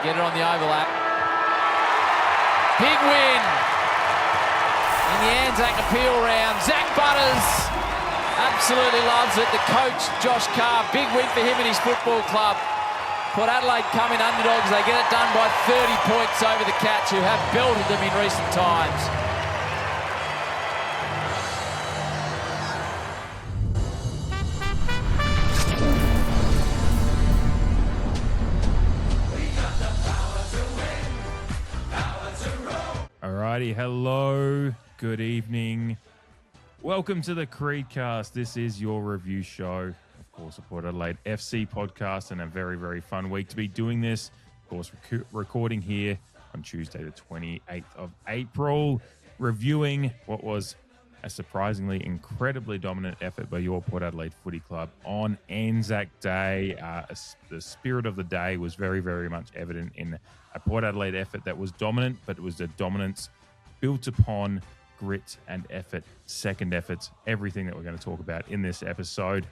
Get it on the overlap. Big win in the Anzac appeal round. Zach Butters absolutely loves it. The coach, Josh Carr, big win for him and his football club. Port Adelaide come in underdogs. They get it done by 30 points over the Cats, who have belted them in recent times. Alrighty, hello, good evening. Welcome to the CREEDCAST. This is your review show. Of course, a Port Adelaide FC podcast, and a very, very fun week to be doing this. Of course, recording here on Tuesday, the 28th of April, reviewing what was a surprisingly incredibly dominant effort by your Port Adelaide Footy Club on Anzac Day. The spirit of the day was very, very much evident in a Port Adelaide effort that was dominant, but it was a dominance built upon grit and effort, second efforts, everything that we're going to talk about in this episode.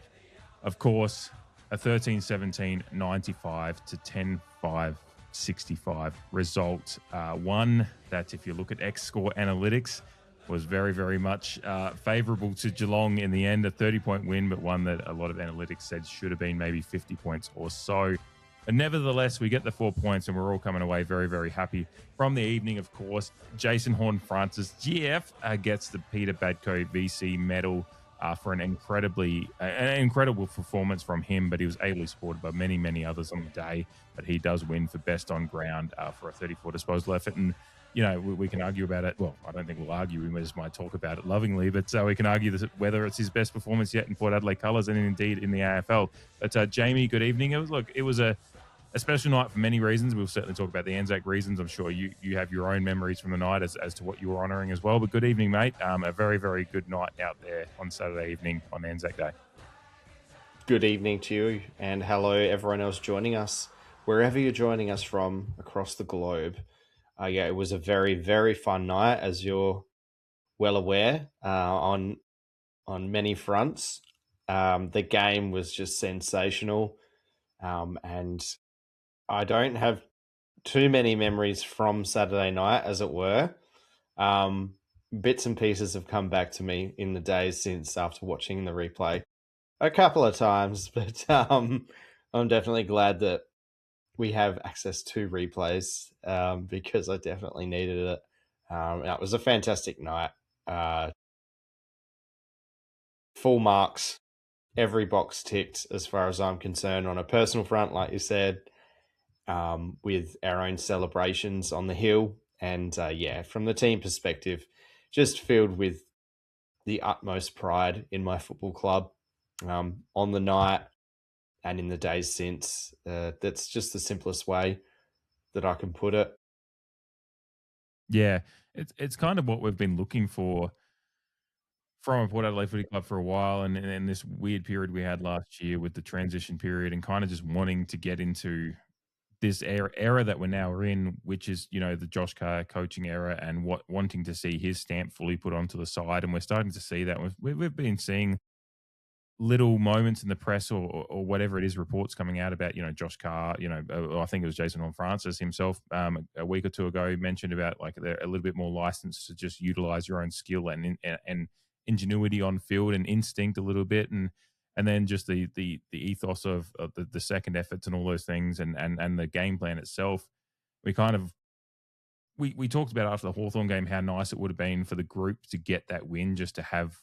Of course, a 13-17, 95 to 10-5, 65 result. One that, if you look at X-Score analytics, was very, very much favourable to Geelong in the end, a 30-point win, but one that a lot of analytics said should have been maybe 50 points or so. And nevertheless, we get the 4 points, and we're all coming away very, very happy from the evening. Of course, Jason horne-francis, GF, gets the Peter Badco VC medal for an incredible performance from him, but he was ably supported by many, many others on the day. But he does win for best on ground for a 34 disposal effort. And, you know, we can argue about it. Well, I don't think we'll argue. We just might talk about it lovingly. But we can argue whether it's his best performance yet in Port Adelaide colours and indeed in the AFL. But Jamie, good evening. It was a special night for many reasons. We'll certainly talk about the Anzac reasons. I'm sure you have your own memories from the night as to what you were honouring as well. But good evening, mate. A very, very good night out there on Saturday evening on Anzac Day. Good evening to you, and hello everyone else joining us, wherever you're joining us from across the globe. It was a very, very fun night, as you're well aware, on many fronts. The game was just sensational, and I don't have too many memories from Saturday night, as it were. Bits and pieces have come back to me in the days since after watching the replay a couple of times, but I'm definitely glad that we have access to replays because I definitely needed it. It was a fantastic night. Full marks, every box ticked as far as I'm concerned on a personal front, like you said. With our own celebrations on the hill, and from the team perspective, just filled with the utmost pride in my football club on the night and in the days since. That's just the simplest way that I can put it. Yeah, it's kind of what we've been looking for from a Port Adelaide Footy Club for a while, and this weird period we had last year with the transition period, and kind of just wanting to get into this era that we're now in, which is, you know, the Josh Carr coaching era, and wanting to see his stamp fully put onto the side. And we're starting to see that. We've been seeing little moments in the press or whatever it is, reports coming out about, you know, Josh Carr, you know, I think it was Jason horne-francis himself a week or two ago mentioned about like they're a little bit more licensed to just utilize your own skill and ingenuity on field and instinct a little bit. And then just the ethos of the second efforts and all those things and the game plan itself. We talked about after the Hawthorn game how nice it would have been for the group to get that win, just to have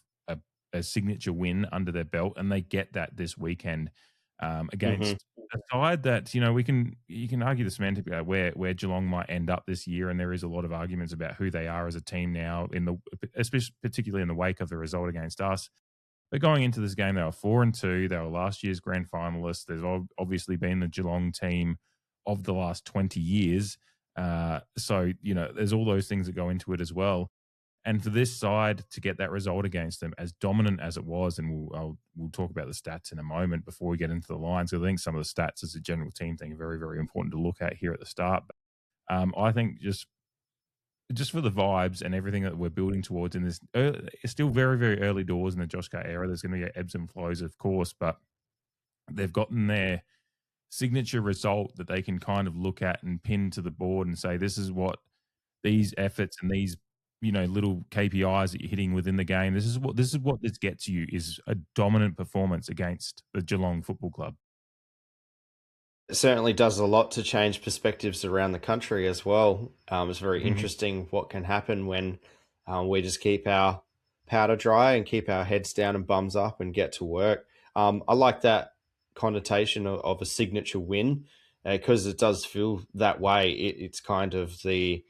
a signature win under their belt, and they get that this weekend against a side that, you know, you can argue the semantic about where Geelong might end up this year, and there is a lot of arguments about who they are as a team now, especially particularly in the wake of the result against us. But going into this game, they were 4-2. They were last year's grand finalists. There's obviously been the Geelong team of the last 20 years. So, you know, there's all those things that go into it as well. And for this side to get that result against them, as dominant as it was, and we'll talk about the stats in a moment before we get into the lines. I think some of the stats as a general team thing are very, very important to look at here at the start. But I think just for the vibes and everything that we're building towards in this, it's still very, very early doors in the Josh Carr era. There's going to be ebbs and flows, of course, but they've gotten their signature result that they can kind of look at and pin to the board and say, this is what these efforts and these, little KPIs that you're hitting within the game. This is what this gets you, is a dominant performance against the Geelong Football Club. It certainly does a lot to change perspectives around the country as well. It's very interesting what can happen when we just keep our powder dry and keep our heads down and bums up and get to work. I like that connotation of a signature win because it does feel that way. It's kind of the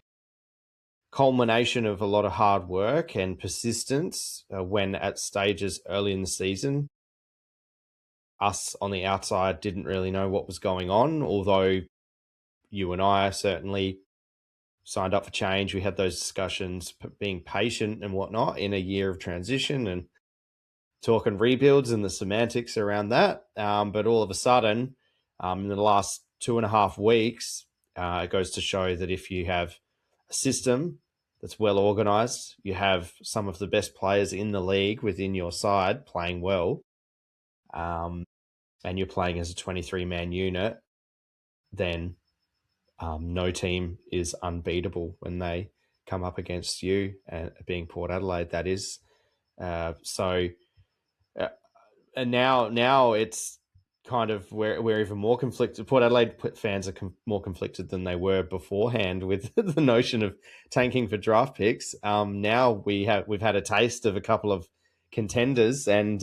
culmination of a lot of hard work and persistence when at stages early in the season, us on the outside didn't really know what was going on, although you and I certainly signed up for change. We had those discussions, being patient and whatnot in a year of transition and talking rebuilds and the semantics around that. But all of a sudden, in the last 2.5 weeks, it goes to show that if you have a system that's well organized, you have some of the best players in the league within your side playing well, and you're playing as a 23-man unit, then no team is unbeatable when they come up against you, and being Port Adelaide, that is. And now it's kind of we're even more conflicted. Port Adelaide fans are more conflicted than they were beforehand with the notion of tanking for draft picks. Now we've had a taste of a couple of contenders, and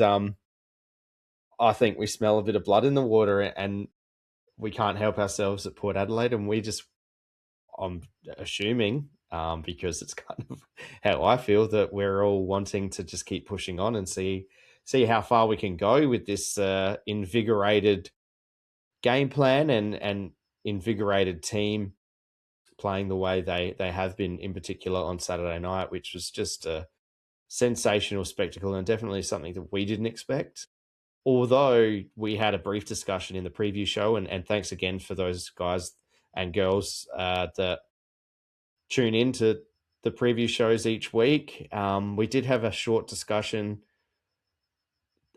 I think we smell a bit of blood in the water, and we can't help ourselves at Port Adelaide, and I'm assuming, because it's kind of how I feel, that we're all wanting to just keep pushing on and see how far we can go with this invigorated game plan and invigorated team playing the way they have been, in particular on Saturday night, which was just a sensational spectacle and definitely something that we didn't expect. Although we had a brief discussion in the preview show, and thanks again for those guys and girls that tune in to the preview shows each week. We did have a short discussion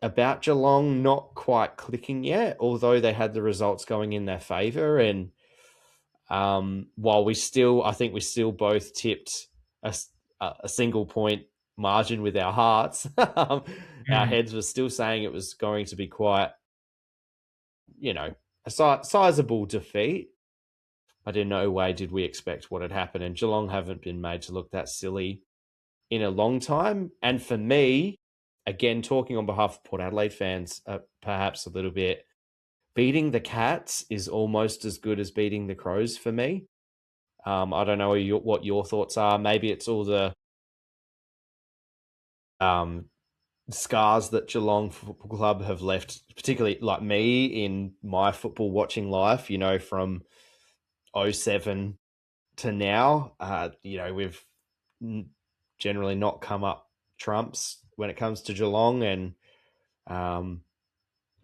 about Geelong not quite clicking yet, although they had the results going in their favour. And while I think we still both tipped a single point margin with our hearts, our heads were still saying it was going to be quite, a sizable defeat. But in no way did we expect what had happened. And Geelong haven't been made to look that silly in a long time. And for me, again, talking on behalf of Port Adelaide fans, perhaps a little bit, beating the Cats is almost as good as beating the Crows for me. I don't know what your thoughts are. Maybe it's all the scars that Geelong Football Club have left, particularly like me in my football watching life, from 2007 to now. We've generally not come up trumps when it comes to Geelong, and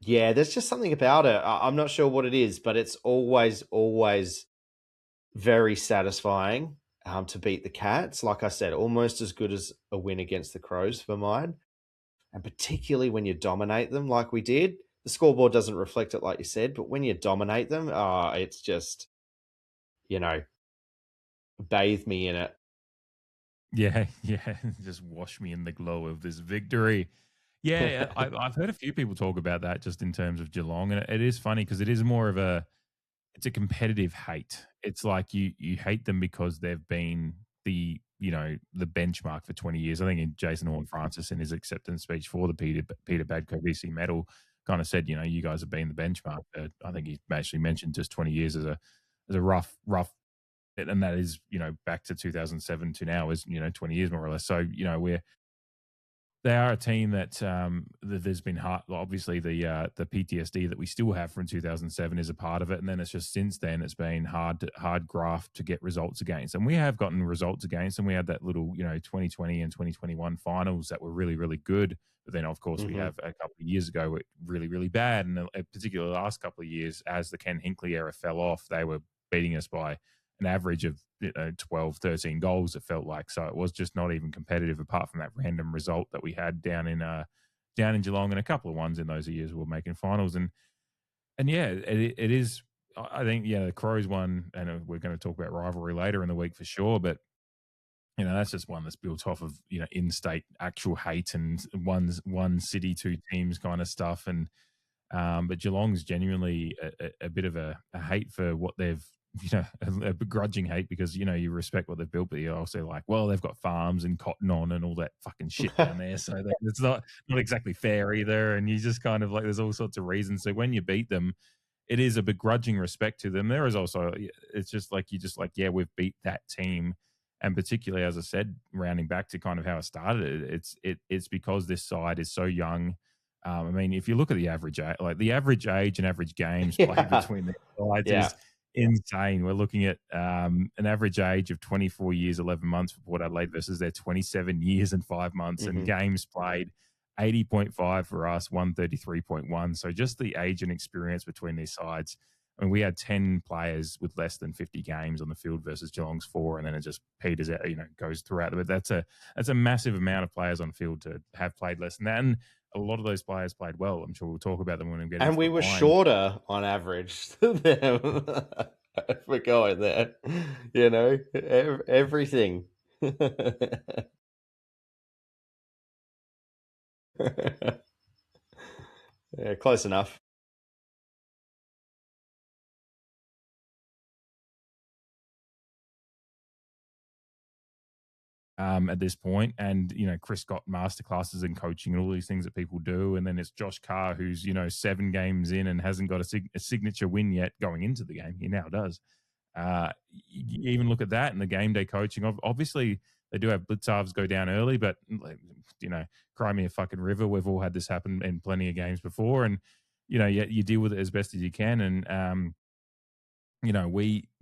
there's just something about it. I'm not sure what it is, but it's always very satisfying to beat the Cats. Like I said, almost as good as a win against the Crows for mine. And particularly when you dominate them like we did. The scoreboard doesn't reflect it, like you said, but when you dominate them, it's just, bathe me in it. Yeah. Just wash me in the glow of this victory. Yeah, I've heard a few people talk about that just in terms of Geelong, and it is funny because it is more of it's a competitive hate. It's like you hate them because they've been the benchmark for 20 years. I think in Jason Horne-Francis in his acceptance speech for the Peter Badco VC medal kind of said, you guys have been the benchmark. I think he actually mentioned just 20 years as a rough, and that is, back to 2007 to now is, 20 years more or less. So, they are a team that there's been obviously the PTSD that we still have from 2007 is a part of it, and then it's just since then it's been hard graft to get results against, and we have gotten results against, and we had that little 2020 and 2021 finals that were really, really good, but then of course we have a couple of years ago were really, really bad, and particularly the last couple of years as the Ken Hinkley era fell off, they were beating us by an average of 12, 13 goals, it felt like. So it was just not even competitive apart from that random result that we had down in Geelong, and a couple of ones in those years we were making finals. And And yeah, it is. I think the Crows won, and we're going to talk about rivalry later in the week for sure. But that's just one that's built off of in-state actual hate and one city, two teams kind of stuff. And but Geelong's genuinely a bit of a hate for what they've, a begrudging hate because, you respect what they've built, but you're also like, well, they've got farms and cotton on and all that fucking shit down there. So it's not exactly fair either. And you just kind of like, there's all sorts of reasons. So when you beat them, it is a begrudging respect to them. There is also, it's just like, yeah, we've beat that team. And particularly, as I said, rounding back to kind of how it started, it's because this side is so young. I mean, if you look at the average age and average games played between the sides is insane. We're looking at an average age of 24 years, 11 months for Port Adelaide versus their 27 years and 5 months, and games played 80.5 for us, 133.1. So just the age and experience between these sides. I mean, we had 10 players with less than 50 games on the field versus Geelong's 4, and then it just peters out, goes throughout. But that's a massive amount of players on field to have played less than that. And a lot of those players played well. I'm sure we'll talk about them when we get into And we were shorter on average than them. If we're going there, everything. Yeah, close enough. At this point, and Chris got masterclasses in coaching and all these things that people do, and then it's Josh Carr who's 7 games in and hasn't got a signature win yet going into the game. He now does. You even look at that in the game day coaching. Obviously, they do have blitzarves go down early, but cry me a fucking river. We've all had this happen in plenty of games before, and you deal with it as best as you can. And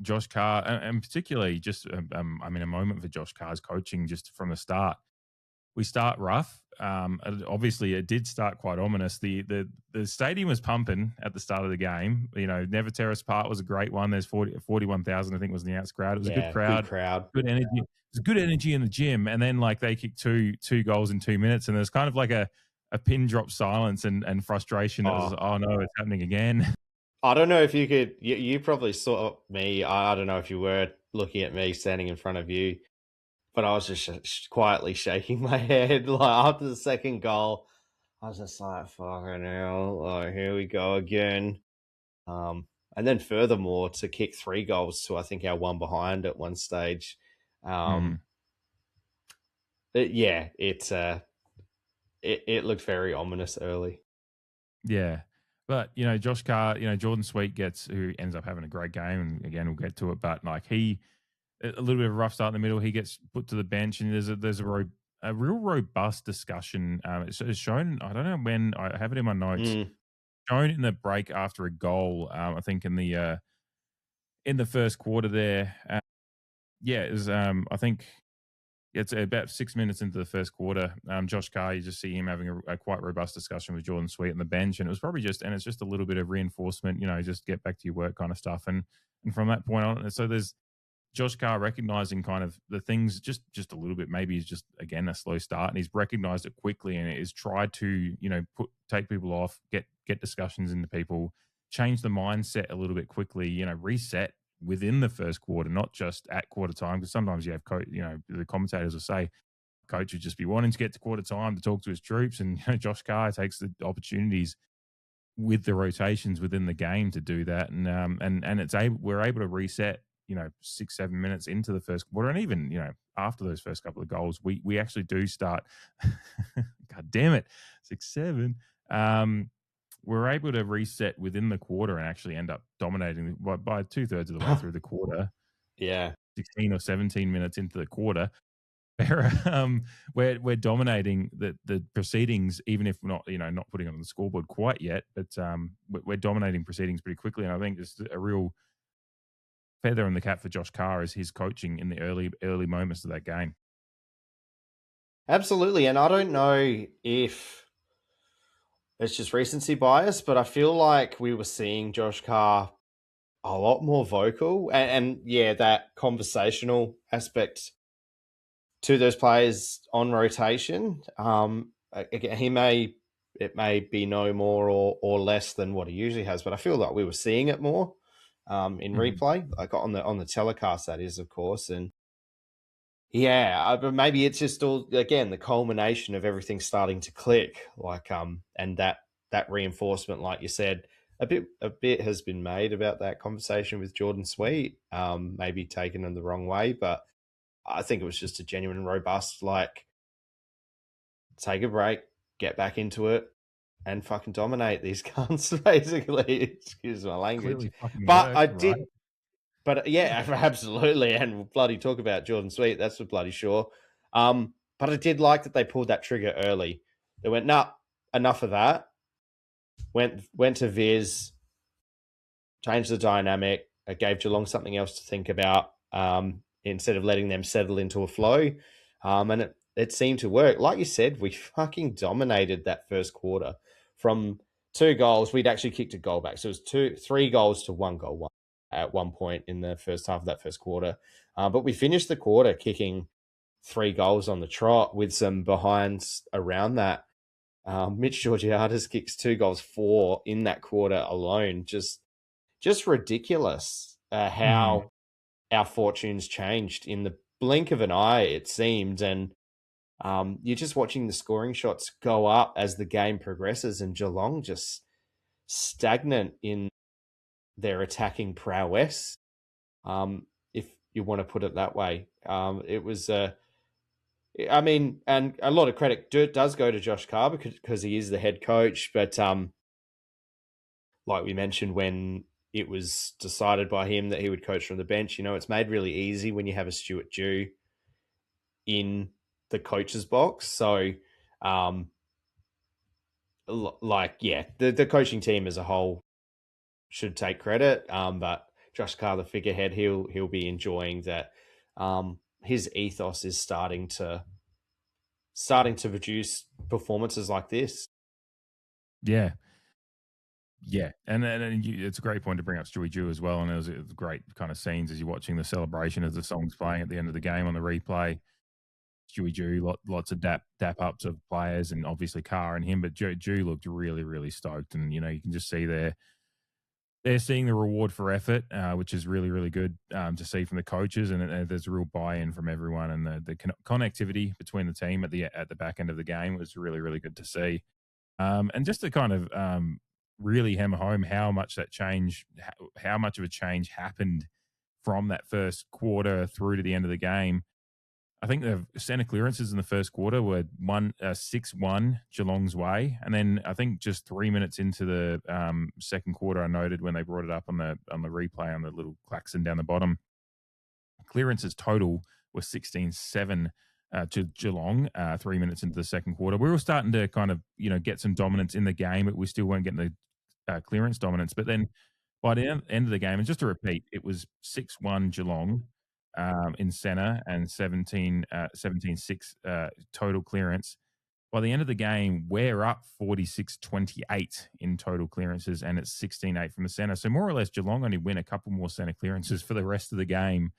Josh Carr, and particularly just, I mean, a moment for Josh Carr's coaching just from the start. We start rough. Obviously, it did start quite ominous. The stadium was pumping at the start of the game. Never Terrace Park was a great one. There's 41,000, I think, was in the outs crowd. It was a good crowd. Good energy. It was good energy in the gym. And then, they kicked two goals in 2 minutes, and there's kind of like a pin drop silence and frustration. It was, oh no, it's happening again. I don't know if you could. You probably saw me. I don't know if you were looking at me standing in front of you, but I was just quietly shaking my head. After the second goal, I was just like, "Fucking hell! Here we go again." And then furthermore, to kick 3 goals to I think our one behind at one stage. It looked very ominous early. Yeah. But, Josh Carr, Jordan Sweet who ends up having a great game. And again, we'll get to it. But a little bit of a rough start in the middle. He gets put to the bench, and there's a real robust discussion. It's shown, I don't know when, I have it in my notes, shown in the break after a goal, I think in the first quarter there. It was, I think, it's about 6 minutes into the first quarter. Josh Carr, you just see him having a quite robust discussion with Jordan Sweet on the bench, and it was probably it's just a little bit of reinforcement, just get back to your work kind of stuff. And from that point on, so there's Josh Carr recognizing kind of the things just a little bit. Maybe he's just again a slow start, and he's recognized it quickly, and has tried to take people off, get discussions into people, change the mindset a little bit quickly, reset within the first quarter, not just at quarter time, because sometimes you have the commentators will say coach would just be wanting to get to quarter time to talk to his troops, and Josh Carr takes the opportunities with the rotations within the game to do that, and we're able to reset 6-7 minutes into the first quarter, and even after those first couple of goals, we actually do start god damn it, 6-7, we're able to reset within the quarter and actually end up dominating by 2/3 of the way through the quarter. Yeah. 16 or 17 minutes into the quarter. We're dominating the proceedings, even if we're not putting it on the scoreboard quite yet, but we're dominating proceedings pretty quickly. And I think it's a real feather in the cap for Josh Carr is his coaching in the early moments of that game. Absolutely. And I don't know if it's just recency bias, but I feel like we were seeing Josh Carr a lot more vocal and that conversational aspect to those players on rotation. Again, he may it may be no more or less than what he usually has, but I feel like we were seeing it more in replay, like on the telecast, that is, of course. And yeah, but maybe it's just all, again, the culmination of everything starting to click, like and that reinforcement, like you said, a bit has been made about that conversation with Jordan Sweet, maybe taken in the wrong way, but I think it was just a genuine, robust, like, take a break, get back into it, and fucking dominate these cunts, basically. Excuse my language. Clearly fucking But worked, I right? did, but yeah, absolutely. And we'll bloody talk about Jordan Sweet, that's for bloody sure. But I did like that they pulled that trigger early. They went, nah, enough of that. Went to Viz, changed the dynamic. It gave Geelong something else to think about, instead of letting them settle into a flow. And it seemed to work. Like you said, we fucking dominated that first quarter. From 2 goals, we'd actually kicked a goal back. So it was 3 goals to 1 goal at one point in the first half of that first quarter. But we finished the quarter kicking 3 goals on the trot with some behinds around that. Mitch Georgiades kicks 2 goals, 4 in that quarter alone. Just ridiculous how our fortunes changed in the blink of an eye, it seemed. And you're just watching the scoring shots go up as the game progresses, and Geelong just stagnant in their attacking prowess, if you want to put it that way. It was, I mean, and a lot of credit does go to Josh Carr because he is the head coach. But like we mentioned, when it was decided by him that he would coach from the bench, it's made really easy when you have a Stuart Dew in the coach's box. So, the coaching team as a whole should take credit. But Josh Carr, the figurehead, he'll be enjoying that. His ethos is starting to produce performances like this. Yeah. Yeah, and it's a great point to bring up Stewie Jew as well, and it was great kind of scenes as you're watching the celebration as the song's playing at the end of the game on the replay. Stewie Jew, lots of dap ups of players, and obviously Carr and him, but Jew looked really, really stoked, and you can just see they're seeing the reward for effort, which is really, really good to see from the coaches, and there's a real buy-in from everyone, and the connectivity between the team at the back end of the game was really, really good to see. And just to kind of really hammer home how much that change, how much of a change happened from that first quarter through to the end of the game. I think the centre clearances in the first quarter were 6-1 Geelong's way, and then I think just 3 minutes into the second quarter, I noted when they brought it up on the replay on the little klaxon down the bottom, clearances total was 16-7 to Geelong 3 minutes into the second quarter. We were starting to kind of get some dominance in the game, but we still weren't getting the clearance dominance. But then by the end of the game, and just to repeat, it was 6-1 Geelong in centre and 17-6 total clearance. By the end of the game, we're up 46-28 in total clearances, and it's 16-8 from the centre. So more or less, Geelong only win a couple more centre clearances for the rest of the game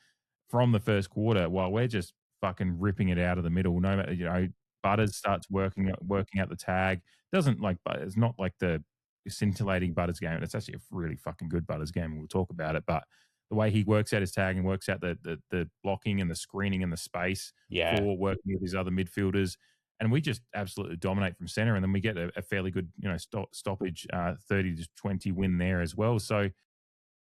from the first quarter, while we're just fucking ripping it out of the middle. No matter, Butters starts working out the tag. Doesn't like, it's not like the scintillating Butters game. It's actually a really fucking good Butters game, and we'll talk about it. But the way he works out his tag and works out the blocking and the screening and the space for working with his other midfielders, and we just absolutely dominate from center. And then we get a fairly good stoppage 30-20 win there as well. So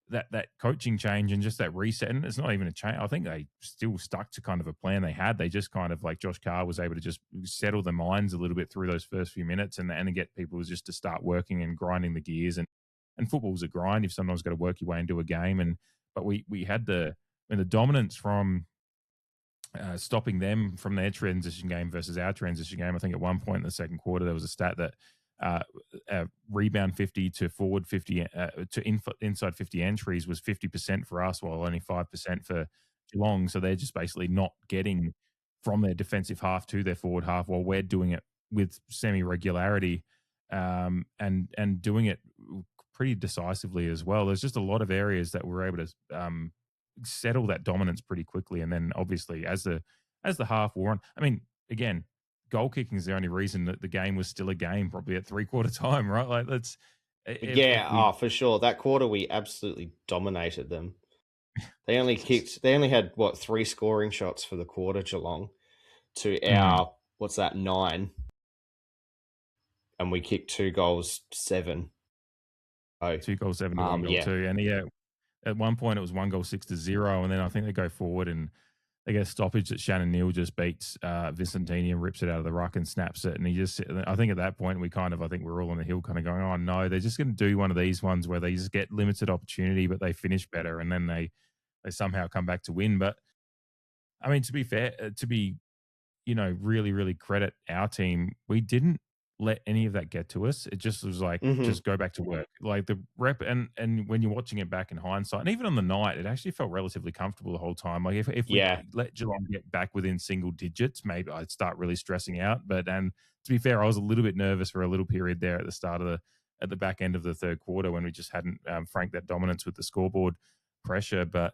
that coaching change and just that reset, and it's not even a change. I think they still stuck to kind of a plan they had. They just kind of, like Josh Carr was able to just settle their minds a little bit through those first few minutes and get people just to start working and grinding the gears. And football's a grind. You've sometimes got to work your way into a game. But we had the dominance from stopping them from their transition game versus our transition game. I think at one point in the second quarter, there was a stat that rebound 50 to forward 50 to inside 50 entries was 50% for us, while only 5% for Geelong. So they're just basically not getting from their defensive half to their forward half, while we're doing it with semi-regularity and doing it pretty decisively as well. There's just a lot of areas that we're able to settle that dominance pretty quickly. And then obviously as the half wore on, I mean, again, goal kicking is the only reason that the game was still a game, probably at 3/4 time, right? Like that's if we for sure. That quarter we absolutely dominated them. They only had what 3 scoring shots for the quarter, Geelong, to our what's that 9, and we kicked 2 goals, 7. Oh, 2 goals, 7 to 1 goal, yeah. 2. And at one point it was 1 goal, 6-0, and then I think they go forward and they get a stoppage that Shannon Neal just beats Vicentini and rips it out of the ruck and snaps it. And I think at that point I think we're all on the hill kind of going, oh no, they're just going to do one of these ones where they just get limited opportunity, but they finish better, and then they somehow come back to win. But I mean, to be fair, really, really credit our team. We didn't let any of that get to us. It just was like, just go back to work. Like the rep, and when you're watching it back in hindsight, and even on the night, it actually felt relatively comfortable the whole time. Like if we let Geelong get back within single digits, maybe I'd start really stressing out. But and to be fair, I was a little bit nervous for a little period there at the back end of the third quarter when we just hadn't franked that dominance with the scoreboard pressure. But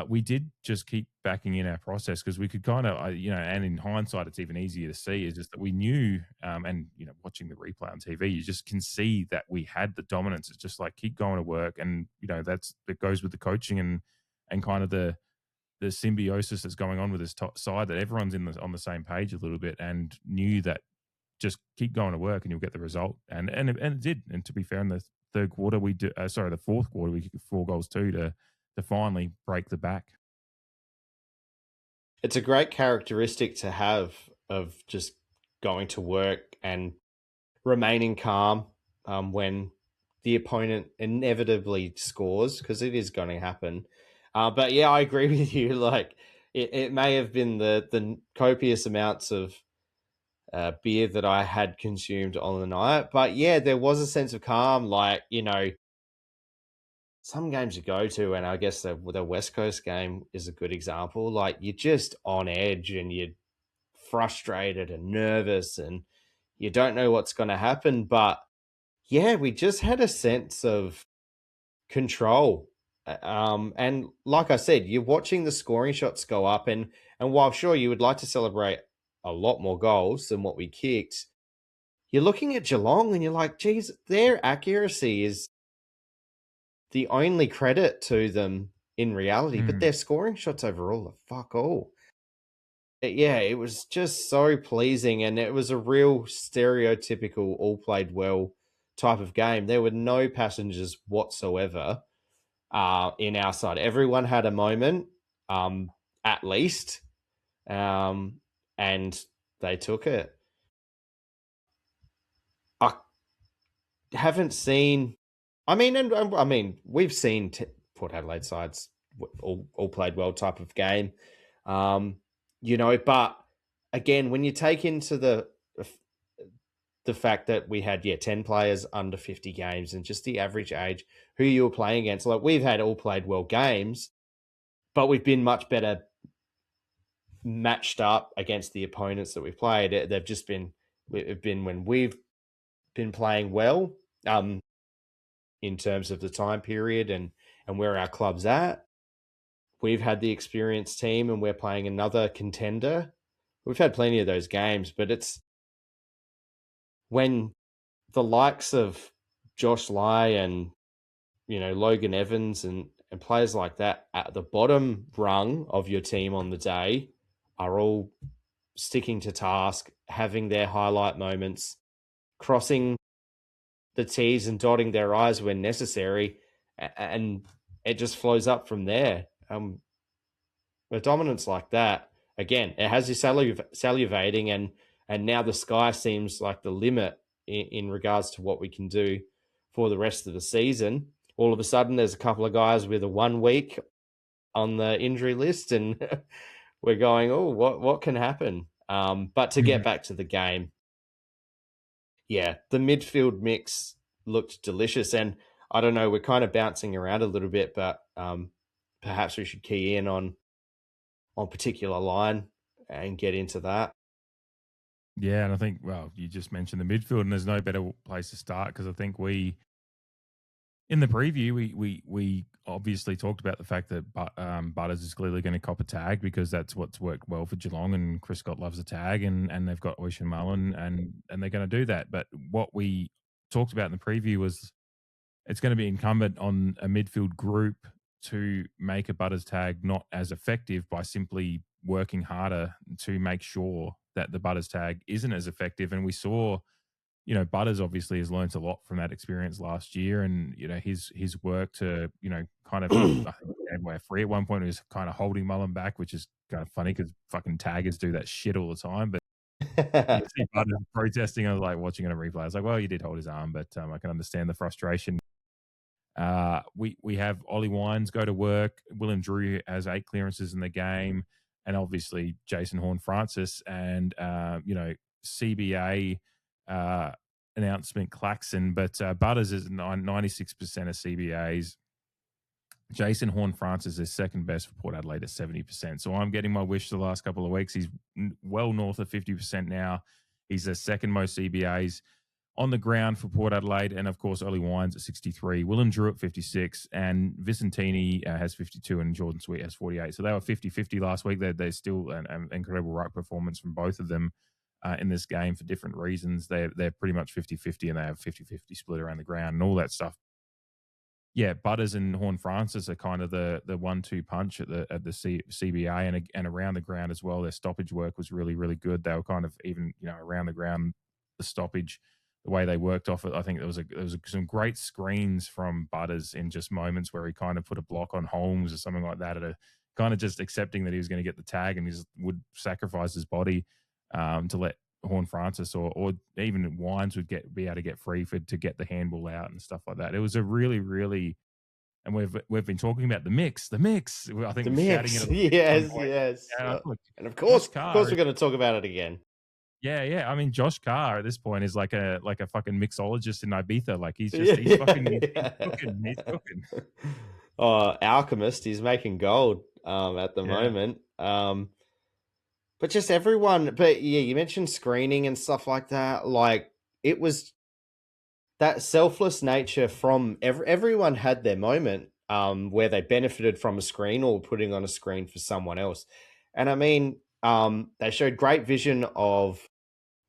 we did just keep backing in our process because we could kind of, and in hindsight, it's even easier to see, is just that we knew, and, watching the replay on TV, you just can see that we had the dominance. It's just like, keep going to work. And, that goes with the coaching and kind of the symbiosis that's going on with this top side, that everyone's on the same page a little bit, and knew that just keep going to work and you'll get the result. And it did. And to be fair, in the third quarter, the fourth quarter, we kicked 4 goals too to finally break the back. It's a great characteristic to have, of just going to work and remaining calm when the opponent inevitably scores, because it is going to happen. But yeah, I agree with you. Like it may have been the copious amounts of beer that I had consumed on the night, but yeah, there was a sense of calm. Like, some games you go to, and I guess the West Coast game is a good example. Like, you're just on edge and you're frustrated and nervous and you don't know what's going to happen. But yeah, we just had a sense of control. And like I said, you're watching the scoring shots go up, and while sure you would like to celebrate a lot more goals than what we kicked, you're looking at Geelong and you're like, geez, their accuracy is the only credit to them in reality, but their scoring shots overall are fuck all. Yeah, it was just so pleasing, and it was a real stereotypical all played well type of game. There were no passengers whatsoever in our side. Everyone had a moment, at least, and they took it. I haven't seen... I mean, we've seen Port Adelaide sides all played well type of game, but again, when you take into the fact that we had 10 players under 50 games and just the average age who you were playing against, like, we've had all played well games, but we've been much better matched up against the opponents that we've played. They've just been when we've been playing well, in terms of the time period and where our club's at. We've had the experienced team and we're playing another contender. We've had plenty of those games, but it's when the likes of Josh Lai and, Logan Evans and players like that at the bottom rung of your team on the day are all sticking to task, having their highlight moments, crossing the T's and dotting their I's when necessary, and it just flows up from there. A dominance like that, again, it has you salivating, and now the sky seems like the limit in regards to what we can do for the rest of the season. All of a sudden, there's a couple of guys with a 1 week on the injury list, and we're going, oh, what can happen? But to get back to the game, yeah, the midfield mix looked delicious. And I don't know, we're kind of bouncing around a little bit, but perhaps we should key in on particular line and get into that. Yeah, and I think, well, you just mentioned the midfield, and there's no better place to start because I think we In the preview, we obviously talked about the fact that Butters is clearly going to cop a tag because that's what's worked well for Geelong, and Chris Scott loves a tag, and they've got Ocean Mullen, and they're going to do that. But what we talked about in the preview was it's going to be incumbent on a midfield group to make a Butters tag not as effective by simply working harder to make sure that the Butters tag isn't as effective. And we saw, Butters obviously has learnt a lot from that experience last year, and his work to kind of I think he gave away a free at one point. He was kind of holding Mullen back, which is kind of funny because fucking taggers do that shit all the time. But you see Butters protesting. I was like watching it on replay. I was like, well, you did hold his arm, but I can understand the frustration. We have Ollie Wines go to work. Willem Drew has 8 clearances in the game, and obviously Jason Horne-Francis and CBA announcement Claxon, but Butters is 96% of CBAs. Jason Horne-Francis is second best for Port Adelaide at 70%. So I'm getting my wish the last couple of weeks. He's well north of 50% now. He's the second most CBAs on the ground for Port Adelaide, and of course, Ollie Wines at 63, Willem Drew at 56, and Vicentini has 52, and Jordan Sweet has 48. So they were 50-50 last week. They're still an incredible ruck performance from both of them in this game for different reasons. They're pretty much 50-50, and they have 50-50 split around the ground and all that stuff. Yeah, Butters and Horne-Francis are kind of the 1-2 punch at the CBA and around the ground as well. Their stoppage work was really, really good. They were kind of even around the ground, the stoppage, the way they worked off it. I think there was some great screens from Butters in just moments where he kind of put a block on Holmes or something like that, at a kind of just accepting that he was going to get the tag, and he would sacrifice his body to let Horne-Francis or even Wines would be able to get free to get the handball out and stuff like that. It was a really, really, and we've been talking about the mix. I think The we're mix. shouting it. Yes. And of course, we're going to talk about it again. Yeah. I mean, Josh Carr at this point is like a fucking mixologist in Ibiza. Like he's cooking. He's cooking. Alchemist. He's making gold at the moment. But just everyone. But yeah, you mentioned screening and stuff like that. Like it was that selfless nature from everyone had their moment where they benefited from a screen or putting on a screen for someone else. And I mean, they showed great vision of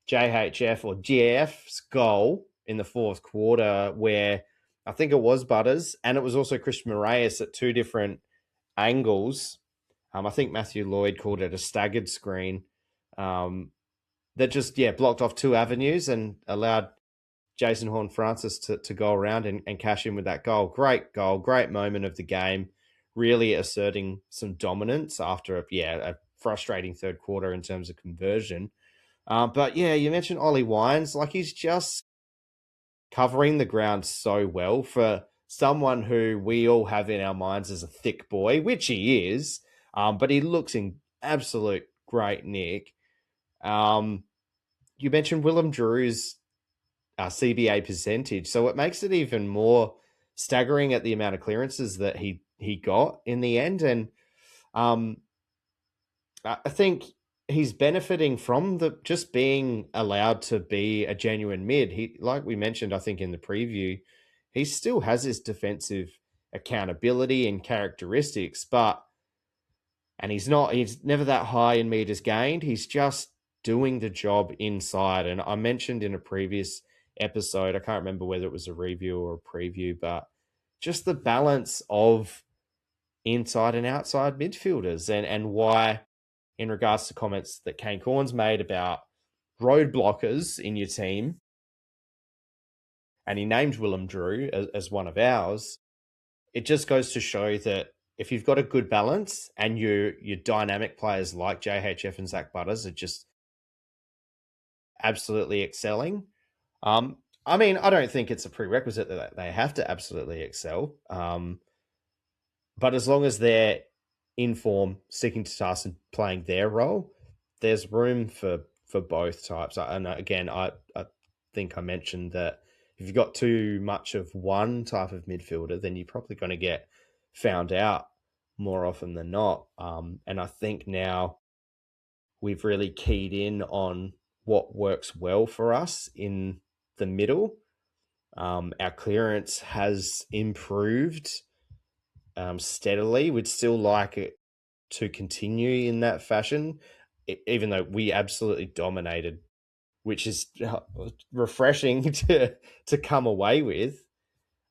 JHF or GF's goal in the fourth quarter, where I think it was Butters and it was also Christian Moraes at 2 different angles. I think Matthew Lloyd called it a staggered screen that just blocked off 2 avenues and allowed Jason Horne-Francis to go around and cash in with that goal. Great goal, great moment of the game, really asserting some dominance after a frustrating third quarter in terms of conversion. But yeah, you mentioned Ollie Wines. Like he's just covering the ground so well for someone who we all have in our minds as a thick boy, which he is. But he looks in absolute great nick. You mentioned Willem Drew's CBA percentage, so it makes it even more staggering at the amount of clearances that he got in the end. And I think he's benefiting from just being allowed to be a genuine mid. He, like we mentioned, I think in the preview, he still has his defensive accountability and characteristics, and he's never that high in meters gained. He's just doing the job inside. And I mentioned in a previous episode, I can't remember whether it was a review or a preview, but just the balance of inside and outside midfielders and why, in regards to comments that Kane Corns made about road blockers in your team, and he named Willem Drew as one of ours, it just goes to show that if you've got a good balance and your dynamic players like JHF and Zach Butters are just absolutely excelling. I mean, I don't think it's a prerequisite that they have to absolutely excel. But as long as they're in form, sticking to tasks and playing their role, there's room for both types. And again, I think I mentioned that if you've got too much of one type of midfielder, then you're probably going to get found out more often than not. And I think now we've really keyed in on what works well for us in the middle. Our clearance has improved steadily. We'd still like it to continue in that fashion, even though we absolutely dominated, which is refreshing to come away with.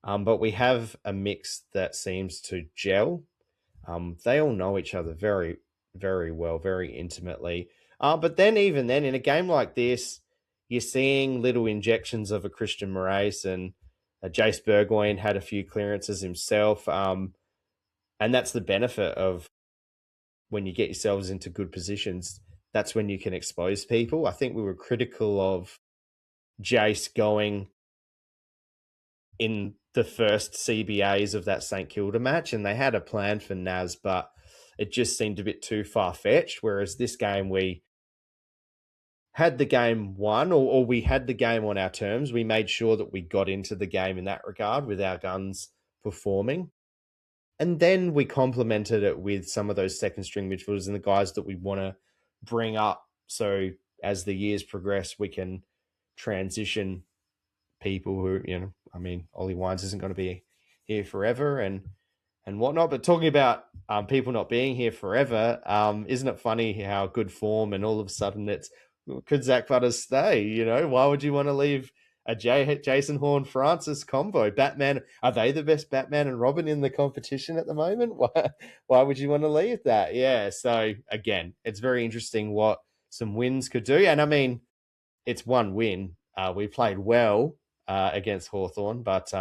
But we have a mix that seems to gel. They all know each other very, very well, very intimately. But then, even then, in a game like this, you're seeing little injections of a Christian Moraes, and Jace Burgoyne had a few clearances himself. And that's the benefit of when you get yourselves into good positions. That's when you can expose people. I think we were critical of Jace going in the first CBAs of that St Kilda match, and they had a plan for Naz, but it just seemed a bit too far-fetched, whereas this game we had the game won, or we had the game on our terms. We made sure that we got into the game in that regard with our guns performing. And then we complemented it with some of those second-string midfielders and the guys that we want to bring up. So as the years progress, we can transition people who, Ollie Wines isn't going to be here forever and whatnot. But talking about people not being here forever, isn't it funny how good form and all of a sudden could Zach Butters stay? Why would you want to leave a Jason Horne-Francis combo? Batman, are they the best Batman and Robin in the competition at the moment? Why would you want to leave that? Yeah, so again, it's very interesting what some wins could do. And it's one win. We played well against Hawthorn, but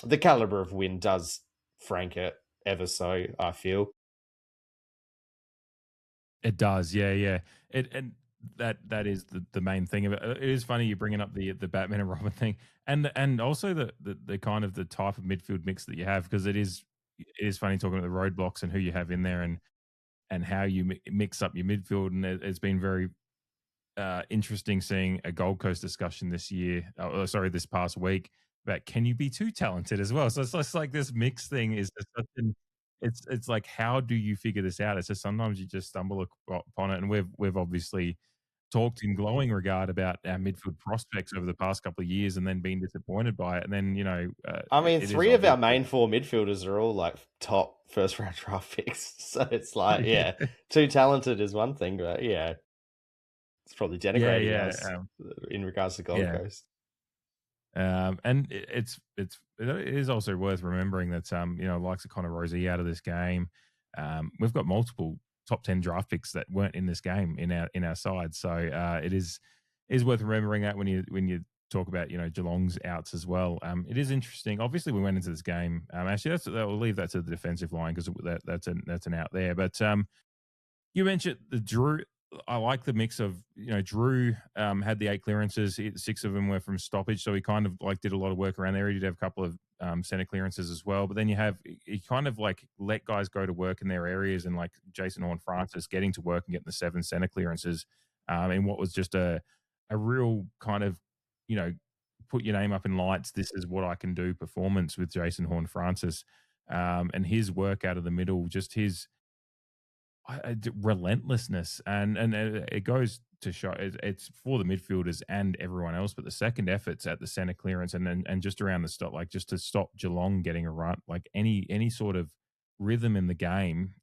the caliber of win does frank it ever so, I feel. It does, yeah. And that is the main thing of it. It is funny you bringing up the Batman and Robin thing, and also the kind of the type of midfield mix that you have, because it is funny talking about the roadblocks and who you have in there and how you mix up your midfield, and it's been very interesting seeing a Gold Coast discussion this past week about can you be too talented as well. So it's just like this mix thing is just such an it's like, how do you figure this out? It's just sometimes you just stumble upon it, and we've obviously talked in glowing regard about our midfield prospects over the past couple of years, and then been disappointed by it. And then three of our main four midfielders are all like top first round draft picks, so it's like, yeah, too talented is one thing, but yeah, it's probably denigrating us in regards to Gold Coast. And it is also worth remembering that likes of Connor Rosie out of this game, we've got multiple top 10 draft picks that weren't in this game in our side. So it is worth remembering that when you talk about Geelong's outs as well. It is interesting. Obviously, we went into this game. Actually, we'll leave that to the defensive line because that's an out there. But you mentioned the Drew. I like the mix of, Drew had the 8 clearances. 6 of them were from stoppage. So he kind of did a lot of work around there. He did have a couple of center clearances as well. But then he kind of let guys go to work in their areas, and Jason Horne-Francis getting to work and getting the 7 center clearances in what was just a real kind of, put your name up in lights. This is what I can do performance with Jason Horne-Francis and his work out of the middle, just his relentlessness, and it goes to show it's for the midfielders and everyone else, but the second efforts at the center clearance and just around the stop, just to stop Geelong getting a run, any sort of rhythm in the game,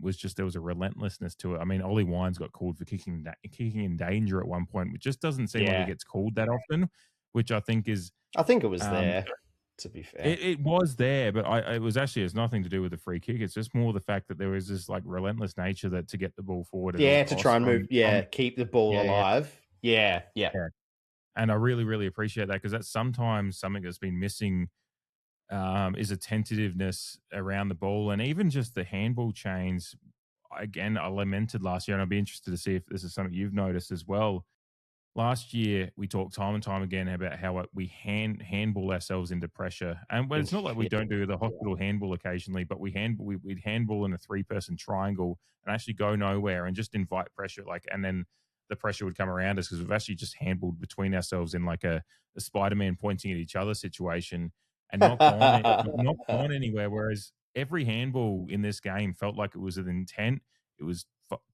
was just, there was a relentlessness to it. Ollie Wines got called for kicking in danger at one point, which just doesn't seem like it gets called that often, which I think it was there. To be fair, it was there, but it was actually, has nothing to do with the free kick. It's just more the fact that there was this relentless nature that to get the ball forward. To try and move, keep the ball alive. Yeah. And I really, really appreciate that, because that's sometimes something that's been missing, is a tentativeness around the ball, and even just the handball chains. Again, I lamented last year, and I'd be interested to see if this is something you've noticed as well. Last year, we talked time and time again about how we handball ourselves into pressure, and it's not like we don't do the hospital handball occasionally, but we'd handball in a 3-person triangle and actually go nowhere and just invite pressure, and then the pressure would come around us, because we've actually just handballed between ourselves in a Spider-Man pointing at each other situation, and not gone anywhere. Whereas every handball in this game felt like it was an intent. It was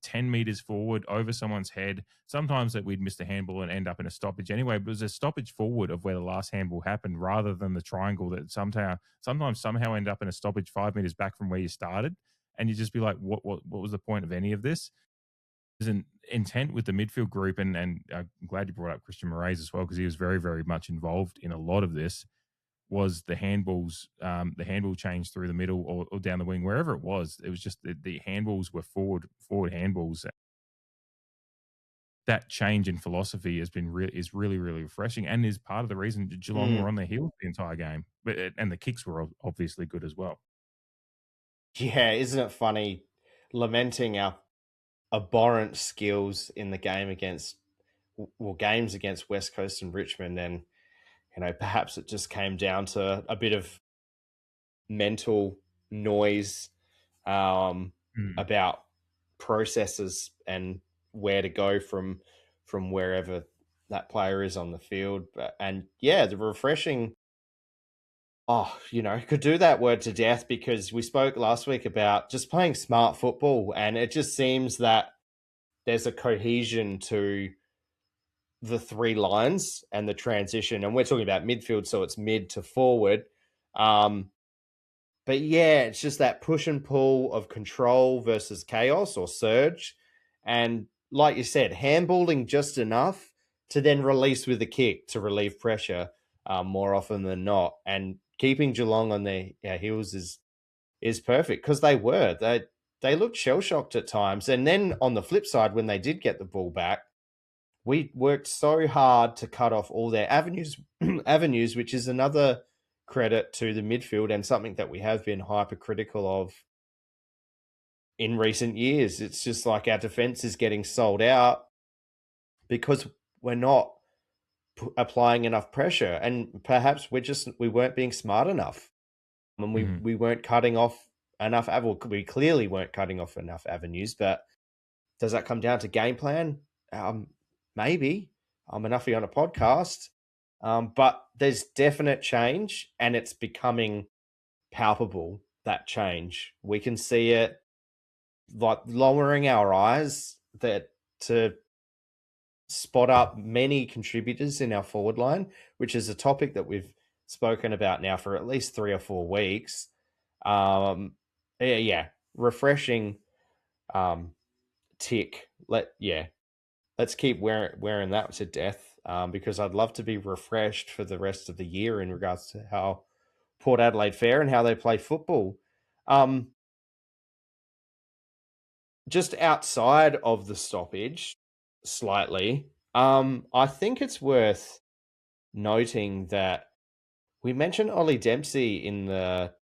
10 meters forward over someone's head. Sometimes that we'd miss a handball and end up in a stoppage anyway, but it was a stoppage forward of where the last handball happened rather than the triangle that somehow end up in a stoppage 5 meters back from where you started. And you just be like, what was the point of any of this? There's an intent with the midfield group, and I'm glad you brought up Christian Moraes as well, because he was very, very much involved in a lot of this, was the handballs, the handball change through the middle or down the wing, wherever it was. It was just the handballs were forward handballs. That change in philosophy is really, really refreshing, and is part of the reason Geelong were on their heels the entire game. And the kicks were obviously good as well. Yeah, isn't it funny lamenting our abhorrent skills in the game against West Coast and Richmond, and perhaps it just came down to a bit of mental noise about processes and where to go from wherever that player is on the field. And yeah, the refreshing. Could do that word to death, because we spoke last week about just playing smart football, and it just seems that there's a cohesion to the three lines and the transition. And we're talking about midfield, so it's mid to forward. But yeah, it's just that push and pull of control versus chaos or surge. And like you said, handballing just enough to then release with a kick to relieve pressure more often than not. And keeping Geelong on their heels is perfect, because they looked shell-shocked at times. And then on the flip side, when they did get the ball back, we worked so hard to cut off all their avenues, which is another credit to the midfield and something that we have been hypercritical of in recent years. It's just like our defense is getting sold out because we're not applying enough pressure, and perhaps we weren't being smart enough, and we weren't cutting off enough. We clearly weren't cutting off enough avenues. But does that come down to game plan? Maybe. I'm enough on a podcast, but there's definite change, and it's becoming palpable. That change, we can see it, like lowering our eyes to spot up many contributors in our forward line, which is a topic that we've spoken about now for at least 3 or 4 weeks. Refreshing tick. Let's keep wearing that to death, because I'd love to be refreshed for the rest of the year in regards to how Port Adelaide fare and how they play football. Just outside of the stoppage, slightly, I think it's worth noting that we mentioned Ollie Dempsey in the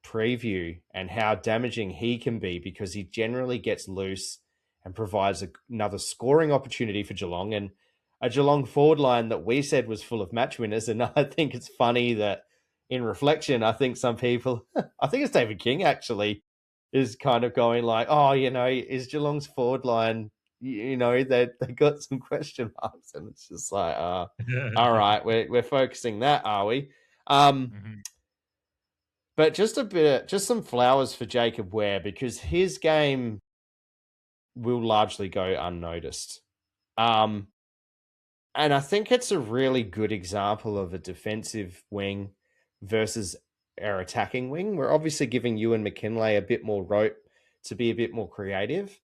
preview and how damaging he can be, because he generally gets loose and provides another scoring opportunity for Geelong, and a Geelong forward line that we said was full of match winners. And I think it's funny that in reflection, I think some people, I think it's David King actually, is kind of going like, is Geelong's forward line, they got some question marks, and it's just like, all right, we're focusing that, are we? But just some flowers for Jacob Ware, because his game will largely go unnoticed. And I think it's a really good example of a defensive wing versus our attacking wing. We're obviously giving Ewan McKinlay a bit more rope to be a bit more creative.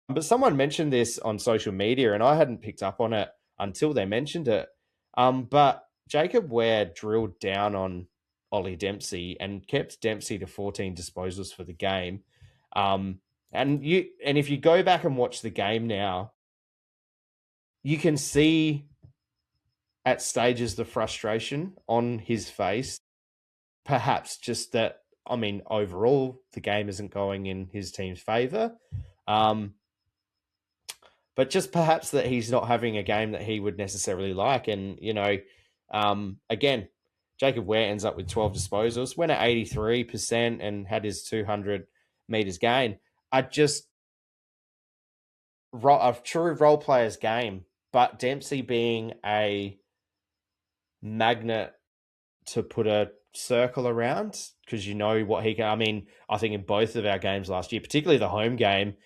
But someone mentioned this on social media, and I hadn't picked up on it until they mentioned it. But Jacob Ware drilled down on Ollie Dempsey and kept Dempsey to 14 disposals for the game. And if you go back and watch the game now, you can see at stages the frustration on his face. Perhaps just that, overall, the game isn't going in his team's favour. But just perhaps that he's not having a game that he would necessarily like. And, again, Jacob Ware ends up with 12 disposals, went at 83% and had his 200 metres gain. A true role player's game, but Dempsey being a magnet to put a circle around, because what he can. I think in both of our games last year, particularly the home game,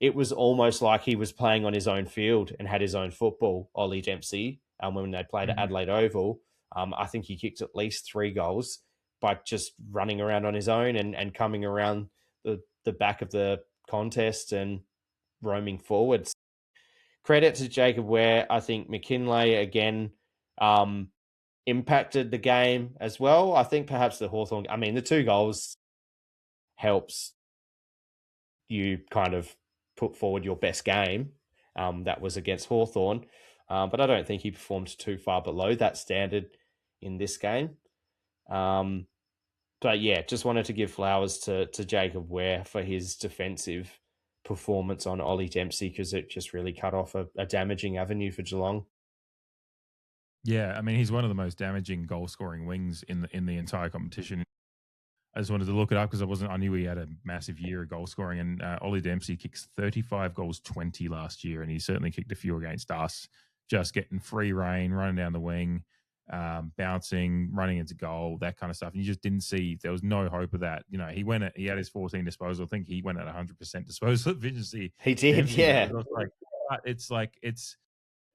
it was almost like he was playing on his own field and had his own football, Ollie Dempsey, when they played at Adelaide Oval. I think he kicked at least 3 goals by just running around on his own and coming around the back of the contest and roaming forwards. Credit to Jacob Ware. I think McKinlay, again, impacted the game as well. I think perhaps the Hawthorn, the 2 goals helps you kind of put forward your best game. That was against Hawthorn. But I don't think he performed too far below that standard in this game. But yeah, just wanted to give flowers to Jacob Ware for his defensive performance on Ollie Dempsey, because it just really cut off a damaging avenue for Geelong. Yeah, I mean, he's one of the most damaging goal-scoring wings in the entire competition. I just wanted to look it up because I knew he had a massive year of goal scoring, and Ollie Dempsey kicks 35 goals 20 last year, and he certainly kicked a few against us, just getting free reign, running down the wing, bouncing, running into goal, that kind of stuff. And you just didn't see, there was no hope of that. You know, he had his 14 disposal. I think he went at 100% disposal efficiency. He did, Dempsey, yeah. It's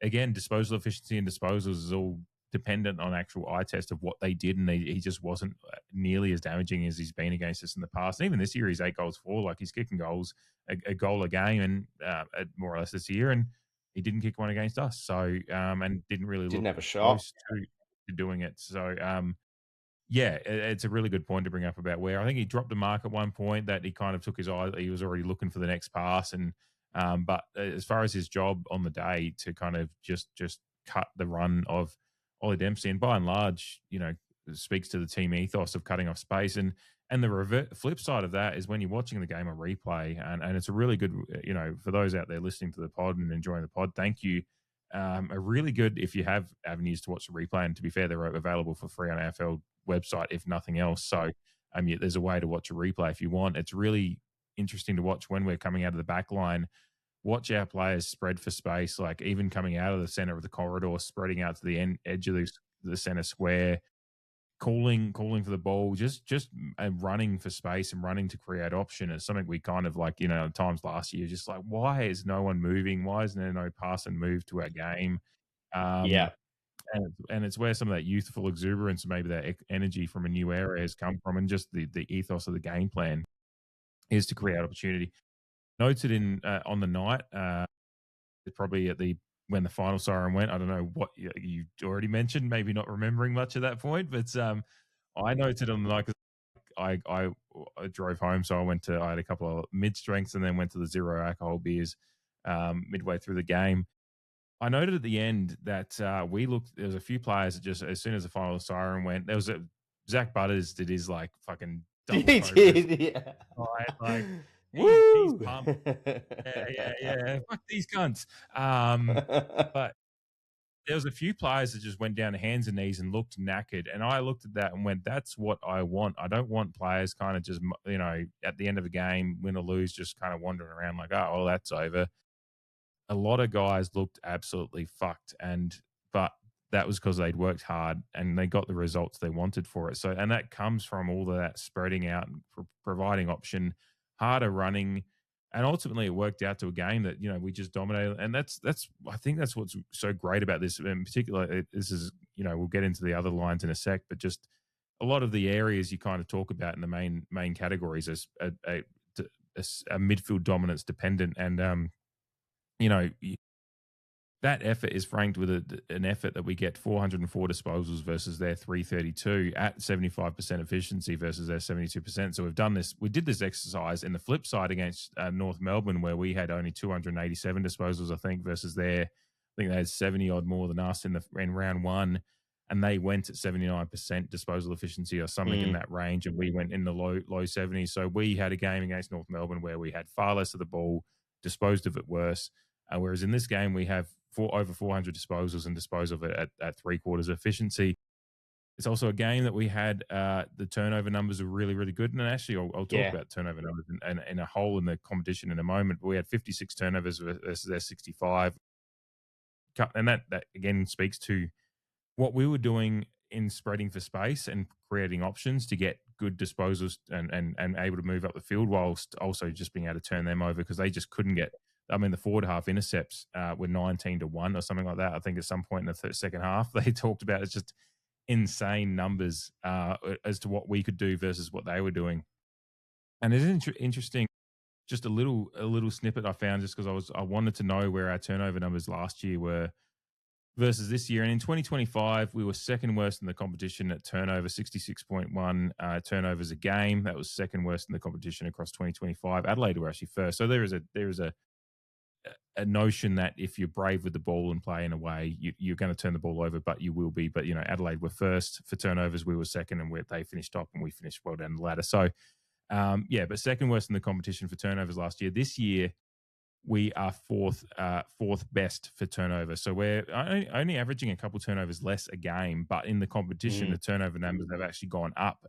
again, disposal efficiency and disposals is all dependent on actual eye test of what they did, and he just wasn't nearly as damaging as he's been against us in the past. And even this year, he's 8 goals 4. Like, he's kicking goals, a goal a game, and more or less this year, and he didn't kick one against us. So and didn't have a shot close to doing it. So yeah, it's a really good point to bring up about Ware. I think he dropped the mark at one point that he kind of took his eye. He was already looking for the next pass, and but as far as his job on the day to kind of just cut the run of Ollie Dempsey, and by and large, you know, speaks to the team ethos of cutting off space. And the flip side of that is when you're watching the game on replay, and it's a really good, you know, for those out there listening to the pod and enjoying the pod, thank you. A really good, if you have avenues to watch the replay, and to be fair, they're available for free on AFL website, if nothing else. So there's a way to watch a replay if you want. It's really interesting to watch when we're coming out of the back line. Watch our players spread for space, like even coming out of the center of the corridor, spreading out to the edge of the center square, calling for the ball, just running for space and running to create option is something we kind of like, you know, at times last year, just like, why is no one moving? Why isn't there no pass and move to our game? Yeah. And it's where some of that youthful exuberance, maybe that energy from a new era has come from, and just the ethos of the game plan is to create opportunity. Noted in on the night, probably when the final siren went. I don't know what you already mentioned, maybe not remembering much at that point, but I noted on the night because I drove home, so I had a couple of mid strengths and then went to the zero alcohol beers midway through the game. I noted at the end that there was a few players that just, as soon as the final siren went, there was Zach Butters did his like fucking double. He did, yeah. Like, he's pumped. Yeah. Fuck these cunts. But there was a few players that just went down to hands and knees and looked knackered. And I looked at that and went, that's what I want. I don't want players kind of just, you know, at the end of a game, win or lose, just kind of wandering around like, oh, well, that's over. A lot of guys looked absolutely fucked. But that was because they'd worked hard and they got the results they wanted for it. So, and that comes from all of that spreading out and providing option, harder running, and ultimately it worked out to a game that, you know, we just dominated. And that's I think that's what's so great about this in particular. This is, you know, we'll get into the other lines in a sec, but just a lot of the areas you kind of talk about in the main categories as a midfield dominance dependent, and you know, that effort is franked with an effort that we get 404 disposals versus their 332 at 75% efficiency versus their 72%. So we did this exercise in the flip side against North Melbourne, where we had only 287 disposals, I think, versus I think they had 70 odd more than us in round one, and they went at 79% disposal efficiency or something in that range, and we went in the low 70s. So we had a game against North Melbourne where we had far less of the ball, disposed of it worse. Whereas in this game, we have over 400 disposals and dispose of it at 3/4 efficiency. It's also a game that we had the turnover numbers are really, really good. And actually, I'll talk about turnover numbers and a hole in the competition in a moment. But we had 56 turnovers versus their 65. And that again speaks to what we were doing in spreading for space and creating options to get good disposals and able to move up the field whilst also just being able to turn them over because they just couldn't get. I mean, the forward half intercepts were 19-1 or something like that. I think at some point in the second half they talked about it's just insane numbers as to what we could do versus what they were doing. And it's interesting. Just a little snippet I found just because I wanted to know where our turnover numbers last year were versus this year. And in 2025, we were second worst in the competition at turnover, 66.1 turnovers a game. That was second worst in the competition across 2025. Adelaide were actually first. So there is a notion that if you're brave with the ball and play in a way, you're going to turn the ball over, but you will be. But, Adelaide were first for turnovers. We were second and they finished top and we finished well down the ladder. So, but second worst in the competition for turnovers last year. This year, we are fourth best for turnover. So we're only averaging a couple turnovers less a game, but in the competition, the turnover numbers have actually gone up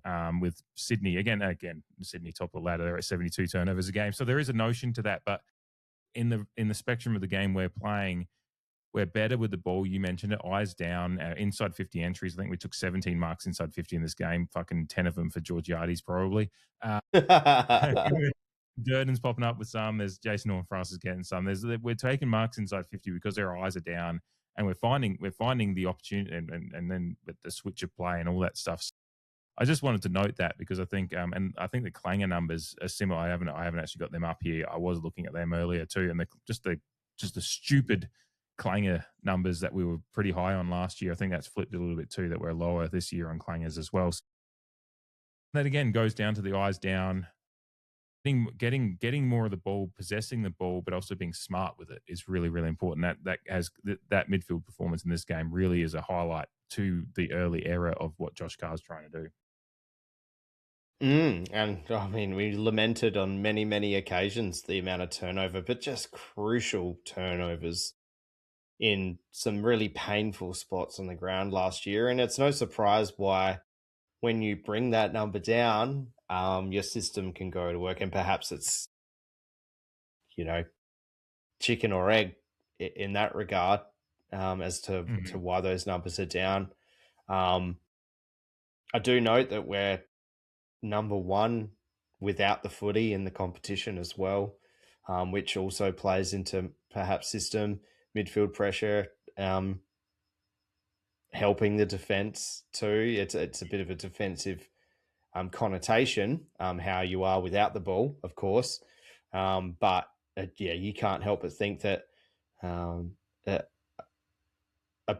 with Sydney. Again, Sydney top of the ladder, they're at 72 turnovers a game. So there is a notion to that, but in the spectrum of the game we're playing, we're better with the ball. You mentioned it, eyes down, inside 50 entries. I think we took 17 marks inside 50 in this game, fucking 10 of them for Georgiades probably. Durden's popping up with some. There's Jason Horne-Francis getting some. We're taking marks inside 50 because their eyes are down, and we're finding the opportunity, and then with the switch of play and all that stuff. So I just wanted to note that because I think, and I think the clanger numbers are similar. I haven't actually got them up here. I was looking at them earlier too, and just the stupid clanger numbers that we were pretty high on last year. I think that's flipped a little bit too, that we're lower this year on clangers as well. So that again goes down to the eyes down. Getting more of the ball, possessing the ball, but also being smart with it is really, really important. That midfield performance in this game really is a highlight to the early era of what Josh Carr is trying to do. And I mean, we lamented on many, many occasions the amount of turnover, but just crucial turnovers in some really painful spots on the ground last year. And it's no surprise why when you bring that number down, your system can go to work. And perhaps it's, chicken or egg in that regard as to why those numbers are down. I do note that we're number one without the footy in the competition as well, which also plays into perhaps system, midfield pressure, helping the defense too. It's a bit of a defensive connotation, how you are without the ball, of course. But you can't help but think that a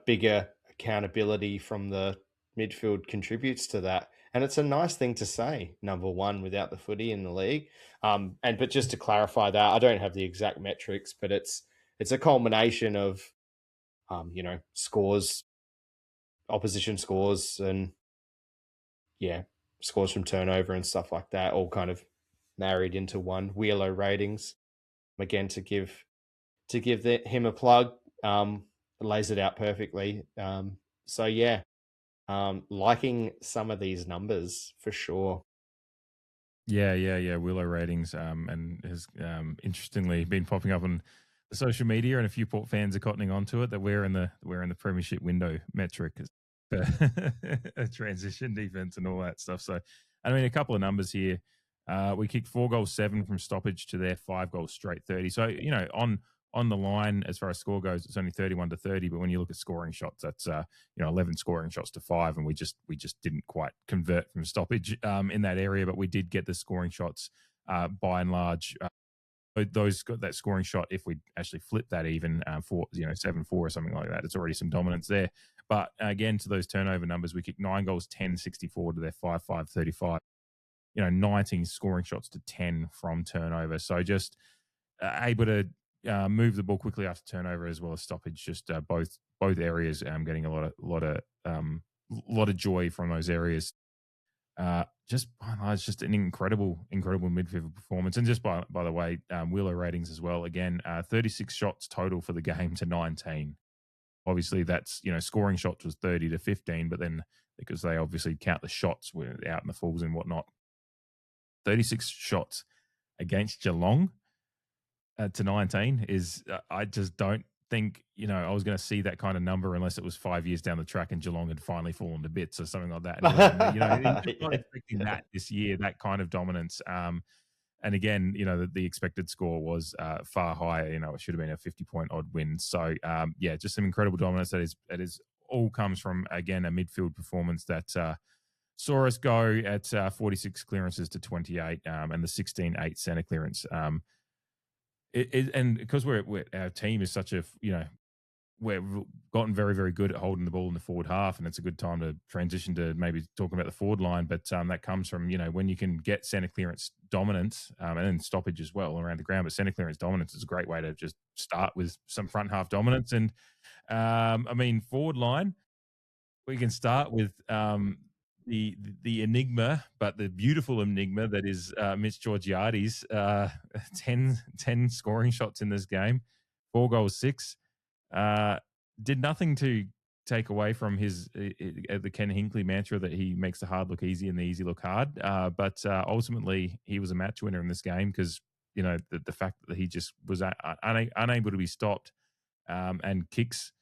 bigger accountability from the midfield contributes to that. And it's a nice thing to say, number one without the footy in the league. But just to clarify that, I don't have the exact metrics, but it's a culmination of scores, opposition scores, and scores from turnover and stuff like that, all kind of married into one. Wheelo ratings, again, to give him a plug, lays it out perfectly. Liking some of these numbers for sure. Yeah. Willow ratings, and has interestingly been popping up on the social media, and a few Port fans are cottoning onto it that we're in the premiership window metric for a transition defense and all that stuff. So, I mean, a couple of numbers here. We kicked 4 goals 7 from stoppage to their 5 goals straight 30. So, on the line, as far as score goes, it's only 31-30. But when you look at scoring shots, that's 11 scoring shots to 5, and we just didn't quite convert from stoppage in that area. But we did get the scoring shots by and large. Those got that scoring shot. If we actually flip that even for 7-4 or something like that, it's already some dominance there. But again, to those turnover numbers, we kicked 9 goals 10 64 to their 5 35. 19 scoring shots to 10 from turnover. So just able to move the ball quickly after turnover as well as stoppage. Just both areas getting a lot of joy from those areas. Just by and large, just an incredible midfield performance. And just by the way, Wheeler ratings as well. Again, 36 shots total for the game to 19. Obviously, that's scoring shots was 30 to 15, but then because they obviously count the shots out in the falls and whatnot, 36 shots against Geelong to 19 is I just don't think, I was going to see that kind of number unless it was 5 years down the track and Geelong had finally fallen to bits or something like that. And it wasn't, you're just not expecting that this year, that kind of dominance. And again, the expected score was far higher. It should have been a 50-point odd win. So, just some incredible dominance. That is all comes from, again, a midfield performance that saw us go at 46 clearances to 28 and the 16-8 centre clearance. And because our team is such a, we've gotten very, very good at holding the ball in the forward half, and it's a good time to transition to maybe talking about the forward line. But that comes from, when you can get centre clearance dominance and then stoppage as well around the ground. But centre clearance dominance is a great way to just start with some front half dominance. And forward line, we can start with the enigma, but the beautiful enigma that is Mitch Georgiades. 10 scoring shots in this game, 4 goals, 6. Did nothing to take away from his the Ken Hinkley mantra that he makes the hard look easy and the easy look hard. But ultimately, he was a match winner in this game because the fact that he just was unable to be stopped and kicks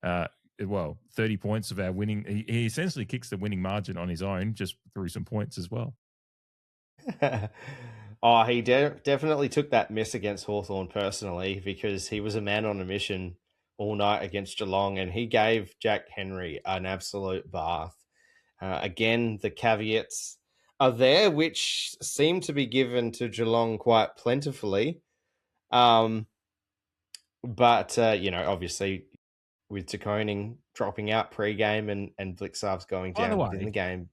30 points of our winning. He essentially kicks the winning margin on his own just through some points as well. Oh, he definitely took that miss against Hawthorn personally because he was a man on a mission all night against Geelong, and he gave Jack Henry an absolute bath. Again, the caveats are there, which seem to be given to Geelong quite plentifully. But obviously with De Koning dropping out pre-game and Blixarves going down within the game.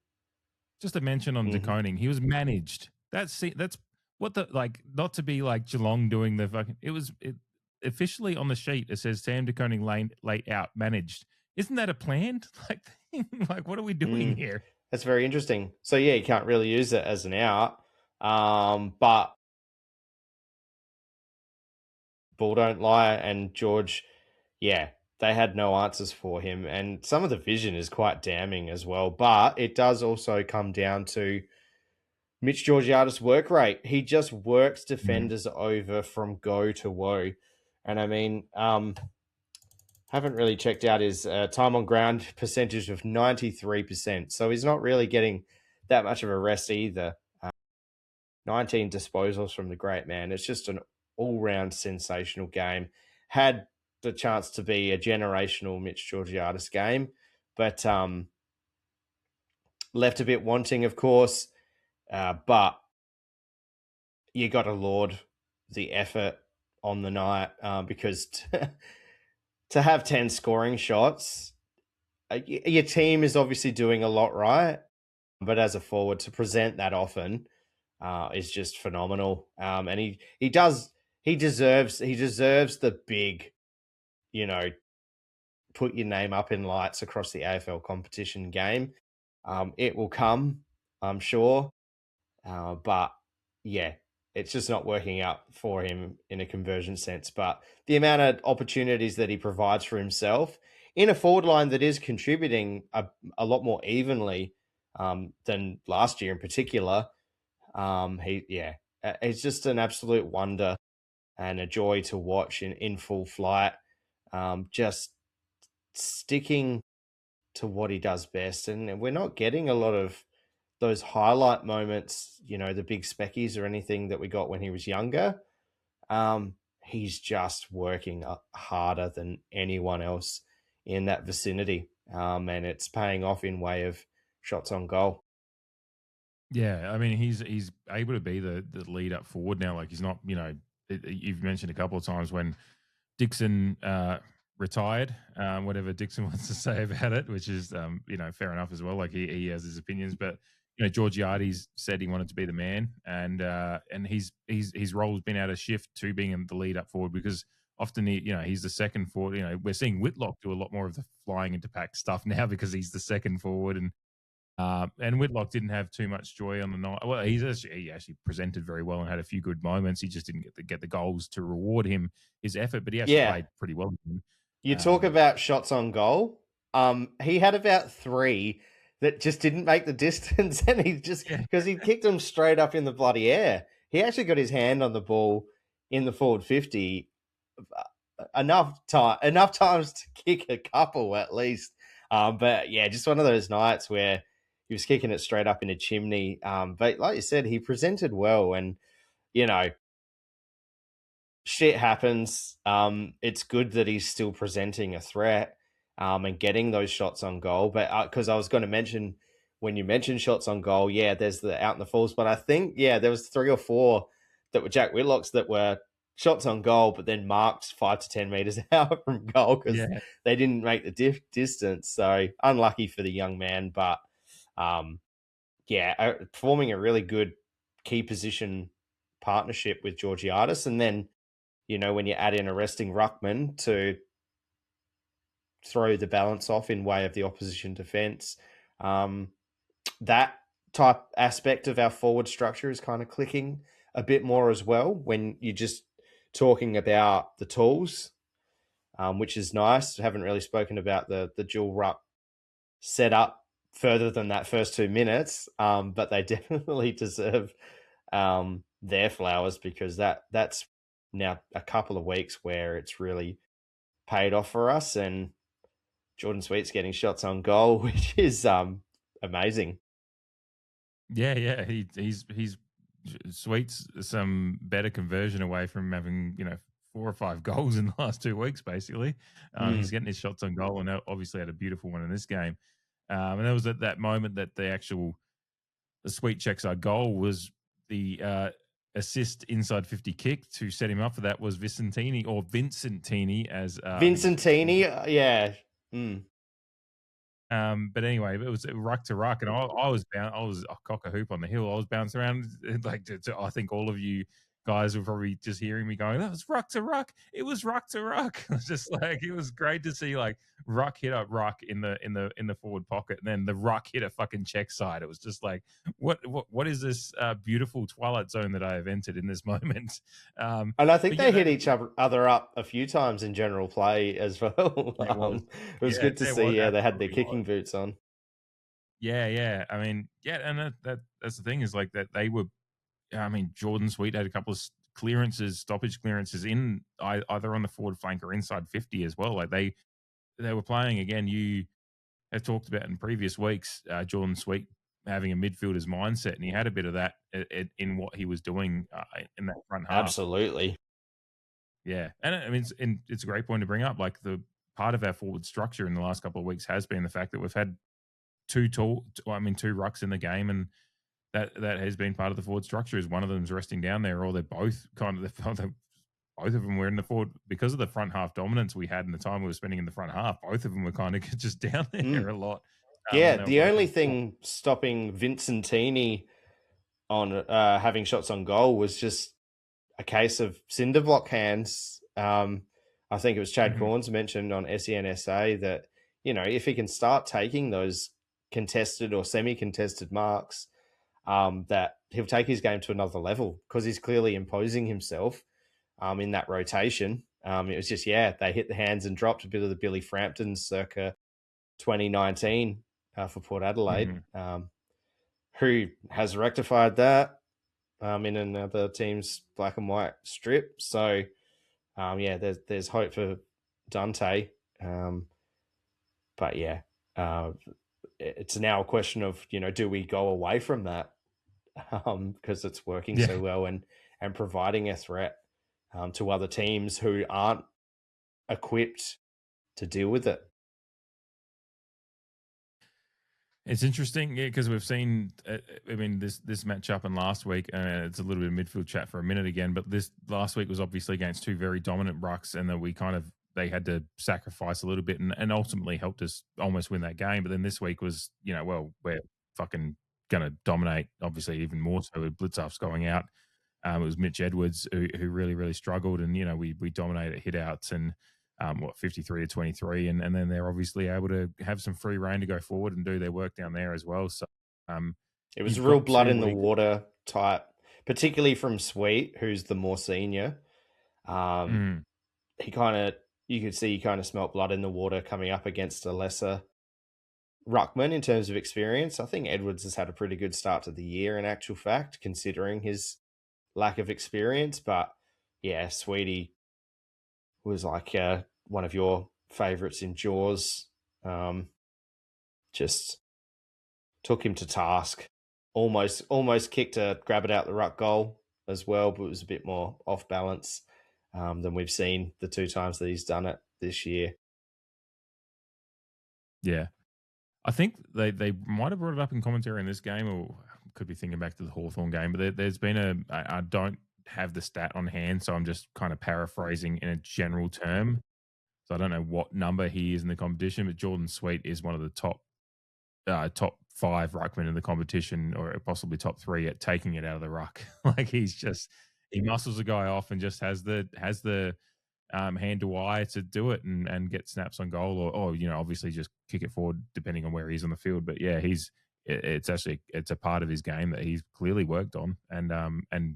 Just a mention on De Koning, he was managed. That's what not to be like Geelong doing the fucking. It officially on the sheet it says Sam De Koning late out managed. Isn't that a planned like what are we doing here? That's very interesting. So yeah, you can't really use it as an out. But Ball don't lie, and George, yeah, they had no answers for him, and some of the vision is quite damning as well. But it does also come down to Mitch Georgiades' work rate. He just works defenders over from go to woe. And haven't really checked out his time on ground percentage of 93%. So he's not really getting that much of a rest either. 19 disposals from the great man. It's just an all-round sensational game. Had the chance to be a generational Mitch Georgiades game, but left a bit wanting, of course. But you got to laud the effort on the night because to have 10 scoring shots, your team is obviously doing a lot right, but as a forward to present that often is just phenomenal. And he deserves the big, put your name up in lights across the AFL competition game. It will come, I'm sure. But yeah, it's just not working out for him in a conversion sense. But the amount of opportunities that he provides for himself in a forward line that is contributing a lot more evenly than last year in particular, it's just an absolute wonder and a joy to watch in full flight. Just sticking to what he does best, and we're not getting a lot of those highlight moments, the big speckies or anything that we got when he was younger. He's just working harder than anyone else in that vicinity. And it's paying off in way of shots on goal. Yeah, he's able to be the lead up forward now. Like he's not, you've mentioned a couple of times when Dixon retired, whatever Dixon wants to say about it, which is, fair enough as well. Like he has his opinions, but Georgiades said he wanted to be the man, and his role has been able to shift to being the lead up forward because often he's the second forward. We're seeing Whitlock do a lot more of the flying into pack stuff now because he's the second forward, and Whitlock didn't have too much joy on the night. Well, he actually presented very well and had a few good moments. He just didn't get the goals to reward him his effort, but he actually played pretty well. You talk about shots on goal. He had about 3 that just didn't make the distance, and because he kicked them straight up in the bloody air. He actually got his hand on the ball in the forward 50 enough times to kick a couple at least. But yeah, just one of those nights where he was kicking it straight up in a chimney. But like you said, he presented well, and you know, shit happens. It's good that he's still presenting a threat, and getting those shots on goal. But because I was going to mention, when you mentioned shots on goal, yeah, there's the out in the falls, but I think there was 3 or 4 that were Jack Whitlock's that were shots on goal, but then marked 5 to 10 meters out from goal because they didn't make the distance. So unlucky for the young man, but performing a really good key position partnership with Georgiadis, and then when you add in a resting ruckman to throw the balance off in way of the opposition defence, that type aspect of our forward structure is kind of clicking a bit more as well when you're just talking about the tools, which is nice. Haven't really spoken about the dual ruck setup further than that first 2 minutes, but they definitely deserve their flowers, because that's now a couple of weeks where it's really paid off for us, and Jordan Sweet's getting shots on goal, which is amazing. Yeah. He's Sweet's some better conversion away from having 4 or 5 goals in the last 2 weeks. Basically, he's getting his shots on goal, and obviously had a beautiful one in this game. And there was at that moment that the Sweet checkside goal was the assist inside 50 kick to set him up for that was Vincentini, as Vincentini, yeah. But anyway, it was ruck to ruck, and I was a cock a hoop on the hill. I was bouncing around like I think all of you guys were probably just hearing me going, "That was ruck to ruck." It was ruck to ruck. It was just like, it was great to see like ruck hit up ruck in the forward pocket, and then the ruck hit a fucking check side. It was just like, what is this beautiful twilight zone that I have entered in this moment? And I think they hit each other up a few times in general play as well. It was good to see. They had their kicking boots on. Yeah. I mean, and that's the thing, is like that they were. I mean, Jordan Sweet had a couple of stoppage clearances in either on the forward flank or inside 50 as well. Like they were playing, again, you have talked about in previous weeks, Jordan Sweet having a midfielder's mindset, and he had a bit of that in what he was doing in that front half. Absolutely. Yeah. And I mean, it's a great point to bring up. Like, the part of our forward structure in the last couple of weeks has been the fact that we've had 2 rucks in the game, and that has been part of the forward structure. Is one of them's resting down there, or they're both both of them were in the forward, because of the front half dominance we had in the time we were spending in the front half. Both of them were kind of just down there a lot. The only thing stopping Vincentini on having shots on goal was just a case of cinder block hands. I think it was Chad Corns mentioned on SENSA that if he can start taking those contested or semi-contested marks, that he'll take his game to another level, because he's clearly imposing himself in that rotation. It was just, they hit the hands and dropped a bit of the Billy Frampton circa 2019 for Port Adelaide, who has rectified that in another team's black and white strip. So, there's hope for Dante. But it's now a question of, do we go away from that? Because it's working so well and providing a threat to other teams who aren't equipped to deal with it. It's interesting, because we've seen, this matchup and last week, it's a little bit of midfield chat for a minute again, but this last week was obviously against 2 very dominant rucks, and then they had to sacrifice a little bit and ultimately helped us almost win that game. But then this week was, we're fucking going to dominate, obviously even more so with Blitzoffs going out. It was Mitch Edwards who really, really struggled, and we dominated hit outs and 53 to 23, and then they're obviously able to have some free reign to go forward and do their work down there as well. So it was real blood in the water type, particularly from Sweet, who's the more senior. You could see he kind of smelt blood in the water coming up against a lesser ruckman in terms of experience. I think Edwards has had a pretty good start to the year, in actual fact, considering his lack of experience. But Sweetie was like one of your favourites in Jaws. Just took him to task. Almost kicked a grab it out the ruck goal as well, but it was a bit more off balance than we've seen the 2 times that he's done it this year. Yeah. I think they might have brought it up in commentary in this game, or could be thinking back to the Hawthorn game, but there's been I don't have the stat on hand, so I'm just kind of paraphrasing in a general term. So I don't know what number he is in the competition, but Jordan Sweet is one of the top 5 ruckmen in the competition, or possibly top 3 at taking it out of the ruck. Like he muscles a guy off and just has the hand to eye to do it and get snaps on goal, or obviously just kick it forward depending on where he is on the field. But yeah, it's a part of his game that he's clearly worked on, and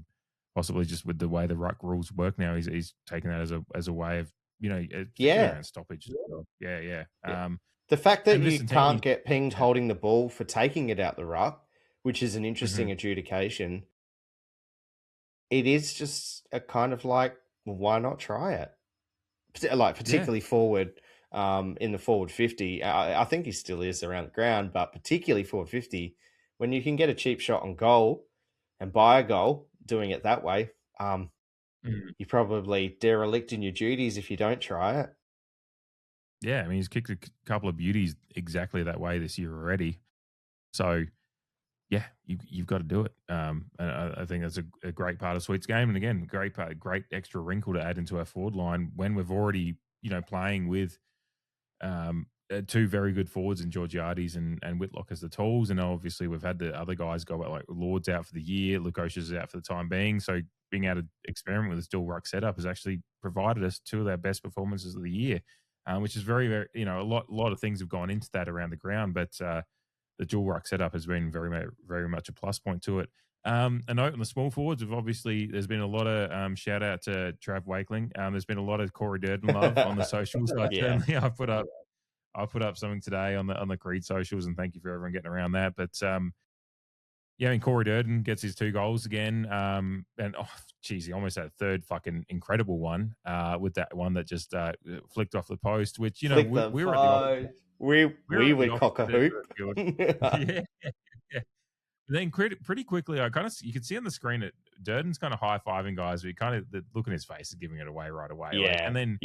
possibly just with the way the ruck rules work now, he's taken that as a way of particularly around stoppage. Yeah. The fact that you listen, can't get pinged holding the ball for taking it out the ruck, which is an interesting Mhm. adjudication, it is just a kind of like, well, why not try it? Like particularly forward in the forward 50. I think he still is around the ground, but particularly forward 50, when you can get a cheap shot on goal and buy a goal doing it that way, you're probably derelict in your duties if you don't try it. Yeah, I mean, he's kicked a couple of beauties exactly that way this year already. So, yeah, you've got to do it. And I think that's a great part of Sweet's game. And again, great extra wrinkle to add into our forward line when we've already, playing with 2 very good forwards in Georgiades and Whitlock as the tools. And obviously we've had the other guys go out, like Lord's out for the year, Lukosius is out for the time being. So being able to experiment with this dual ruck setup has actually provided us 2 of our best performances of the year, which is very, very, a lot of things have gone into that around the ground, but the dual ruck setup has been very, very much a plus point to it. A note on the small forwards, there's been a lot of shout out to Trav Wakeling. There's been a lot of Corey Durden love on the socials. Certainly I put up something today on the Creed socials, and thank you for everyone getting around that. But yeah, I mean, Corey Durden gets his 2 goals again, and he almost had a third fucking incredible one with that one that just flicked off the post. Which we were at we were cock a hoop. Yeah. Then pretty quickly, you could see on the screen that Durden's kind of high fiving guys, but the look in his face is giving it away right away. And then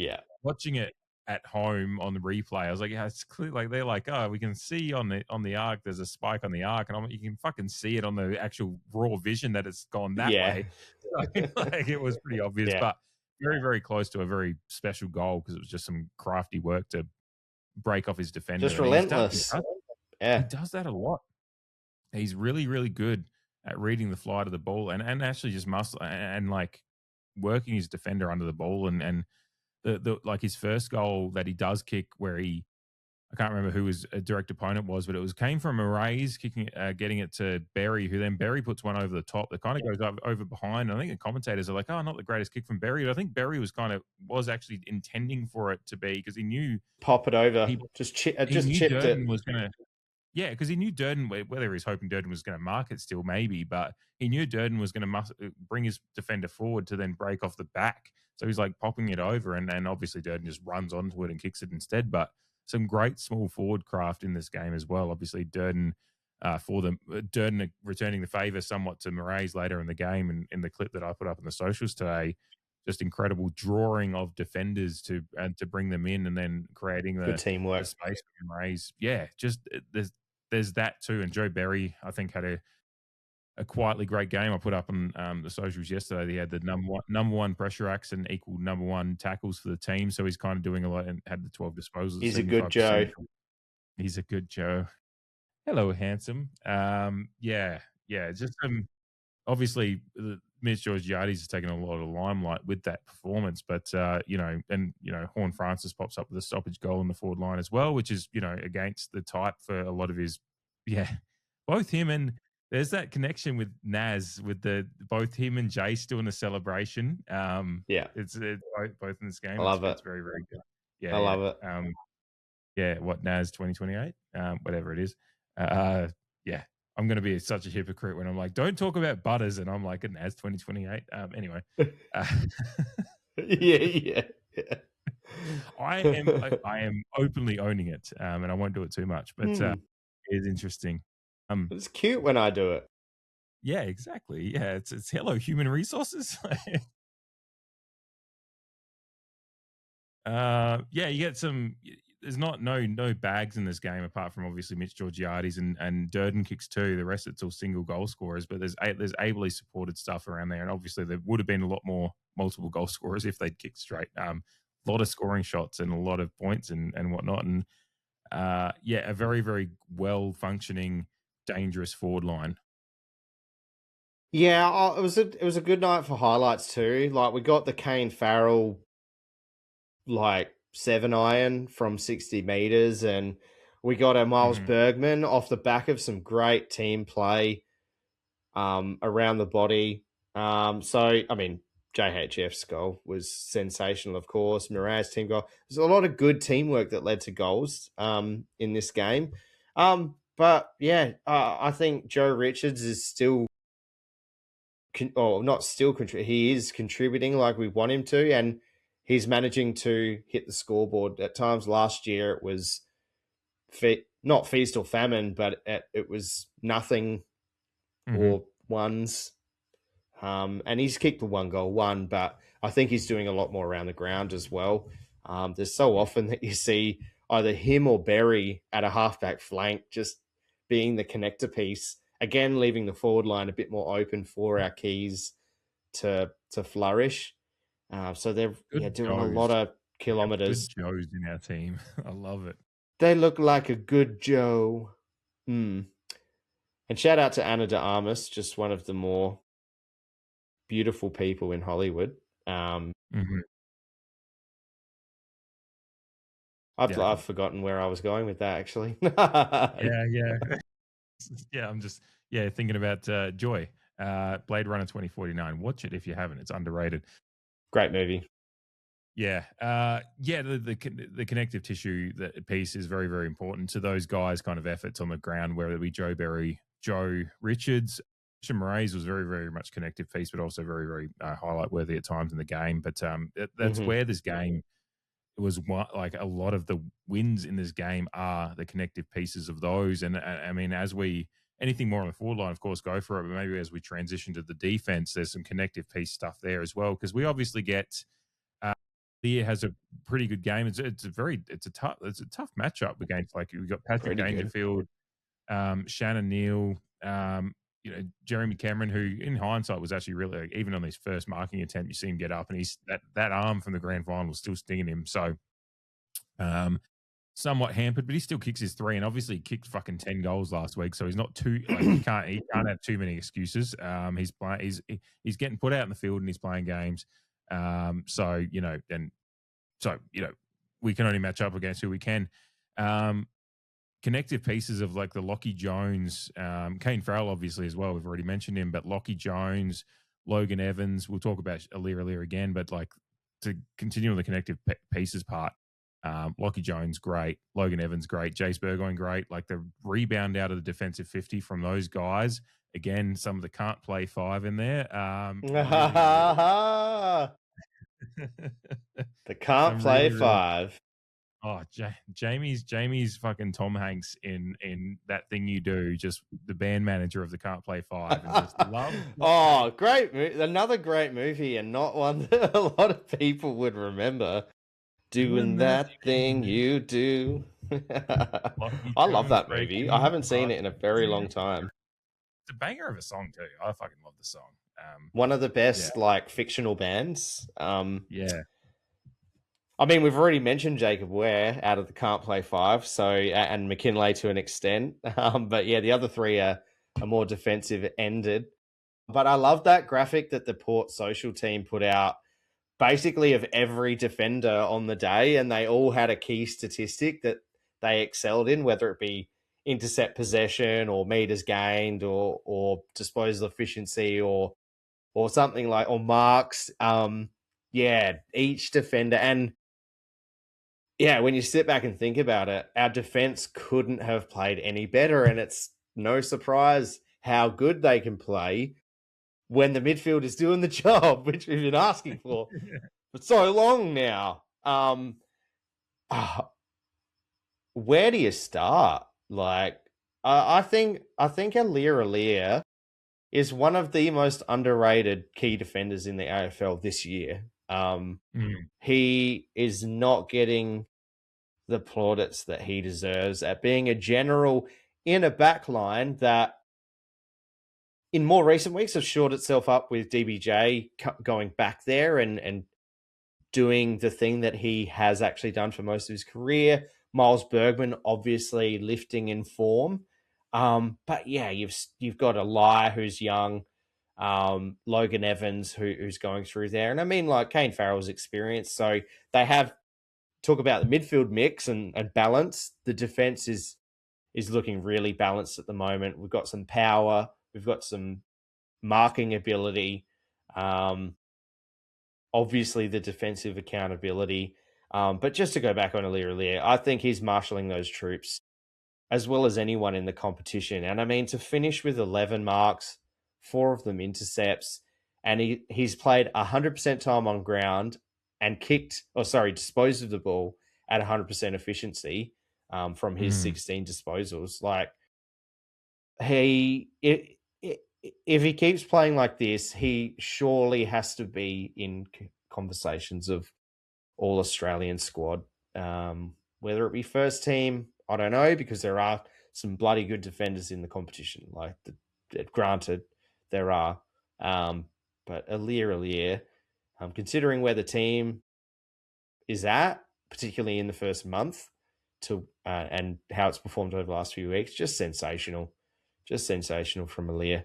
watching it at home on the replay, I was like, yeah, it's clear. Like they're like, oh, we can see on the arc, there's a spike on the arc, and you can fucking see it on the actual raw vision that it's gone that way. So, like it was pretty obvious, but very, very close to a very special goal because it was just some crafty work to break off his defender. Just relentless. He does that a lot. He's really, really good at reading the flight of the ball and actually just muscle and like working his defender under the ball and the like his first goal that he does kick where I can't remember who his direct opponent was, but it came from Murray's kicking, getting it to Berry, who then Berry puts one over the top that kind of goes over behind. I think the commentators are like, oh, not the greatest kick from Berry, but I think Berry was actually intending for it to be because he knew pop it over, just chipped it. Was going to. Yeah, because he knew Durden, whether he's hoping Durden was going to mark it still, maybe, but he knew Durden was going to bring his defender forward to then break off the back. So he's like popping it over, and obviously Durden just runs onto it and kicks it instead. But some great small forward craft in this game as well. Obviously, Durden returning the favour somewhat to Murray's later in the game, and in the clip that I put up on the socials today, just incredible drawing of defenders to bring them in, and then creating the teamwork, the space for Murray's. Yeah, just there's that too. And Joe Berry, I think, had a quietly great game. I put up on the socials yesterday. He had the number one pressure acts and equal number 1 tackles for the team. So he's kind of doing a lot and had the 12 disposals. He's a good Joe. He's a good Joe. Hello, handsome. Yeah. Just obviously Mitch Georgiades has taken a lot of limelight with that performance, but horne-francis pops up with a stoppage goal in the forward line as well, which is against the type for a lot of his. Yeah, both him and there's that connection with Naz with both him and Jace doing the celebration. It's both in this game. I love it. It's very, very good. Yeah, I love it. What Naz 2028, whatever it is. Yeah. I'm going to be such a hypocrite when I'm like, don't talk about Butters. And I'm like, Naz 2028. Anyway. Yeah. I am openly owning it, and I won't do it too much, but it is interesting. It's cute when I do it. Yeah, exactly. Yeah, it's hello human resources. Yeah, you get some. There's no bags in this game apart from obviously Mitch Georgiades and Durden kicks too. The rest it's all single goal scorers, but there's ably supported stuff around there, and obviously there would have been a lot more multiple goal scorers if they'd kicked straight. A lot of scoring shots and a lot of points and whatnot, and yeah, a very very well functioning, dangerous forward line. Yeah, it was a good night for highlights too. Like we got the Kane Farrell 7-iron from 60 meters, and we got a Miles Bergman off the back of some great team play around the body. So I mean, JHF's goal was sensational, of course. Miraz's team goal. There's a lot of good teamwork that led to goals in this game. But yeah, I think Joe Richards is still not still contributing. He is contributing like we want him to, and he's managing to hit the scoreboard. At times last year, it was not feast or famine, but it was nothing or ones. And he's kicked the one goal, but I think he's doing a lot more around the ground as well. There's so often that you see either him or Berry at a halfback flank just being the connector piece, again, leaving the forward line a bit more open for our keys to flourish. So they're doing a lot of kilometers. Good Joes in our team. I love it. They look like a good Joe. And shout out to Anna de Armas, just one of the more beautiful people in Hollywood. I've forgotten where I was going with that, actually. Yeah. I'm just thinking about Joy, Blade Runner 2049. Watch it if you haven't. It's underrated. Great movie. Yeah, the connective tissue piece is very, very important to those guys' kind of efforts on the ground, whether it be Joe Berry, Joe Richards. Murray's was very, very much connective piece, but also very, very highlight worthy at times in the game. But that's where this game was like a lot of the wins in this game are the connective pieces of those. And I mean, as we anything more on the forward line, of course, go for it. But maybe as we transition to the defense, there's some connective piece stuff there as well, because we obviously get. Lear has a pretty good game. It's a tough matchup against, like, we've got Patrick Dangerfield, Shannon Neal, Jeremy Cameron, who in hindsight was actually really, like, even on his first marking attempt, you see him get up and he's that arm from the grand final was still stinging him. So somewhat hampered, but he still kicks his three, and obviously he kicked fucking 10 goals last week, so he's not too he can't have too many excuses. He's getting put out in the field and he's playing games. So we can only match up against who we can. Connective pieces of, like, the Lockie Jones, Kane Farrell obviously as well. We've already mentioned him, but Lockie Jones, Logan Evans. We'll talk about Alir again, but, like, to continue on the connective pieces part, Lockie Jones great, Logan Evans great, Jace Burgoyne great. Like, the rebound out of the defensive 50 from those guys. Again, some of the can't play five in there. The can't play five. Oh, Jamie's fucking Tom Hanks in That Thing You Do, just the band manager of the Can't Play Five. And just love great movie. Another great movie, and not one that a lot of people would remember. Doing that thing you do. I love that movie. I haven't seen it in a very long time. It's a banger of a song too. I fucking love the song. One of the best like fictional bands. Yeah. I mean, we've already mentioned Jacob Ware out of the Can't Play Five, so and McKinley to an extent. But yeah, the other three are more defensive ended. But I love that graphic that the Port Social team put out, basically of every defender on the day, and they all had a key statistic that they excelled in, whether it be intercept possession or meters gained or disposal efficiency or something like, or marks. Each defender. And yeah, when you sit back and think about it, our defense couldn't have played any better, and it's no surprise how good they can play when the midfield is doing the job, which we've been asking for for so long now. Where do you start? Like, I think Alir is one of the most underrated key defenders in the AFL this year. He is not getting the plaudits that he deserves at being a general in a back line that in more recent weeks have shored itself up with DBJ going back there and doing the thing that he has actually done for most of his career. Miles Bergman obviously lifting in form. But yeah, you've got Eli who's young, Logan Evans who's going through there. And I mean, like, Kane Farrell's experienced. So they have talk about the midfield mix and balance. The defense is looking really balanced at the moment. We've got some power. We've got some marking ability. Obviously, the defensive accountability. But just to go back on Alir, I think he's marshalling those troops as well as anyone in the competition. And I mean, to finish with 11 marks, 4 of them intercepts, and he's played 100% time on ground and disposed of the ball at 100% efficiency from his 16 disposals. Like, if he keeps playing like this, he surely has to be in conversations of all Australian squad. Whether it be first team, I don't know, because there are some bloody good defenders in the competition. Like, granted, there are. But Alir, considering where the team is at, particularly in the first month, and how it's performed over the last few weeks, just sensational. Just sensational from Alir.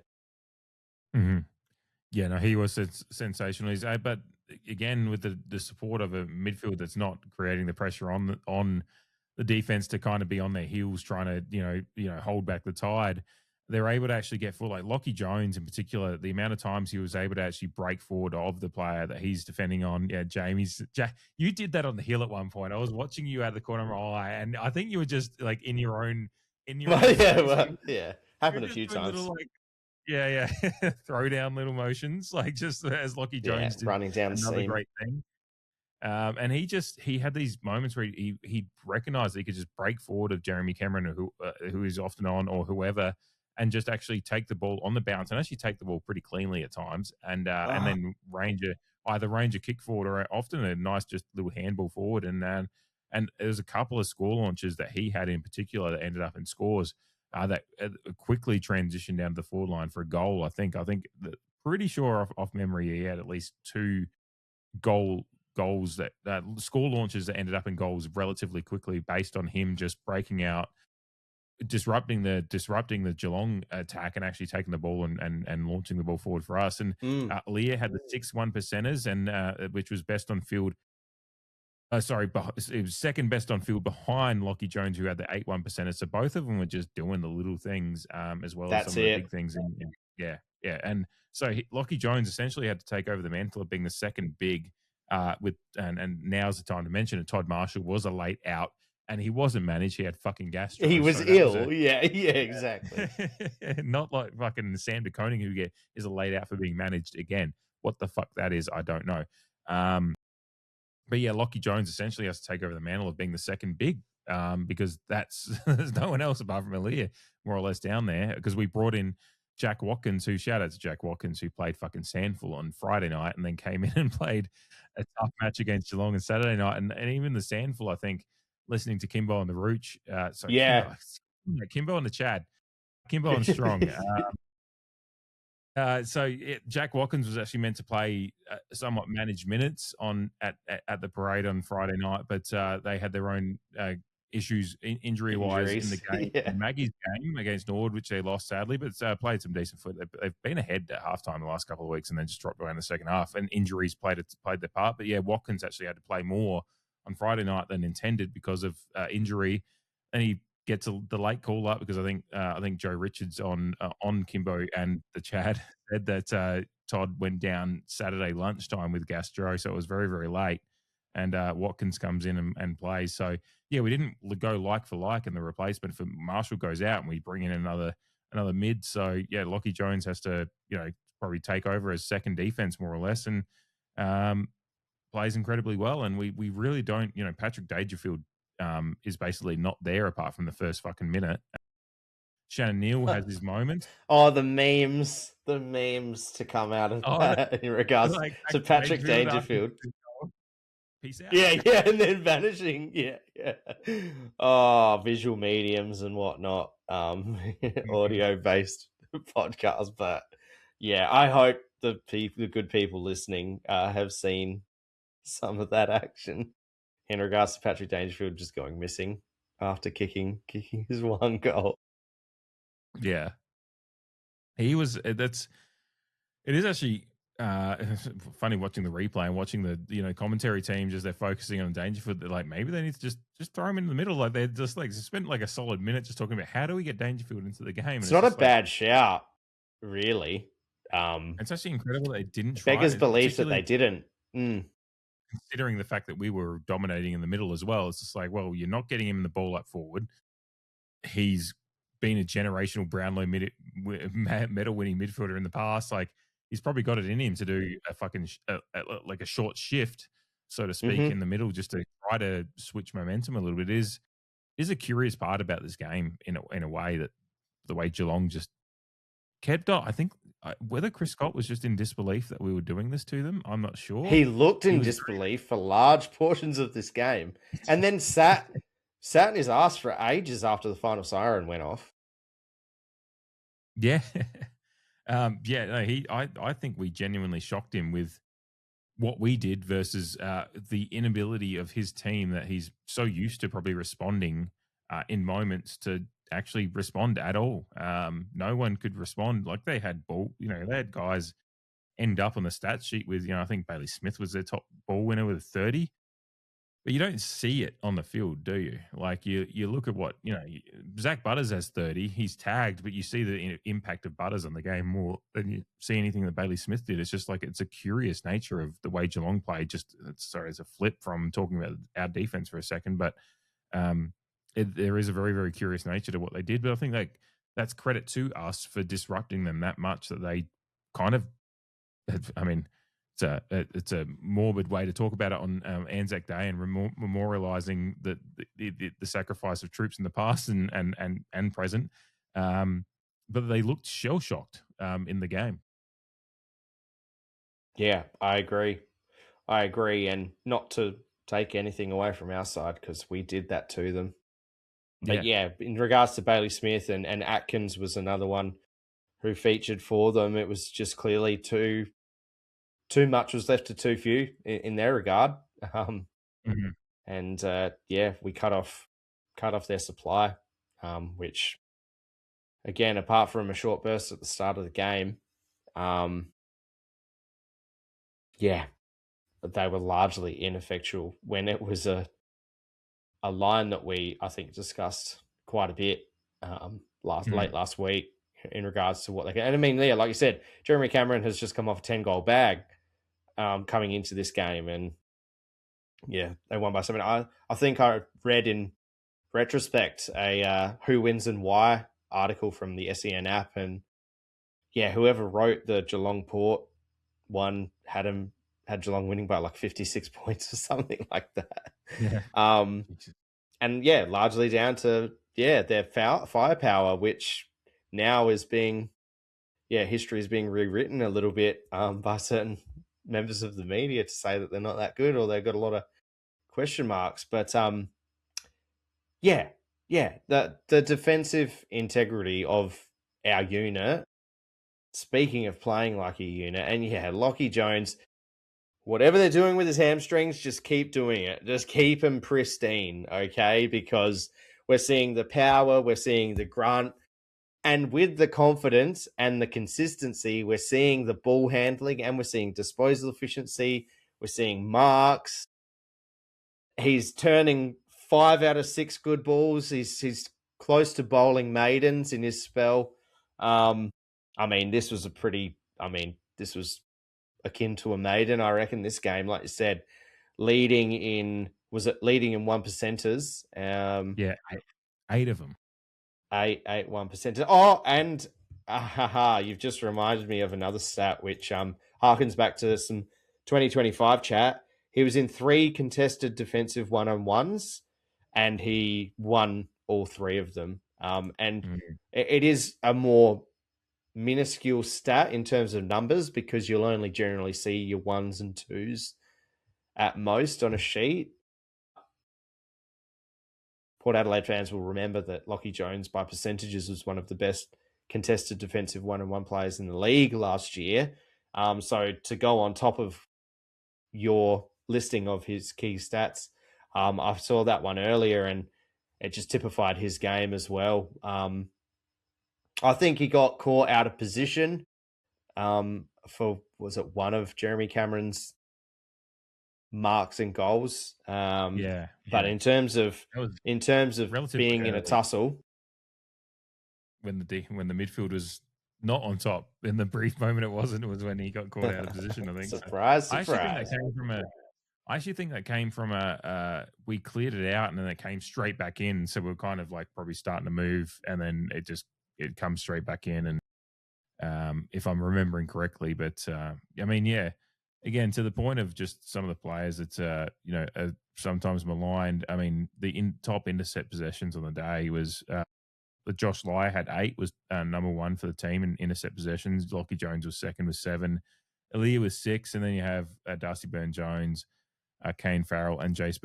Mm-hmm. Yeah, no, he was sensational. But again, with the support of a midfield that's not creating the pressure on the defense to kind of be on their heels, trying to hold back the tide, they're able to actually get full. Like Lockie Jones in particular, the amount of times he was able to actually break forward of the player that he's defending on. Yeah, you did that on the hill at one point. I was watching you out of the corner of my eye, and I think you were just like in your own. Yeah, happened a few times. Little, yeah, throw down little motions, like just as Lockie Jones did, running down the another seam. Great thing. And he had these moments where he recognized that he could just break forward of Jeremy Cameron, who is often on, or whoever, and just actually take the ball on the bounce and actually take the ball pretty cleanly at times, and then either range a kick forward or often a nice just little handball forward, and there was a couple of score launches that he had in particular that ended up in scores that quickly transitioned down to the forward line for a goal. I think pretty sure off memory he had at least 2 goals that score launches that ended up in goals relatively quickly based on him just breaking out, disrupting the Geelong attack and actually taking the ball and launching the ball forward for us. And Leah had the 6 1%ers, and which was best on field. It was second best on field behind Lockie Jones, who had the 8 1%ers. So both of them were just doing the little things as well as some of the big things. Yeah. And so Lockie Jones essentially had to take over the mantle of being the second big. And now's the time to mention it. Todd Marshall was a late out, and he wasn't managed. He had fucking gastro. He was ill. Yeah, exactly. Not like fucking Sam De Koning, who is a late out for being managed again. What the fuck that is, I don't know. But yeah, Lockie Jones essentially has to take over the mantle of being the second big, because there's no one else apart from Alir, more or less, down there. Because we brought in Jack Watkins, shout out to Jack Watkins, who played fucking Sandful on Friday night and then came in and played a tough match against Geelong on Saturday night. And even the Sandful, I think, listening to Kimbo and the Rooch. Kimbo and the Chad. Kimbo and Strong. Jack Watkins was actually meant to play somewhat managed minutes at the parade on Friday night, but they had their own issues injury-wise in the game. Yeah. Maggie's game against Nord, which they lost sadly, but played some decent foot. They've been ahead at halftime the last couple of weeks and then just dropped away in the second half, and injuries played their part. But yeah, Watkins actually had to play more on Friday night than intended because of injury, and he gets the late call up because I think Joe Richards on Kimbo and the Chad said that Todd went down Saturday lunchtime with gastro, so it was very, very late. And Watkins comes in and plays. So yeah, we didn't go like for like, and the replacement for Marshall goes out, and we bring in another mid. So yeah, Lockie Jones has to probably take over as second defense more or less, and plays incredibly well. And we really don't, Patrick Dangerfield is basically not there apart from the first fucking minute. Shannon Neal has his moments. Oh, the memes to come out of that in regards to Patrick Dangerfield. Peace out. Yeah, and then vanishing. Yeah. Oh, visual mediums and whatnot. Audio-based podcast, but yeah, I hope the good people listening have seen some of that action in regards to Patrick Dangerfield just going missing after kicking his one goal. Yeah, he was. It is actually funny watching the replay and watching the commentary teams as they're focusing on Dangerfield. They're like, maybe they need to just throw him in the middle. Like they're just like spent like a solid minute just talking about how do we get Dangerfield into the game. It's not a bad shout, really. It's actually incredible they didn't try. Beggars belief that they didn't. Considering the fact that we were dominating in the middle as well, it's just like, well, you're not getting him the ball up forward. He's been a generational Brownlow medal winning midfielder in the past. Like he's probably got it in him to do a fucking like a short shift, so to speak, in the middle, just to try to switch momentum a little bit. Is a curious part about this game in a way that the way Geelong just kept on. I think whether Chris Scott was just in disbelief that we were doing this to them, I'm not sure. He looked in disbelief for large portions of this game, and then sat in his ass for ages after the final siren went off. Yeah. I think we genuinely shocked him with what we did versus the inability of his team that he's so used to probably responding in moments to actually respond at all. No one could respond. Like they had they had guys end up on the stat sheet with, I think Bailey Smith was their top ball winner with 30. But you don't see it on the field, do you? Like you look at what, Zach Butters has 30. He's tagged, but you see the impact of Butters on the game more than you see anything that Bailey Smith did. It's just like it's a curious nature of the way Geelong played. Sorry, it's a flip from talking about our defense for a second, but there is a very, very curious nature to what they did. But I think that's credit to us for disrupting them that much that they kind of, it's a morbid way to talk about it on Anzac Day and memorializing the sacrifice of troops in the past and present. But they looked shell shocked in the game. Yeah, I agree. And not to take anything away from our side because we did that to them. But yeah, in regards to Bailey Smith and Atkins was another one who featured for them. It was just clearly too much was left to too few in their regard. And we cut off their supply, which again, apart from a short burst at the start of the game, but they were largely ineffectual when it was a line that we, I think, discussed quite a bit late last week in regards to what they can. And I mean, like you said, Jeremy Cameron has just come off a 10-goal bag coming into this game, and they won by 7. I think I read in retrospect a Who Wins and Why article from the SEN app, and whoever wrote the Geelong Port one had Geelong winning by like 56 points or something like that. And largely down to their firepower, which now is being history is being rewritten a little bit by certain members of the media to say that they're not that good or they've got a lot of question marks. But the defensive integrity of our unit, speaking of playing like a unit, and Lockie Jones, whatever they're doing with his hamstrings, just keep doing it. Just keep him pristine, okay? Because we're seeing the power, we're seeing the grunt, and with the confidence and the consistency, we're seeing the ball handling and we're seeing disposal efficiency. We're seeing marks. He's turning 5 out of 6 good balls. He's close to bowling maidens in his spell. This was akin to a maiden, I reckon, this game. Like you said, leading in 1%ers? 8 of them. 8 1%. Oh, and you've just reminded me of another stat which harkens back to some 2025 chat. He was in 3 contested defensive 1-on-1s and he won all 3 of them. And it is a more minuscule stat in terms of numbers because you'll only generally see your 1s and 2s at most on a sheet. Port Adelaide fans will remember that Lachie Jones, by percentages, was one of the best contested defensive 1-on-1 players in the league last year. So to go on top of your listing of his key stats, I saw that one earlier and it just typified his game as well. I think he got caught out of position for, was it one of Jeremy Cameron's marks and goals? But in terms of being in a tussle, when the midfield was not on top, in the brief moment it wasn't, it was when he got caught out of position. I think. Surprise! I actually think that came from we cleared it out and then it came straight back in. So we're kind of like probably starting to move and then it comes straight back in. And if I'm remembering correctly, but I mean, yeah, again, to the point of just some of the players, it's sometimes maligned. I mean, the top intercept possessions on the day was Josh Lye had 8, was number 1 for the team in intercept possessions. Lachie Jones was second with 7. Aaliyah was 6, and then you have Darcy Byrne-Jones, Kane Farrell, and Jace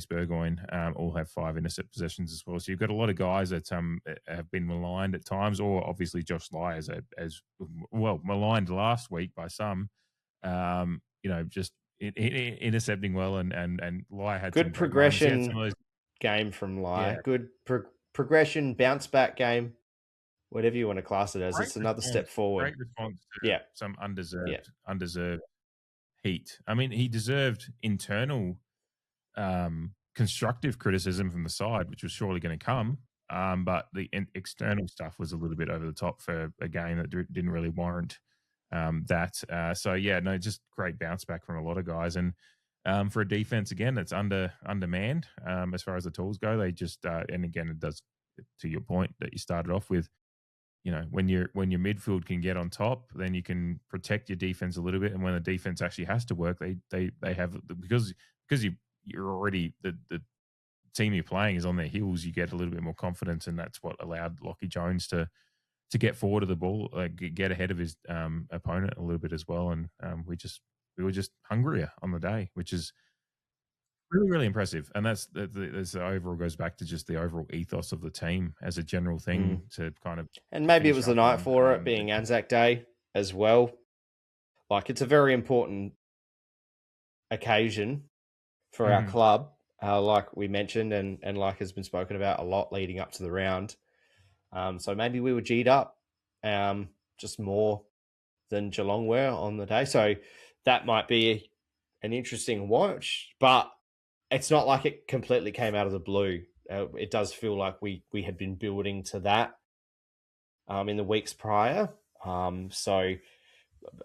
Burgoyne all have 5 intercept possessions as well. So you've got a lot of guys that have been maligned at times, or obviously Josh Lye as well maligned last week by some. Just intercepting well, and Lye had good progression game from Lye. Yeah. Good progression, bounce back game, whatever you want to class it as. Great, it's another step forward. Great response to some undeserved heat. I mean, he deserved internal constructive criticism from the side, which was surely going to come. But the external stuff was a little bit over the top for a game that didn't really warrant that. Just great bounce back from a lot of guys. And for a defense, again, that's undermanned as far as the tools go. They just and again, it does, to your point that you started off with, when your midfield can get on top, then you can protect your defense a little bit. And when the defense actually has to work, they have, because you're already the team you're playing is on their heels, you get a little bit more confidence, and that's what allowed Lachie Jones to get forward of the ball, get ahead of his opponent a little bit as well. And we were just hungrier on the day, which is really, really impressive. And that's the overall goes back to just the overall ethos of the team as a general thing to kind of. And maybe it was the night for it being Anzac Day as well. Like, it's a very important occasion for our club, like we mentioned, and like has been spoken about a lot leading up to the round. So maybe we were G'd up just more than Geelong were on the day. So that might be an interesting watch, but it's not like it completely came out of the blue. It does feel like we had been building to that in the weeks prior. So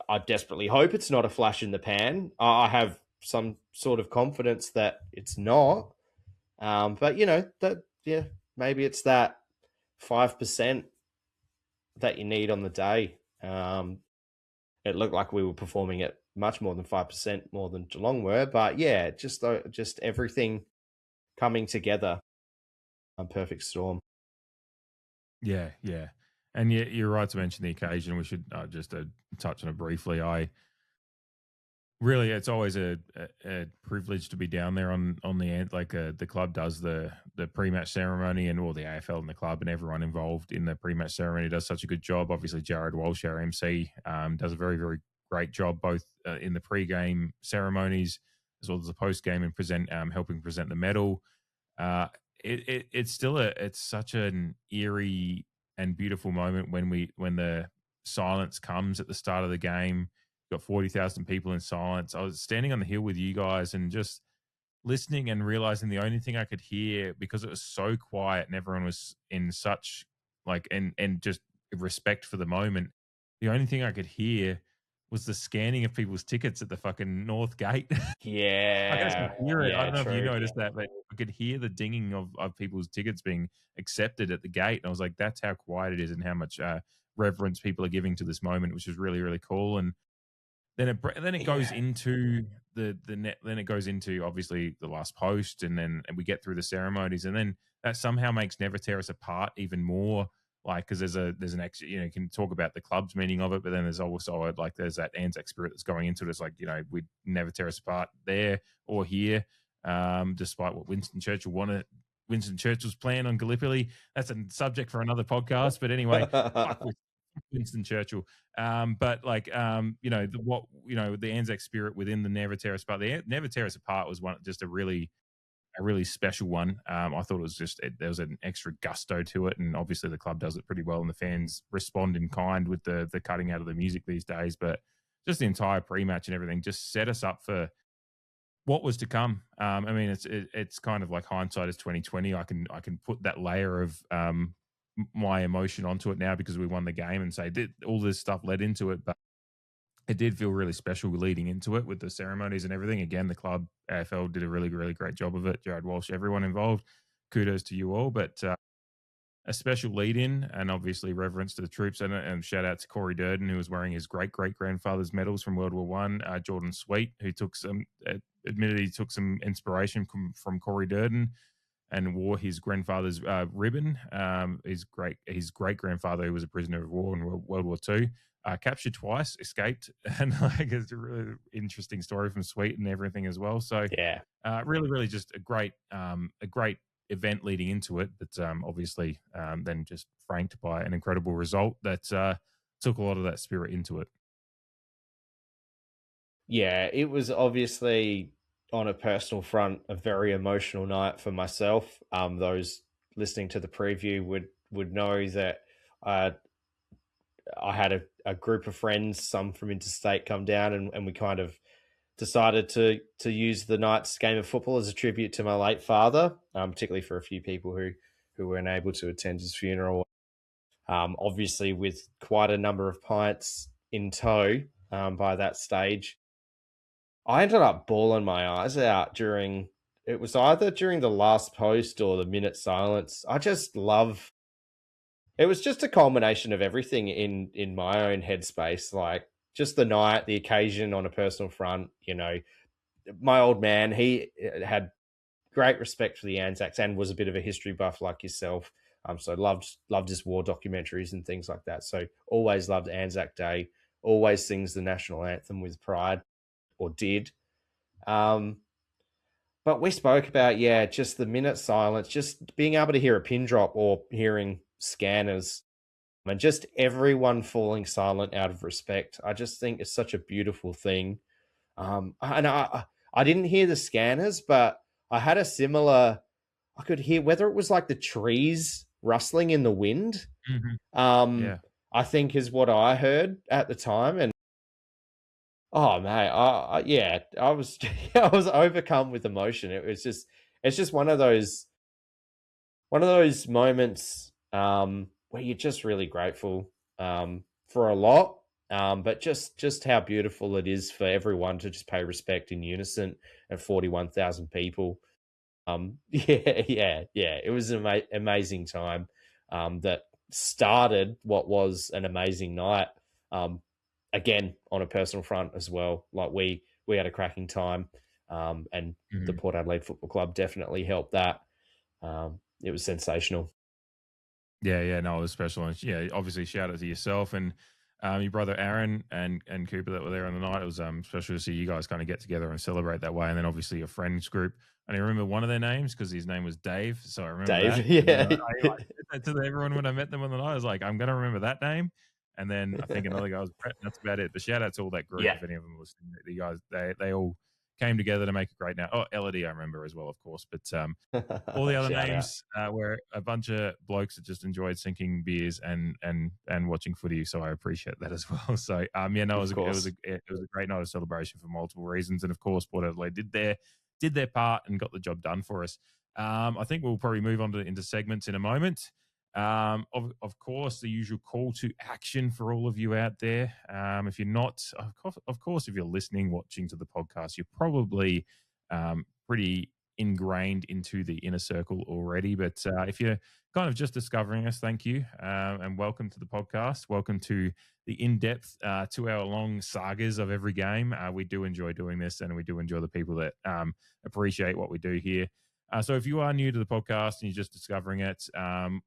I desperately hope it's not a flash in the pan. I have some sort of confidence that it's not. But maybe it's that 5% that you need on the day. It looked like we were performing at much more than 5% more than Geelong were, but yeah, just everything coming together. A perfect storm. Yeah. And you're right to mention the occasion. We should just touch on it briefly. Really, it's always a privilege to be down there on the end. Like the club does the pre-match ceremony, and all the AFL and the club and everyone involved in the pre-match ceremony does such a good job. Obviously, Jared Walsh, our MC, does a very, very great job both in the pre-game ceremonies as well as the post-game and helping present the medal. It's such an eerie and beautiful moment when the silence comes at the start of the game. Got 40,000 people in silence. I was standing on the hill with you guys and just listening and realizing the only thing I could hear, because it was so quiet and everyone was in such and just respect for the moment, the only thing I could hear was the scanning of people's tickets at the fucking North Gate. Yeah. I hear it. Yeah, I don't know if you noticed that, but I could hear the dinging of people's tickets being accepted at the gate. And I was like, that's how quiet it is and how much reverence people are giving to this moment, which is really, really cool. And then it goes into then it goes into obviously the last post, and we get through the ceremonies, and then that somehow makes Never Tear Us Apart even more, like, because there's an extra, you can talk about the club's meaning of it, but then there's also like there's that Anzac spirit that's going into it. It's like, we'd never tear us apart there or here, despite what Winston Churchill wanted. Winston Churchill's plan on Gallipoli. That's a subject for another podcast. But anyway, fuck Winston Churchill. But like, the Anzac spirit within the Never Tear Us Apart. The Never Tear Us Apart was just a really special one. I thought it was there was an extra gusto to it, and obviously the club does it pretty well, and the fans respond in kind with the cutting out of the music these days. But just the entire pre-match and everything just set us up for what was to come. I mean, it's kind of like hindsight is 2020. I can put that layer of my emotion onto it now because we won the game and say all this stuff led into it, but it did feel really special leading into it with the ceremonies and everything. Again, the club, AFL, did a really, really great job of it. Jared Walsh, everyone involved, kudos to you all. But a special lead-in and obviously reverence to the troops, and shout out to Corey Durden, who was wearing his great-great-grandfather's medals from World War One. Jordan Sweet, who admitted he took some inspiration from Corey Durden and wore his grandfather's ribbon. His great-grandfather, who was a prisoner of war in World War II, captured twice, escaped, and like it's a really interesting story from Sweet and everything as well. So yeah, really, really just a great event leading into it, but obviously then just franked by an incredible result that took a lot of that spirit into it. Yeah, it was obviously, on a personal front, a very emotional night for myself. Those listening to the preview would know that I had a group of friends, some from interstate, come down, and we kind of decided to use the night's game of football as a tribute to my late father, particularly for a few people who weren't able to attend his funeral. Obviously, with quite a number of pints in tow by that stage, I ended up bawling my eyes out it was either during the last post or the minute silence. It was just a culmination of everything in my own headspace, like just the night, the occasion on a personal front. My old man, he had great respect for the Anzacs and was a bit of a history buff like yourself. So loved his war documentaries and things like that. So always loved Anzac Day, always sings the national anthem with pride, or did. But we spoke about, just the minute silence, just being able to hear a pin drop or hearing scanners, and just everyone falling silent out of respect. I just think it's such a beautiful thing. And I didn't hear the scanners, but I had a similar, I could hear whether it was like the trees rustling in the wind. Yeah. I think is what I heard at the time. And oh mate, I was I was overcome with emotion. It's just one of those moments where you're just really grateful for a lot, but just how beautiful it is for everyone to just pay respect in unison at 41,000 people. It was an amazing time that started what was an amazing night. Again, on a personal front as well, like we had a cracking time, and the Port Adelaide Football Club definitely helped that. It was sensational. Yeah, no, it was special. And yeah, obviously shout out to yourself and your brother Aaron and Cooper that were there on the night. It was special to see you guys kind of get together and celebrate that way. And then obviously your friends group. And I remember one of their names because his name was Dave. So I remember Dave, that. yeah. I said to everyone when I met them on the night, I was like, I'm going to remember that name. And then I think another guy was Brett. That's about it. But shout out to all that group. Yeah. If any of them were listening, the guys, they all came together to make a great night. Oh, Elodie, I remember as well, of course. But all the other names were a bunch of blokes that just enjoyed sinking beers and watching footy. So I appreciate that as well. So it was a great night of celebration for multiple reasons. And of course, Port Adelaide did their part and got the job done for us. I think we'll probably move on into segments in a moment. Of course, the usual call to action for all of you out there. If you're not, of course, if you're listening, watching to the podcast, you're probably pretty ingrained into the inner circle already. But if you're kind of just discovering us, thank you, and welcome to the podcast. Welcome to the in-depth 2-hour-long sagas of every game. We do enjoy doing this, and we do enjoy the people that appreciate what we do here. So if you are new to the podcast and you're just discovering it,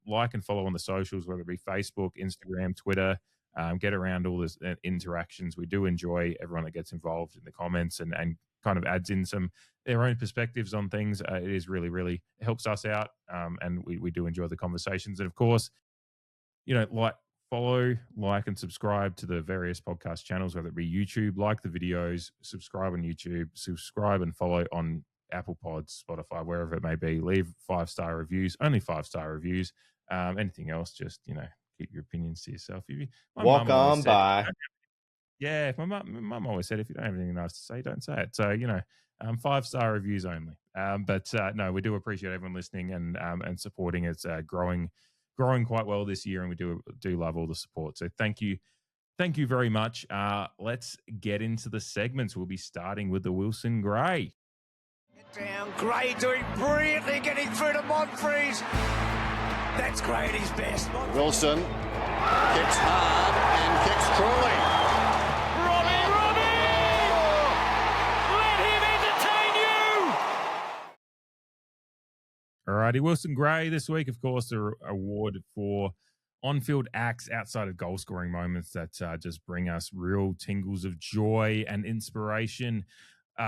like and follow on the socials, whether it be Facebook, Instagram, Twitter. Get around all this interactions. We do enjoy everyone that gets involved in the comments and kind of adds in their own perspectives on things. It is really, really helps us out, and we do enjoy the conversations. And of course, follow, like, and subscribe to the various podcast channels, whether it be YouTube, like the videos, subscribe on YouTube, subscribe and follow on Apple Pods, Spotify, wherever it may be. Leave 5-star reviews, only 5-star reviews. Anything else, just, keep your opinions to yourself. Walk on by. Yeah, my mum always said, if you don't have anything nice to say, don't say it. So, 5-star reviews only. But no, we do appreciate everyone listening and supporting. It's growing quite well this year, and we do love all the support. So thank you very much. Let's get into the segments. We'll be starting with the Wilson Gray. Down, Gray doing brilliantly, getting through to Monfries. That's Gray at his best. Wilson kicks hard and kicks truly. Alrighty, Wilson Gray this week, of course, the award for on-field acts outside of goal-scoring moments that just bring us real tingles of joy and inspiration.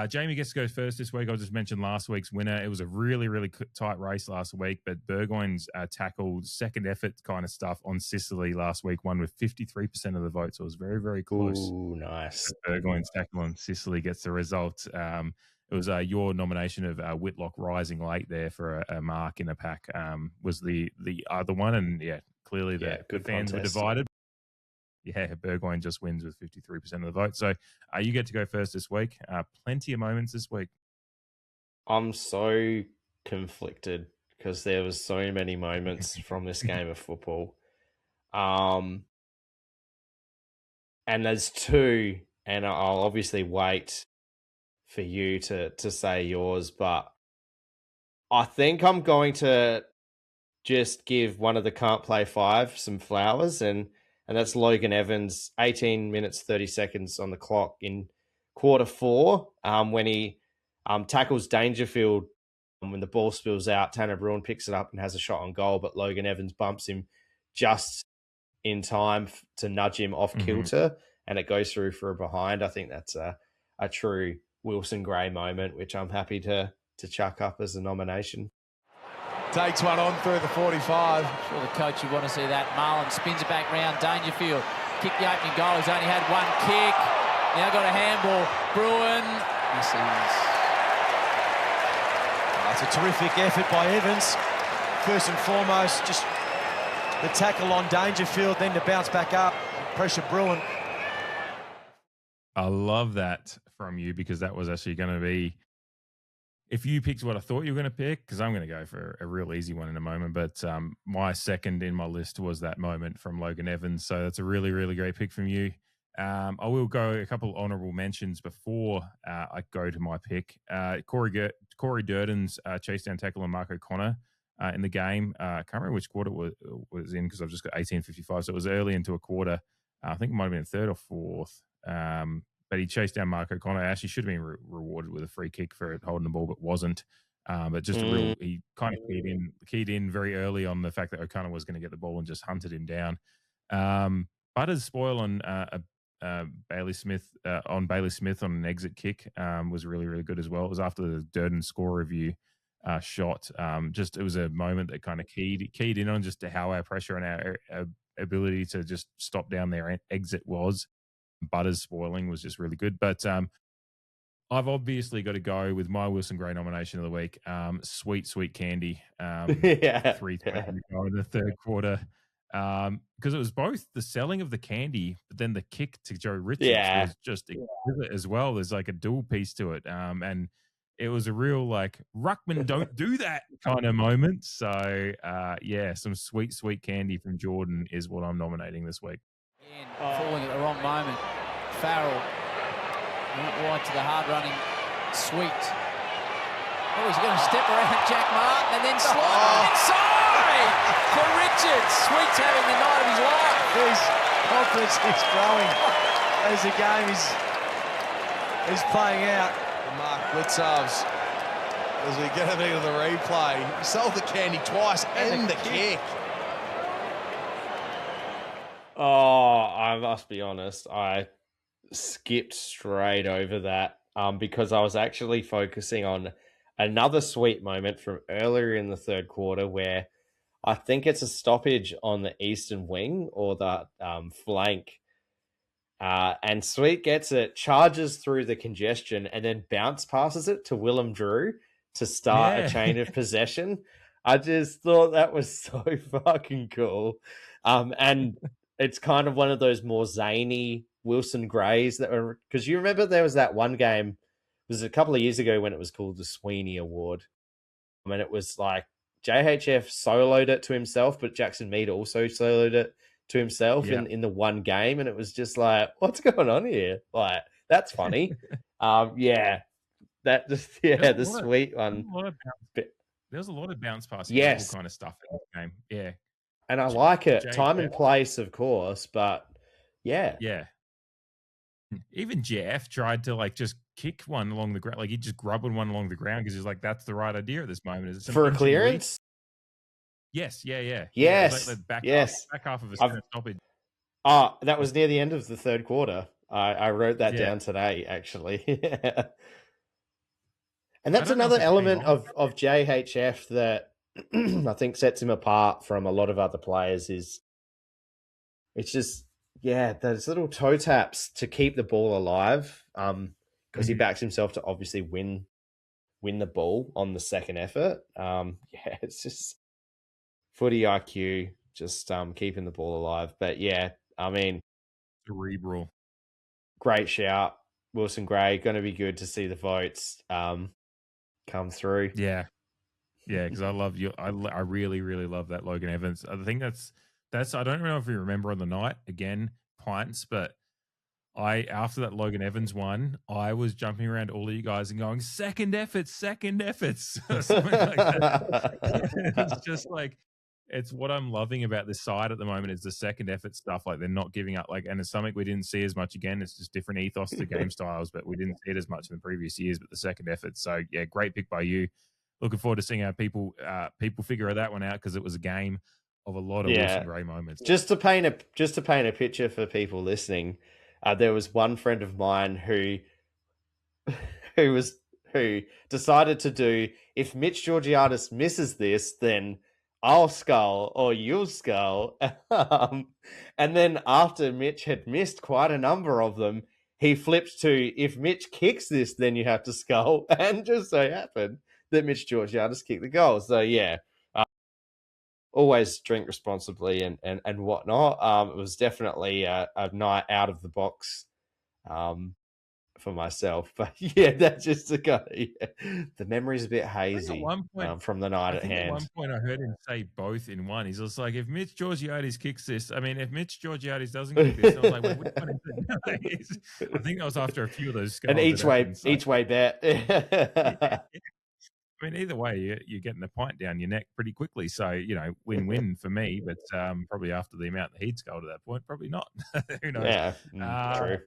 Jamie gets to go first this week. I just mentioned last week's winner. It was a really, really tight race last week, but Burgoyne's tackle, second effort kind of stuff on Sicily last week won with 53% of the vote, so it was very, very close. Ooh, nice. Burgoyne's tackle on Sicily gets the result. It was your nomination of Whitlock rising late there for a mark in a pack was the other one. And, clearly the fans were divided. Yeah, Burgoyne just wins with 53% of the vote. So you get to go first this week. Plenty of moments this week. I'm so conflicted because there was so many moments from this game of football. And there's two, and I'll obviously wait for you to say yours, but I think I'm going to just give one of the Can't Play Five some flowers, and that's Logan Evans, 18 minutes, 30 seconds on the clock in quarter 4, when he tackles Dangerfield. When the ball spills out, Tanner Bruin picks it up and has a shot on goal, but Logan Evans bumps him just in time to nudge him off kilter, and it goes through for a behind. I think that's a true Wilson Gray moment, which I'm happy to chuck up as a nomination. Takes one on through the 45. Sure, the coach would want to see that. Marlon spins it back round. Dangerfield kicked the opening goal. He's only had one kick. Now got a handball. Bruin misses. That's a terrific effort by Evans. First and foremost, just the tackle on Dangerfield, then to bounce back up, pressure Bruin. I love that from you, because that was actually going to be, if you picked what I thought you were going to pick, because I'm going to go for a real easy one in a moment, but my second in my list was that moment from Logan Evans. So that's a really, really great pick from you. I will go a couple honourable mentions before I go to my pick. Corey Durden's chase down tackle on Mark O'Connor in the game. I can't remember which quarter it was in, because I've just got 18:55, so it was early into a quarter. I think it might have been third or fourth. But he chased down Mark O'Connor. Actually should have been rewarded with a free kick for holding the ball, but wasn't. But just he kind of keyed in very early on the fact that O'Connor was going to get the ball and just hunted him down. Butter's spoil on Bailey Smith on an exit kick was really, really good as well. It was after the Durden score review shot. It was a moment that kind of keyed in on just how our pressure and our ability to just stop down their exit was. Butter's spoiling was just really good. But I've obviously got to go with my Wilson Gray nomination of the week. Sweet Candy. 3-3 in the third quarter. Because it was both the selling of the candy, but then the kick to Joe Richards was just exquisite as well. There's like a dual piece to it. And it was a real like Ruckman don't do that kind of moment. So some sweet candy from Jordan is what I'm nominating this week. Falling at the wrong moment. Farrell went wide to the hard running Sweet. Oh, he's going to step around Jack Martin and then slide inside for Richards. Sweet's having the night of his life. His confidence is growing as the game is playing out. Mark Blitzovs, as we get a bit of the replay, he sold the candy twice and the kick. Oh, I must be honest. I skipped straight over that because I was actually focusing on another sweet moment from earlier in the third quarter where I think it's a stoppage on the eastern wing or the flank. And Sweet gets it, charges through the congestion, and then bounce passes it to Willem Drew to start a chain of possession. I just thought that was so fucking cool. And it's kind of one of those more zany Wilson Greys that were, because you remember there was that one game, it was a couple of years ago when it was called the Sweeney Award. I mean, it was like JHF soloed it to himself, but Jackson Mead also soloed it to himself in the one game, and it was just like, what's going on here? Like, that's funny. That just the sweet one. There's a lot of bounce passing, kind of stuff in this game. Yeah, and I like it. Time and place, of course, but yeah. Even Jeff tried to like just kick one along the ground, like he just grubbed one along the ground because he's like, that's the right idea at this moment. Is it for a clearance? Yes, Yes, like back half of a stoppage. Oh, that was near the end of the third quarter. I wrote that down today, actually. And that's another element of JHF that I think sets him apart from a lot of other players is it's just, those little toe taps to keep the ball alive because he backs himself to obviously win the ball on the second effort. It's just footy IQ, just keeping the ball alive. But I mean, cerebral. Great shout. Wilson Gray, going to be good to see the votes come through. Yeah, because I love you. I really, really love that Logan Evans. I think that's. I don't know if you remember on the night again, pints, but after that Logan Evans one, I was jumping around all of you guys and going second efforts, something like that. It's just like it's what I'm loving about this side at the moment is the second effort stuff. Like they're not giving up. Like, and it's something we didn't see as much again. It's just different ethos to game styles, but we didn't see it as much in the previous years. But the second effort, so great pick by you. Looking forward to seeing how people figure that one out because it was a game of a lot of Wilson Gray moments. Just to paint a picture for people listening, there was one friend of mine who decided to do, if Mitch Georgiadis misses this, then I'll skull or you'll skull. And then after Mitch had missed quite a number of them, he flipped to, if Mitch kicks this, then you have to skull. And just so happened that Mitch Georgiadis kicked the goal. So always drink responsibly and whatnot. It was definitely a night out of the box for myself. But that's just the memory's a bit hazy from the night at hand. At one point I heard him say both in one. He's just like, if Mitch Georgiadis kicks this, I mean, if Mitch Georgiadis doesn't kick this, I was like, which one is it? I think that was after a few of those skulls. And each way bet. I mean, either way, you're getting a pint down your neck pretty quickly. So, win-win for me, but probably after the amount that he'd sculled at that point, probably not. Who knows? Yeah, true.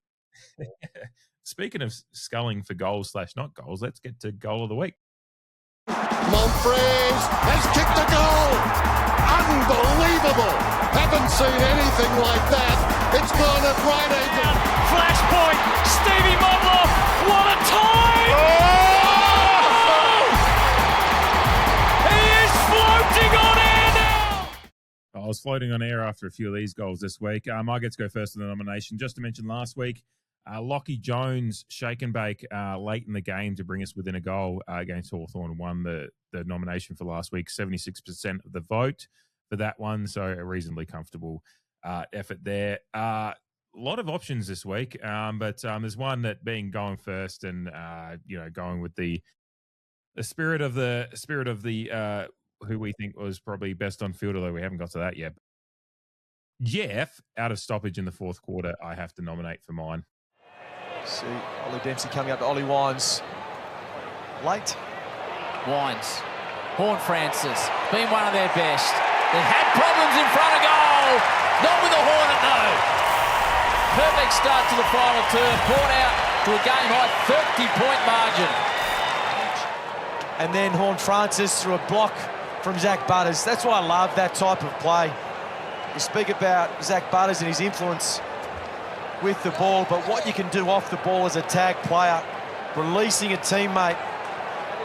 Speaking of sculling for goals / not goals, let's get to goal of the week. Monfrez has kicked a goal. Unbelievable. Haven't seen anything like that. It's gone at right angle. Flashpoint. Stevie Mottler. What a time. Oh! I was floating on air after a few of these goals this week. I get to go first in the nomination. Just to mention last week, Lockie Jones, shake and bake late in the game to bring us within a goal against Hawthorn, won the nomination for last week, 76% of the vote for that one. So a reasonably comfortable effort there. A lot of options this week, but there's one that being going first and, going with the spirit of the who we think was probably best on field, although we haven't got to that yet. Jeff, out of stoppage in the fourth quarter, I have to nominate for mine. See Ollie Dempsey coming up to Ollie Wines late. Wines. Horne-Francis, been one of their best. They've had problems in front of goal. Not with the Hornet, no. Perfect start to the final term. Brought out to a game-high 30-point margin. And then Horne-Francis through a block from Zach Butters. That's why I love that type of play. You speak about Zach Butters and his influence with the ball, but what you can do off the ball as a tag player, releasing a teammate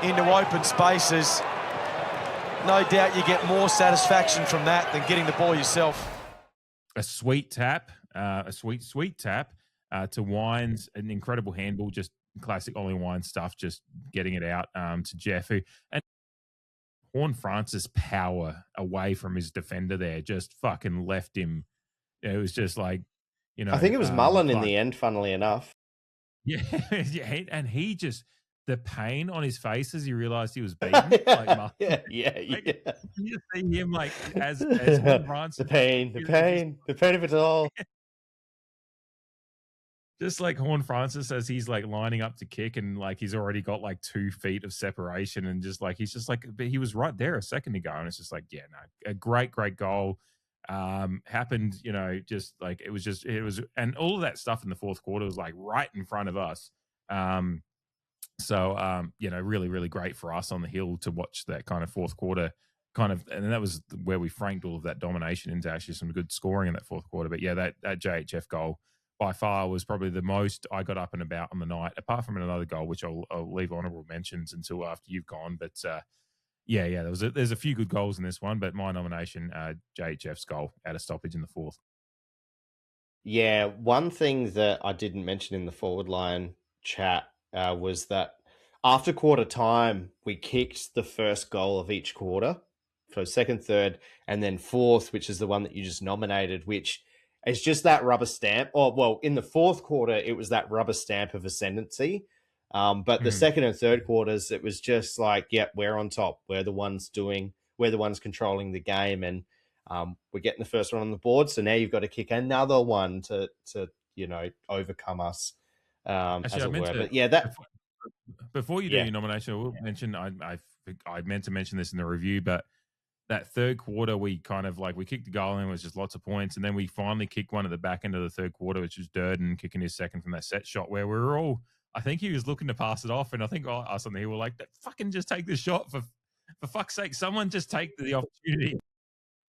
into open spaces, no doubt you get more satisfaction from that than getting the ball yourself. A sweet tap, a sweet tap to Wines, an incredible handball, just classic Ollie Wines stuff, just getting it out to Jeff, and Horne-Francis power away from his defender there, just fucking left him. It was just like, you know. I think it was Mullen in the end, funnily enough. Yeah, yeah, and he just, the pain on his face as he realised he was beaten. Like, yeah. You just see him like as Horne-Francis. The pain of it all. Just like Horne-Francis as he's like lining up to kick and like he's already got like 2 feet of separation and just like he's just like, but he was right there a second ago and it's just like, yeah, no, a great goal. Happened, you know, just like it was, and all of that stuff in the fourth quarter was like right in front of us. So you know, really great for us on the hill to watch that kind of fourth quarter and that was where we franked all of that domination into actually some good scoring in that fourth quarter. But yeah, that JHF goal by far was probably the most I got up and about on the night, apart from another goal, which I'll leave honourable mentions until after you've gone. But yeah, there's a few good goals in this one, but my nomination, JHF's goal out of stoppage in the fourth. Yeah, one thing that I didn't mention in the forward line chat was that after quarter time, we kicked the first goal of each quarter. So second, third, and then fourth, which is the one that you just nominated, which is just that rubber stamp. Oh, well, in the fourth quarter, it was that rubber stamp of ascendancy. But the second and third quarters, it was just like, yep, we're on top. We're the ones controlling the game, and we're getting the first one on the board. So now you've got to kick another one to you know, overcome us, as it were. But yeah, that before you do your nomination, I will mention I meant to mention this in the review, but that third quarter, we kind of like, we kicked the goal and it was just lots of points. And then we finally kicked one at the back end of the third quarter, which was Durden kicking his second from that set shot where we were all, I think he was looking to pass it off. And I think us on the hill were like, fucking just take this shot for fuck's sake. Someone just take the opportunity.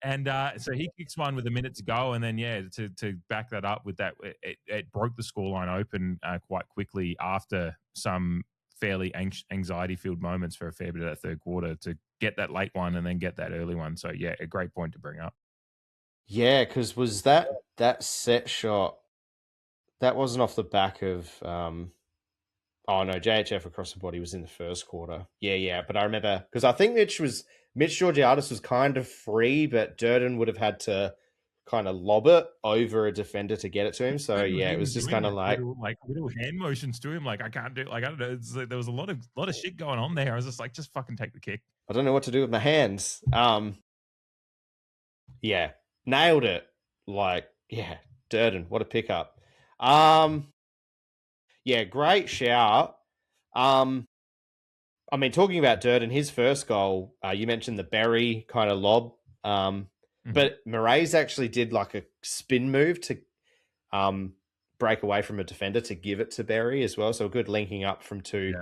And so he kicks one with a minute to go. And then, yeah, to back that up with that, it broke the scoreline open quite quickly after some fairly anxiety-filled moments for a fair bit of that third quarter to get that late one and then get that early one. So, yeah, a great point to bring up. Yeah, because was that set shot, that wasn't off the back of... Oh, no, JHF across the body was in the first quarter. Yeah, but I remember... Because I think Mitch Georgiadis was kind of free, but Durden would have had to kind of lob it over a defender to get it to him. So, yeah, it was just kind of like little hand motions to him. Like, I can't do it. Like, I don't know. It's like, there was a lot of shit going on there. I was just like, just fucking take the kick. I don't know what to do with my hands. Yeah, nailed it. Like, yeah, Durden, what a pickup. Yeah, great shout. I mean, talking about Durden, his first goal, you mentioned the Berry kind of lob. But Moraes actually did like a spin move to break away from a defender to give it to Berry as well. So a good linking up from two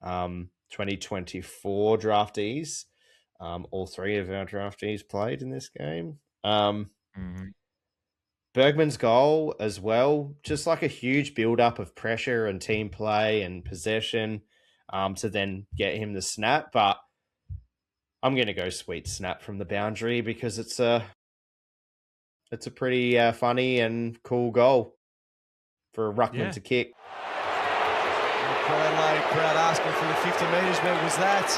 2024 draftees. All three of our draftees played in this game. Bergman's goal as well, just like a huge build-up of pressure and team play and possession to then get him the snap. But I'm going to go sweet snap from the boundary because it's a pretty funny and cool goal for a ruckman to kick. Crowd asking for the 50 metres. Where was that?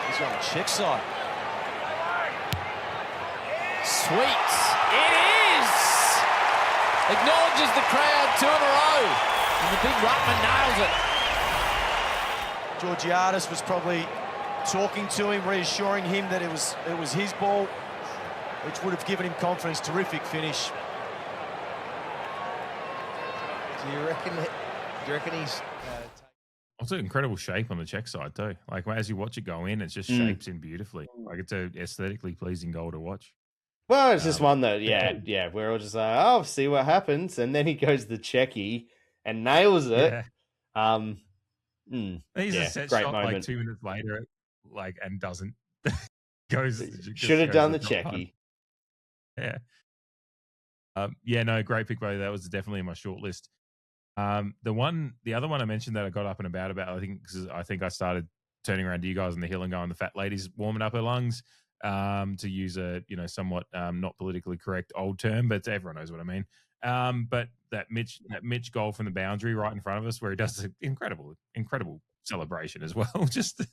He's on the check side. Sweet. It is! Acknowledges the crowd 2 in a row. And the big ruckman nails it. Georgiadis was probably talking to him, reassuring him that it was his ball, which would have given him confidence. Terrific finish. Do you reckon he's... Also, incredible shape on the check side too. Like as you watch it go in, it just shapes in beautifully. Like it's a aesthetically pleasing goal to watch. Well, it's just one that, we're all just like, oh, see what happens. And then he goes the checky and nails it. Yeah. He's a set great shot moment. like 2 minutes later, like, and doesn't. Should have done the top checky. Yeah. No, great pick, buddy. That was definitely in my short list. The other one I mentioned that I got up and about, I think, because I think I started turning around to you guys on the hill and going, the fat lady's warming up her lungs, to use a, somewhat not politically correct old term, but everyone knows what I mean. But that Mitch goal from the boundary right in front of us, where he does an incredible celebration as well. just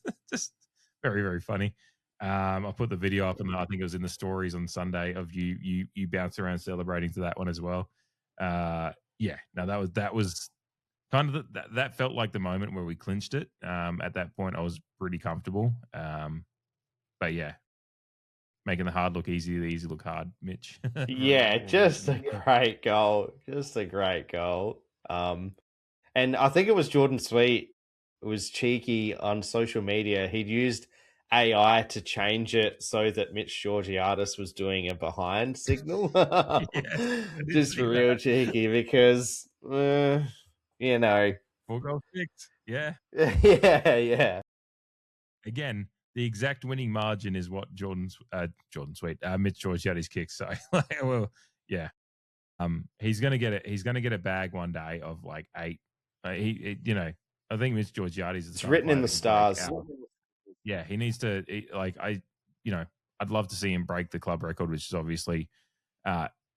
very, very funny. I put the video up, and I think it was in the stories on Sunday of you bounce around celebrating to that one as well. That was kind of that felt like the moment where we clinched it. At that point, I was pretty comfortable. But yeah, making the hard look easy, the easy look hard, Mitch. Yeah, just a great goal. And I think it was Jordan Sweet who was cheeky on social media. He'd used AI to change it so that Mitch Georgiadis was doing a behind signal. Just for real cheeky, because, 4 goals kicked. Yeah. Yeah. Again, the exact winning margin is what Jordan Sweet, Mitch Georgiadis kicks. So, he's gonna get it. He's gonna get a bag one day of like 8. I think Mitch Georgiadis. It's written in the stars. Yeah, he needs to. I'd love to see him break the club record, which is obviously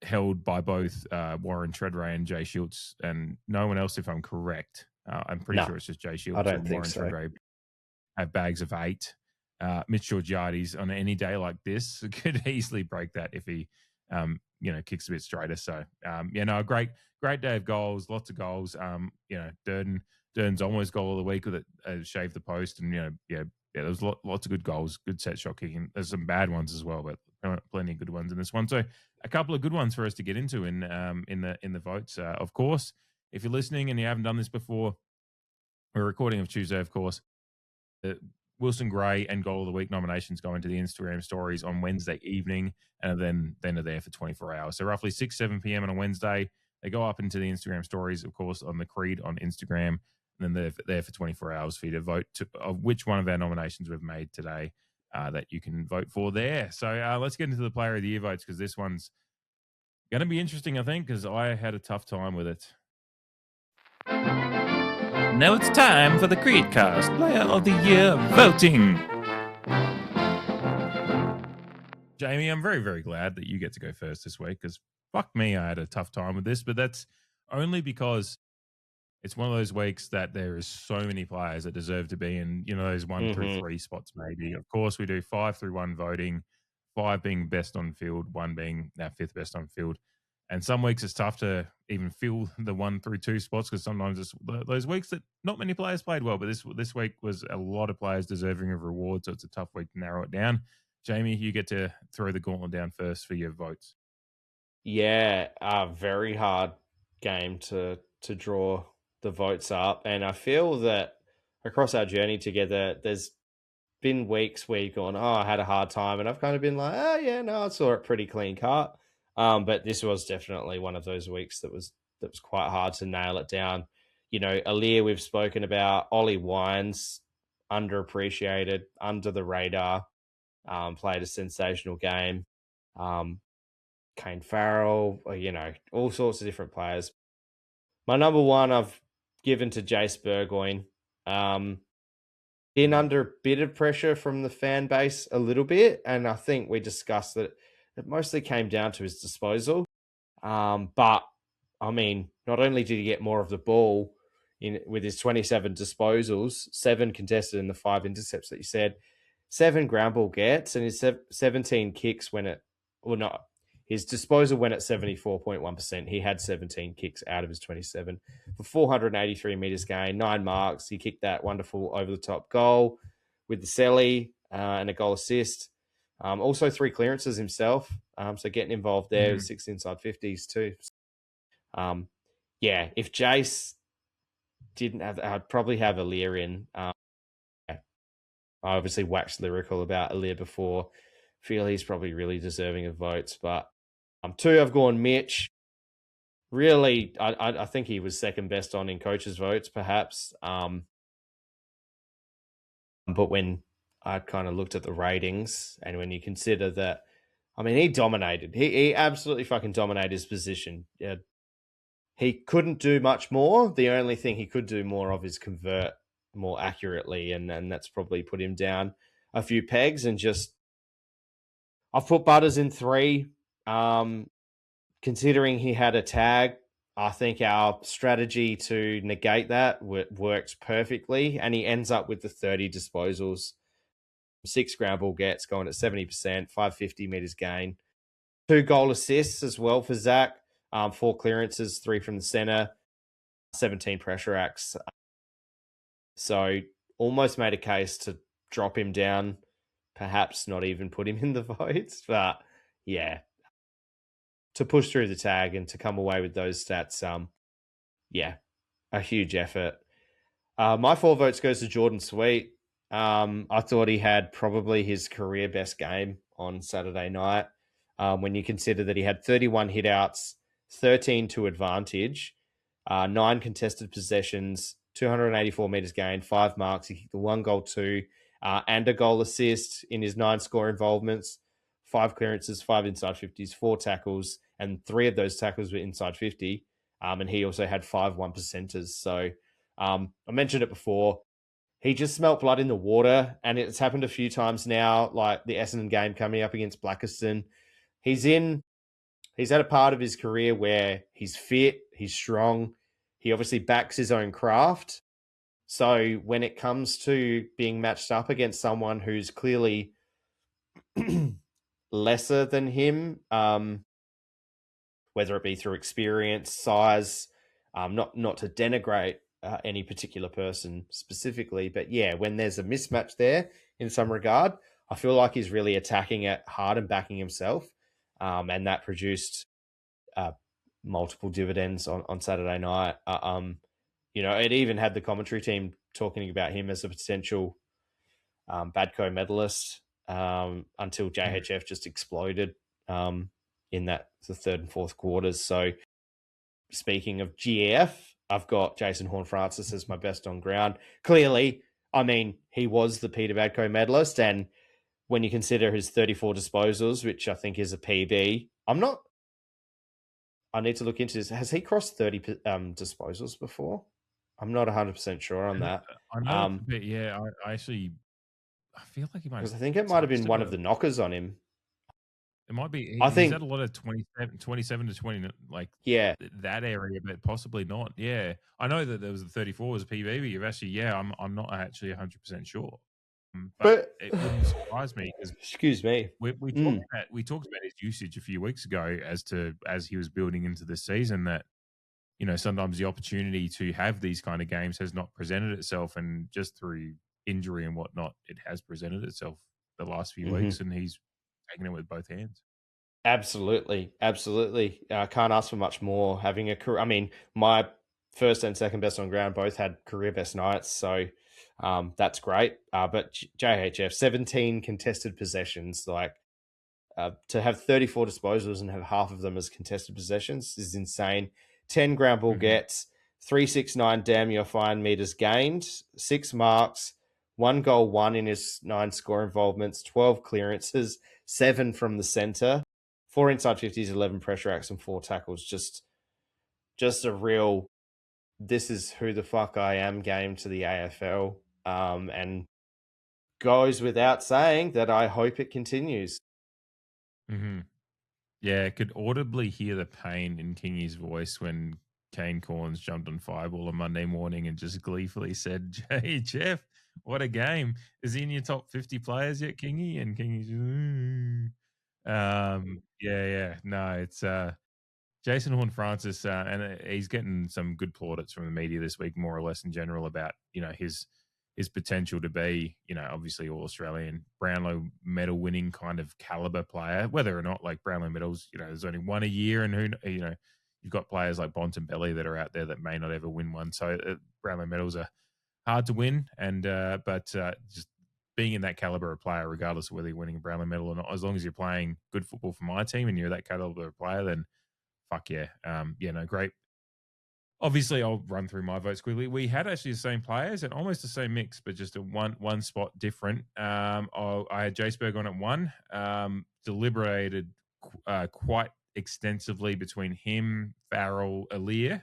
held by both Warren Treadray and Jay Schultz, and no one else, if I'm correct. I'm pretty sure it's just Jay Schultz. I don't think Warren so. Treadray have bags of 8. Mitch Georgiadis on any day like this could easily break that if he, kicks a bit straighter. So, great day of goals, lots of goals. Durden's almost goal of the week with it, shaved the post, and there was lots of good goals, good set shot kicking. There's some bad ones as well, but plenty of good ones in this one. So a couple of good ones for us to get into in the votes. Of course, if you're listening and you haven't done this before, we're recording of Tuesday, of course. Wilson Gray and Goal of the Week nominations go into the Instagram stories on Wednesday evening, and then are there for 24 hours. So roughly 6, 7 p.m. on a Wednesday, they go up into the Instagram stories, of course, on the Creed on Instagram, and then they're there for 24 hours for you to vote of which one of our nominations we've made today that you can vote for there. So let's get into the Player of the Year votes, because this one's going to be interesting, I think, because I had a tough time with it. Now it's time for the CREEDCAST Player of the Year voting. Jamie, I'm very, very glad that you get to go first this week, because fuck me, I had a tough time with this, but that's only because it's one of those weeks that there is so many players that deserve to be in, those 1 through 3 spots maybe. Of course, we do 5 through 1 voting, 5 being best on field, 1 being our 5th best on field. And some weeks it's tough to even fill the 1 through 2 spots, because sometimes it's those weeks that not many players played well. But this week was a lot of players deserving of reward, so it's a tough week to narrow it down. Jamie, you get to throw the gauntlet down first for your votes. Yeah, a very hard game to draw the votes up. And I feel that across our journey together, there's been weeks where you've gone, I had a hard time. And I've kind of been like, I saw it pretty clean cut. But this was definitely one of those weeks that was quite hard to nail it down. Alir, we've spoken about. Ollie Wines, underappreciated, under the radar, played a sensational game. Kane Farrell, all sorts of different players. My number 1 I've given to Jace Burgoyne. Been under a bit of pressure from the fan base a little bit, and I think we discussed that it mostly came down to his disposal. But, I mean, not only did he get more of the ball with his 27 disposals, 7 contested in the 5 intercepts that you said, 7 ground ball gets, and his 17 kicks his disposal went at 74.1%. He had 17 kicks out of his 27 for 483 metres gain, 9 marks. He kicked that wonderful over-the-top goal with the celly and a goal assist. Also 3 clearances himself. So getting involved there with 6 inside 50s too. If Jace didn't have, I'd probably have Aaliyah in. I obviously waxed lyrical about Aaliyah before. Feel he's probably really deserving of votes, but 2, I've gone Mitch. Really, I think he was second best on in coaches' votes, perhaps. But when I kind of looked at the ratings, and when you consider that, I mean, he dominated. He absolutely fucking dominated his position. Yeah. He couldn't do much more. The only thing he could do more of is convert more accurately, and that's probably put him down a few pegs. And just, I've put Butters in 3. Considering he had a tag, I think our strategy to negate that works perfectly, and he ends up with the 30 disposals, 6 ground ball gets, going at 70%, 550 meters gain, 2 goal assists as well for Zach, 4 clearances, 3 from the center, 17 pressure acts. So almost made a case to drop him down, perhaps not even put him in the votes, but yeah, to push through the tag and to come away with those stats, yeah, a huge effort. My 4 votes goes to Jordan Sweet. I thought he had probably his career best game on Saturday night. When you consider that he had 31 hitouts, 13 to advantage, 9 contested possessions, 284 meters gained, 5 marks. He kicked the 1 goal, 2, and a goal assist in his 9 score involvements, 5 clearances, 5 inside 50s, 4 tackles, and 3 of those tackles were inside 50. And he also had 5 1%ers. So I mentioned it before. He just smelt blood in the water, and it's happened a few times now, like the Essendon game coming up against Blackiston. He's had a part of his career where he's fit, he's strong, he obviously backs his own craft. So when it comes to being matched up against someone who's clearly lesser than him, whether it be through experience, size, not to denigrate any particular person specifically, but yeah, when there's a mismatch there in some regard, I feel like he's really attacking it hard and backing himself, and that produced multiple dividends on Saturday night. It even had the commentary team talking about him as a potential Badco medalist until JHF just exploded in the 3rd and 4th quarters. So speaking of GF, I've got Jason Horne-Francis as my best on ground. Clearly, I mean, he was the Peter Badco medalist, and when you consider his 34 disposals, which I think is a PB, I need to look into this. Has he crossed 30 disposals before? I'm not 100% sure on that. I know, but yeah, I feel like he might. Because I think it might have been one of the knockers on him. It might be. I think he's had a lot of 27 to 20, like that area, but possibly not. Yeah, I know that there was the 34 was a PB, but you've actually, I'm not actually 100% sure. But it wouldn't surprise me because excuse me, we talked about his usage a few weeks ago as he was building into the season that sometimes the opportunity to have these kind of games has not presented itself, and just through injury and whatnot, it has presented itself the last few weeks, and he's taking it with both hands. Absolutely. Can't ask for much more. Having a career, I mean, my first and second best on ground both had career best nights, so that's great. But JHF, 17 contested possessions, like to have 34 disposals and have half of them as contested possessions is insane. 10 ground ball gets, 369 damn you're fine meters gained, 6 marks, 1 goal, 1 in his 9 score involvements, 12 clearances, 7 from the center, 4 inside 50s, 11 pressure acts, and 4 tackles. Just a real, this is who the fuck I am game to the AFL. And goes without saying that I hope it continues. Yeah, I could audibly hear the pain in Kingy's voice when Kane Corns jumped on Fireball on Monday morning and just gleefully said, "Hey, Jeff, what a game. Is he in your top 50 players yet, Kingy?" And Kingy's no, it's Jason Horne-Francis, and he's getting some good plaudits from the media this week, more or less in general, about his potential to be, obviously all Australian, Brownlow medal winning kind of caliber player. Whether or not like Brownlow medals, there's only one a year, and you've got players like Bontempelli that are out there that may not ever win one. So Brownlow medals are hard to win, and but just being in that caliber of player, regardless of whether you're winning a Brownlow medal or not, as long as you're playing good football for my team and you're that caliber of player, then fuck yeah. Great. Obviously, I'll run through my votes quickly. We had actually the same players and almost the same mix, but just a one spot different. I had Jaceberg on at 1. Deliberated quite extensively between him, Farrell, Aaliyah,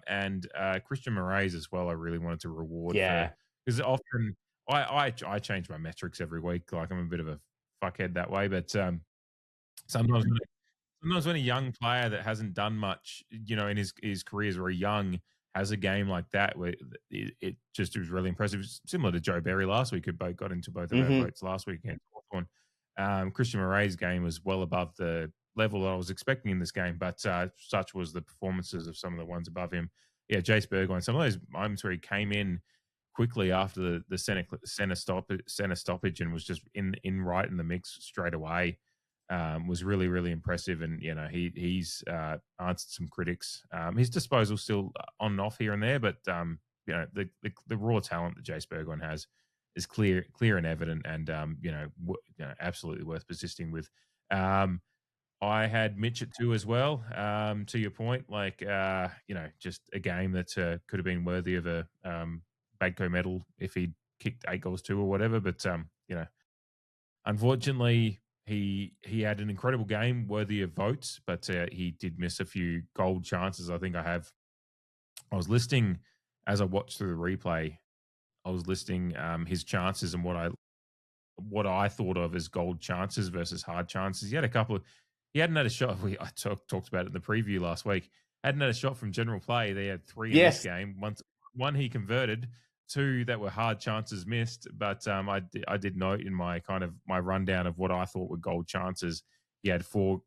and Christian Moraes as well. I really wanted to reward. Yeah. Because often I change my metrics every week. Like I'm a bit of a fuckhead that way, but sometimes when a young player that hasn't done much, in his career is very young, has a game like that where it just was really impressive. It's similar to Joe Berry last week, who both got into both of our votes last week against Hawthorn. Christian Moraes' game was well above the level that I was expecting in this game, but such was the performances of some of the ones above him. Yeah, Jace Burgoyne, some of those moments where he came in quickly after the center stoppage and was just in right in the mix straight away. Was really, really impressive. And, he's answered some critics. His disposal still on and off here and there, but, the raw talent that Jace Burgoyne has is clear and evident and, absolutely worth persisting with. I had Mitch at 2 as well. To your point, just a game that could have been worthy of a Badco medal if he'd kicked 8 goals 2 or whatever. But, unfortunately, he had an incredible game worthy of votes, but he did miss a few gold chances. I think I was listing, as I watched through the replay, I was listing his chances and what I thought of as gold chances versus hard chances. He hadn't had a shot. I talked about it in the preview last week. Hadn't had a shot from general play. They had 3 in this game. One he converted, 2 that were hard chances missed, but I did note in my rundown of what I thought were gold chances. He had four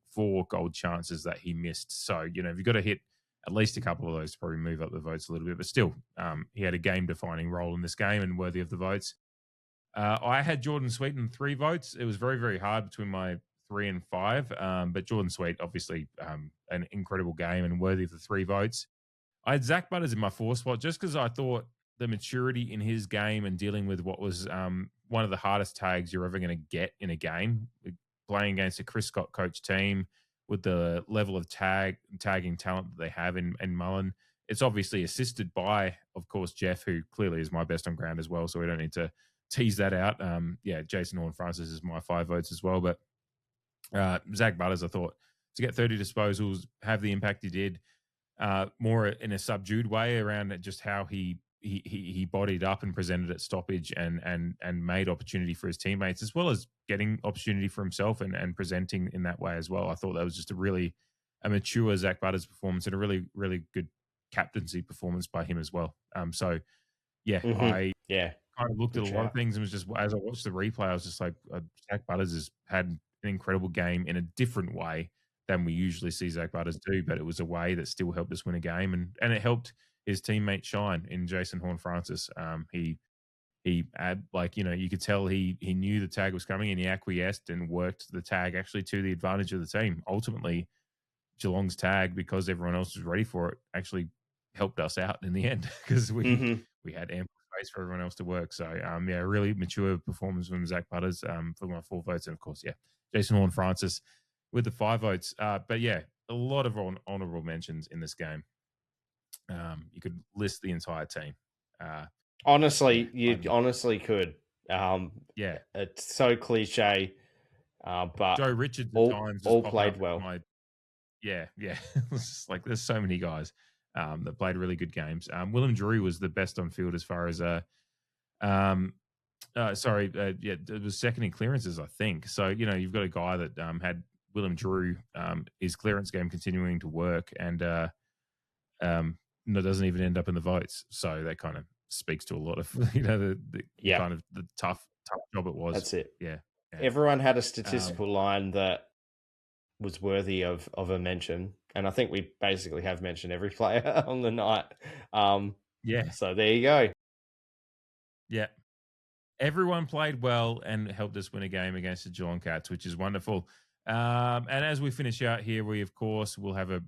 gold chances that he missed. So if you've got to hit at least a couple of those to probably move up the votes a little bit, but still, he had a game-defining role in this game and worthy of the votes. I had Jordan Sweeten 3 votes. It was very, very hard between my 3 and 5, but Jordan Sweet obviously an incredible game and worthy of the 3 votes. I had Zach Butters in my 4 spot just because I thought the maturity in his game and dealing with what was one of the hardest tags you're ever going to get in a game, playing against a Chris Scott coach team with the level of tagging talent that they have in Mullen. It's obviously assisted by, of course, Jeff, who clearly is my best on ground as well, so we don't need to tease that out. Jason Horne-Francis is my 5 votes as well, but Zach Butters, I thought, to get 30 disposals, have the impact he did, more in a subdued way around just how he bodied up and presented at stoppage and made opportunity for his teammates, as well as getting opportunity for himself and presenting in that way as well. I thought that was just a mature Zach Butters performance and a really, really good captaincy performance by him as well. I kind of looked at a lot of things and was just, as I watched the replay, I was just like, Zach Butters has had an incredible game in a different way than we usually see Zach Butters do, but it was a way that still helped us win a game, and it helped his teammate shine in Jason Horne-Francis. He had, you could tell he knew the tag was coming and he acquiesced and worked the tag actually to the advantage of the team. Ultimately, Geelong's tag, because everyone else was ready for it, actually helped us out in the end because we had ample space for everyone else to work. So, really mature performance from Zach Butters for my 4 votes. And, of course, Jason Horne-Francis with the 5 votes. But, a lot of honourable mentions in this game. You could list the entire team. Honestly, you honestly could. It's so cliche, but Joe Richards at times all played well. It's just like there's so many guys that played really good games. Willem Drury was the best on field as far as it was second in clearances, I think. So you've got a guy that had Willem Drury, his clearance game continuing to work, and doesn't even end up in the votes. So that kind of speaks to a lot of the kind of the tough job it was. That's it. Yeah. Everyone had a statistical line that was worthy of a mention, and I think we basically have mentioned every player on the night. So there you go. Yeah. Everyone played well and helped us win a game against the Geelong Cats, which is wonderful. And as we finish out here, we, of course, will have a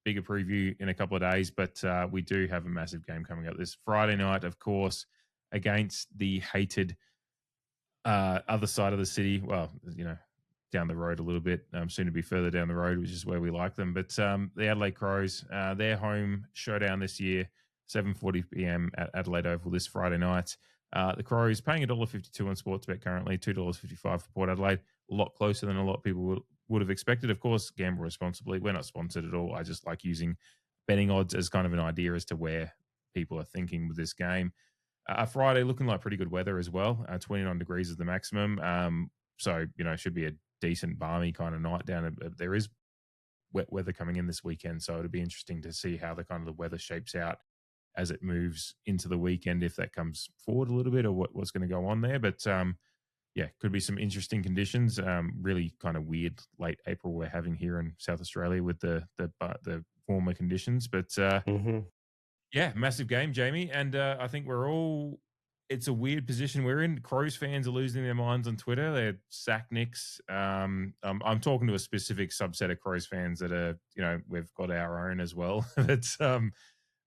bigger preview in a couple of days, but we do have a massive game coming up this Friday night, of course, against the hated other side of the city. Well, down the road a little bit, soon to be further down the road, which is where we like them. But the Adelaide Crows, their home showdown this year, 7:40 p.m. at Adelaide Oval this Friday night. The Crows paying $1.52 on Sportsbet currently, $2.55 for Port Adelaide. A lot closer than a lot of people would have expected. Of course, gamble responsibly. We're not sponsored at all. I just like using betting odds as kind of an idea as to where people are thinking with this game. Friday looking like pretty good weather as well. 29 degrees is the maximum. So, should be a decent balmy kind of night down. There is wet weather coming in this weekend, so it'll be interesting to see how the weather shapes out as it moves into the weekend, if that comes forward a little bit, or what's going to go on there. But could be some interesting conditions. Really kind of weird late April we're having here in South Australia with the warmer conditions. But massive game, Jamie, and I think it's a weird position we're in. Crows fans are losing their minds on Twitter. They're sack nicks. I'm talking to a specific subset of Crows fans that are, we've got our own as well.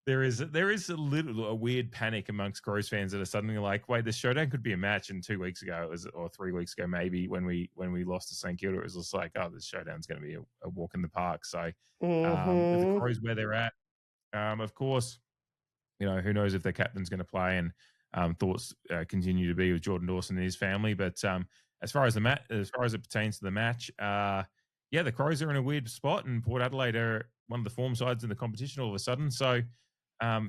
There is a weird panic amongst Crows fans that are suddenly like, wait, this showdown could be a match. And 2 weeks ago, or 3 weeks ago, maybe when we lost to St Kilda, it was just like, oh, this showdown's going to be a walk in the park. So the Crows where they're at, of course, who knows if their captain's going to play, and thoughts continue to be with Jordan Dawson and his family. But as far as it pertains to the match, the Crows are in a weird spot, and Port Adelaide are one of the form sides in the competition all of a sudden. So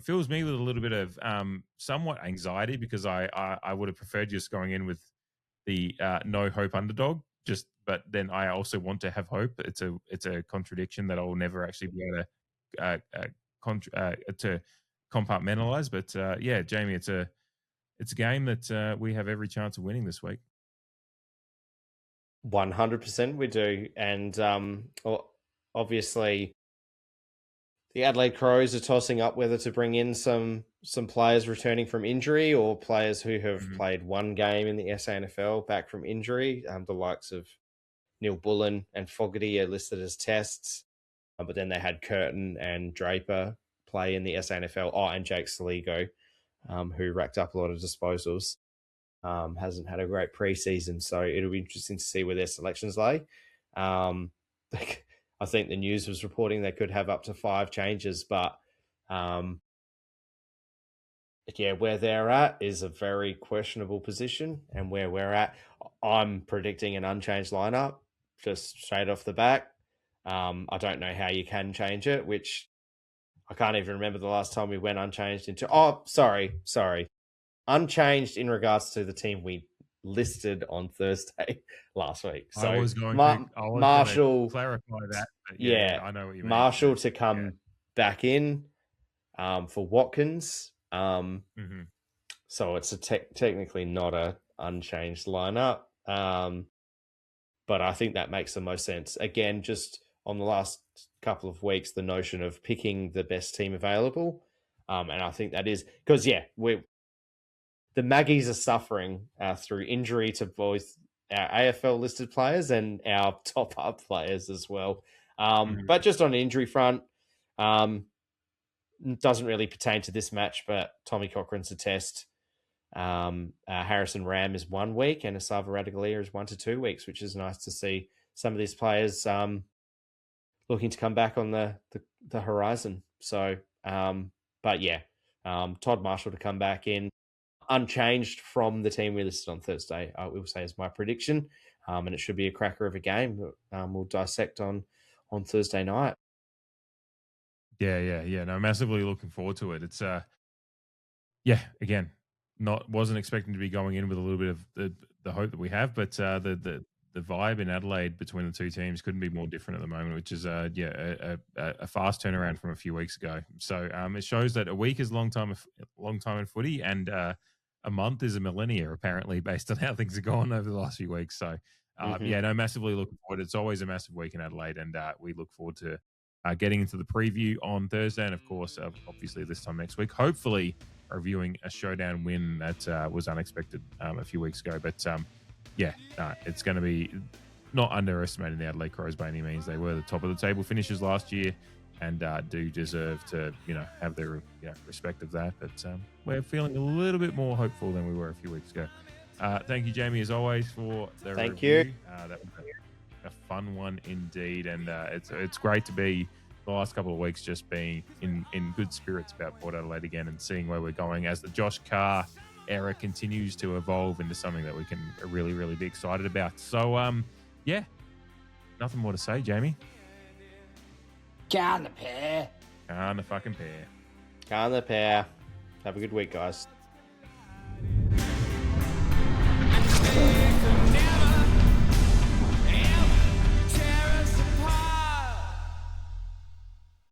fills me with a little bit of somewhat anxiety, because I would have preferred just going in with the no hope underdog. But then I also want to have hope. It's a contradiction that I will never actually be able to compartmentalize. But Jamie, it's a game that we have every chance of winning this week. 100% we do. And obviously the Adelaide Crows are tossing up whether to bring in some players returning from injury, or players who have played one game in the SANFL back from injury. The likes of Neil Bullen and Fogarty are listed as tests, but then they had Curtin and Draper play in the SANFL. Oh, and Jake Saligo, who racked up a lot of disposals, hasn't had a great preseason. So it'll be interesting to see where their selections lay. I think the news was reporting they could have up to 5 changes, but where they're at is a very questionable position. And where we're at, I'm predicting an unchanged lineup just straight off the back. I don't know how you can change it, which I can't even remember the last time we went unchanged into. Oh, sorry. Unchanged in regards to the team we listed on Thursday last week. So I was going Marshall to clarify that. I know what you mean. Marshall to come back in for Watkins. So it's technically not a unchanged lineup. But I think that makes the most sense. Again, just on the last couple of weeks, the notion of picking the best team available. And I think that is because, the Maggies are suffering through injury to both our AFL listed players and our top up players as well. But just on an injury front, doesn't really pertain to this match, but Tommy Cochrane's a test. Harrison Ram is 1 week, and Asava Radaglia is 1 to 2 weeks, which is nice to see some of these players looking to come back on the horizon. So, Todd Marshall to come back in unchanged from the team we listed on Thursday, I will say is my prediction. And it should be a cracker of a game that we'll dissect on Thursday night. Yeah. No, massively looking forward to it. It's again, wasn't expecting to be going in with a little bit of the hope that we have, but the vibe in Adelaide between the two teams couldn't be more different at the moment, which is a fast turnaround from a few weeks ago. So it shows that a week is a long time in footy, and a month is a millennia, apparently, based on how things have gone over the last few weeks. So massively looking forward. It's always a massive week in Adelaide, and we look forward to getting into the preview on Thursday, and of course, obviously this time next week, hopefully reviewing a showdown win that was unexpected a few weeks ago. But it's going to be not underestimating the Adelaide Crows by any means. They were the top of the table finishers last year. and do deserve to, have their respect of that. But we're feeling a little bit more hopeful than we were a few weeks ago. Thank you, Jamie, as always, for the Thank review. you. That was a fun one indeed, and it's great to be the last couple of weeks just being in good spirits about Port Adelaide again and seeing where we're going as the Josh Carr era continues to evolve into something that we can really, really be excited about. So, nothing more to say, Jamie. Can the pair. Can the fucking pair. Can the pair. Have a good week, guys.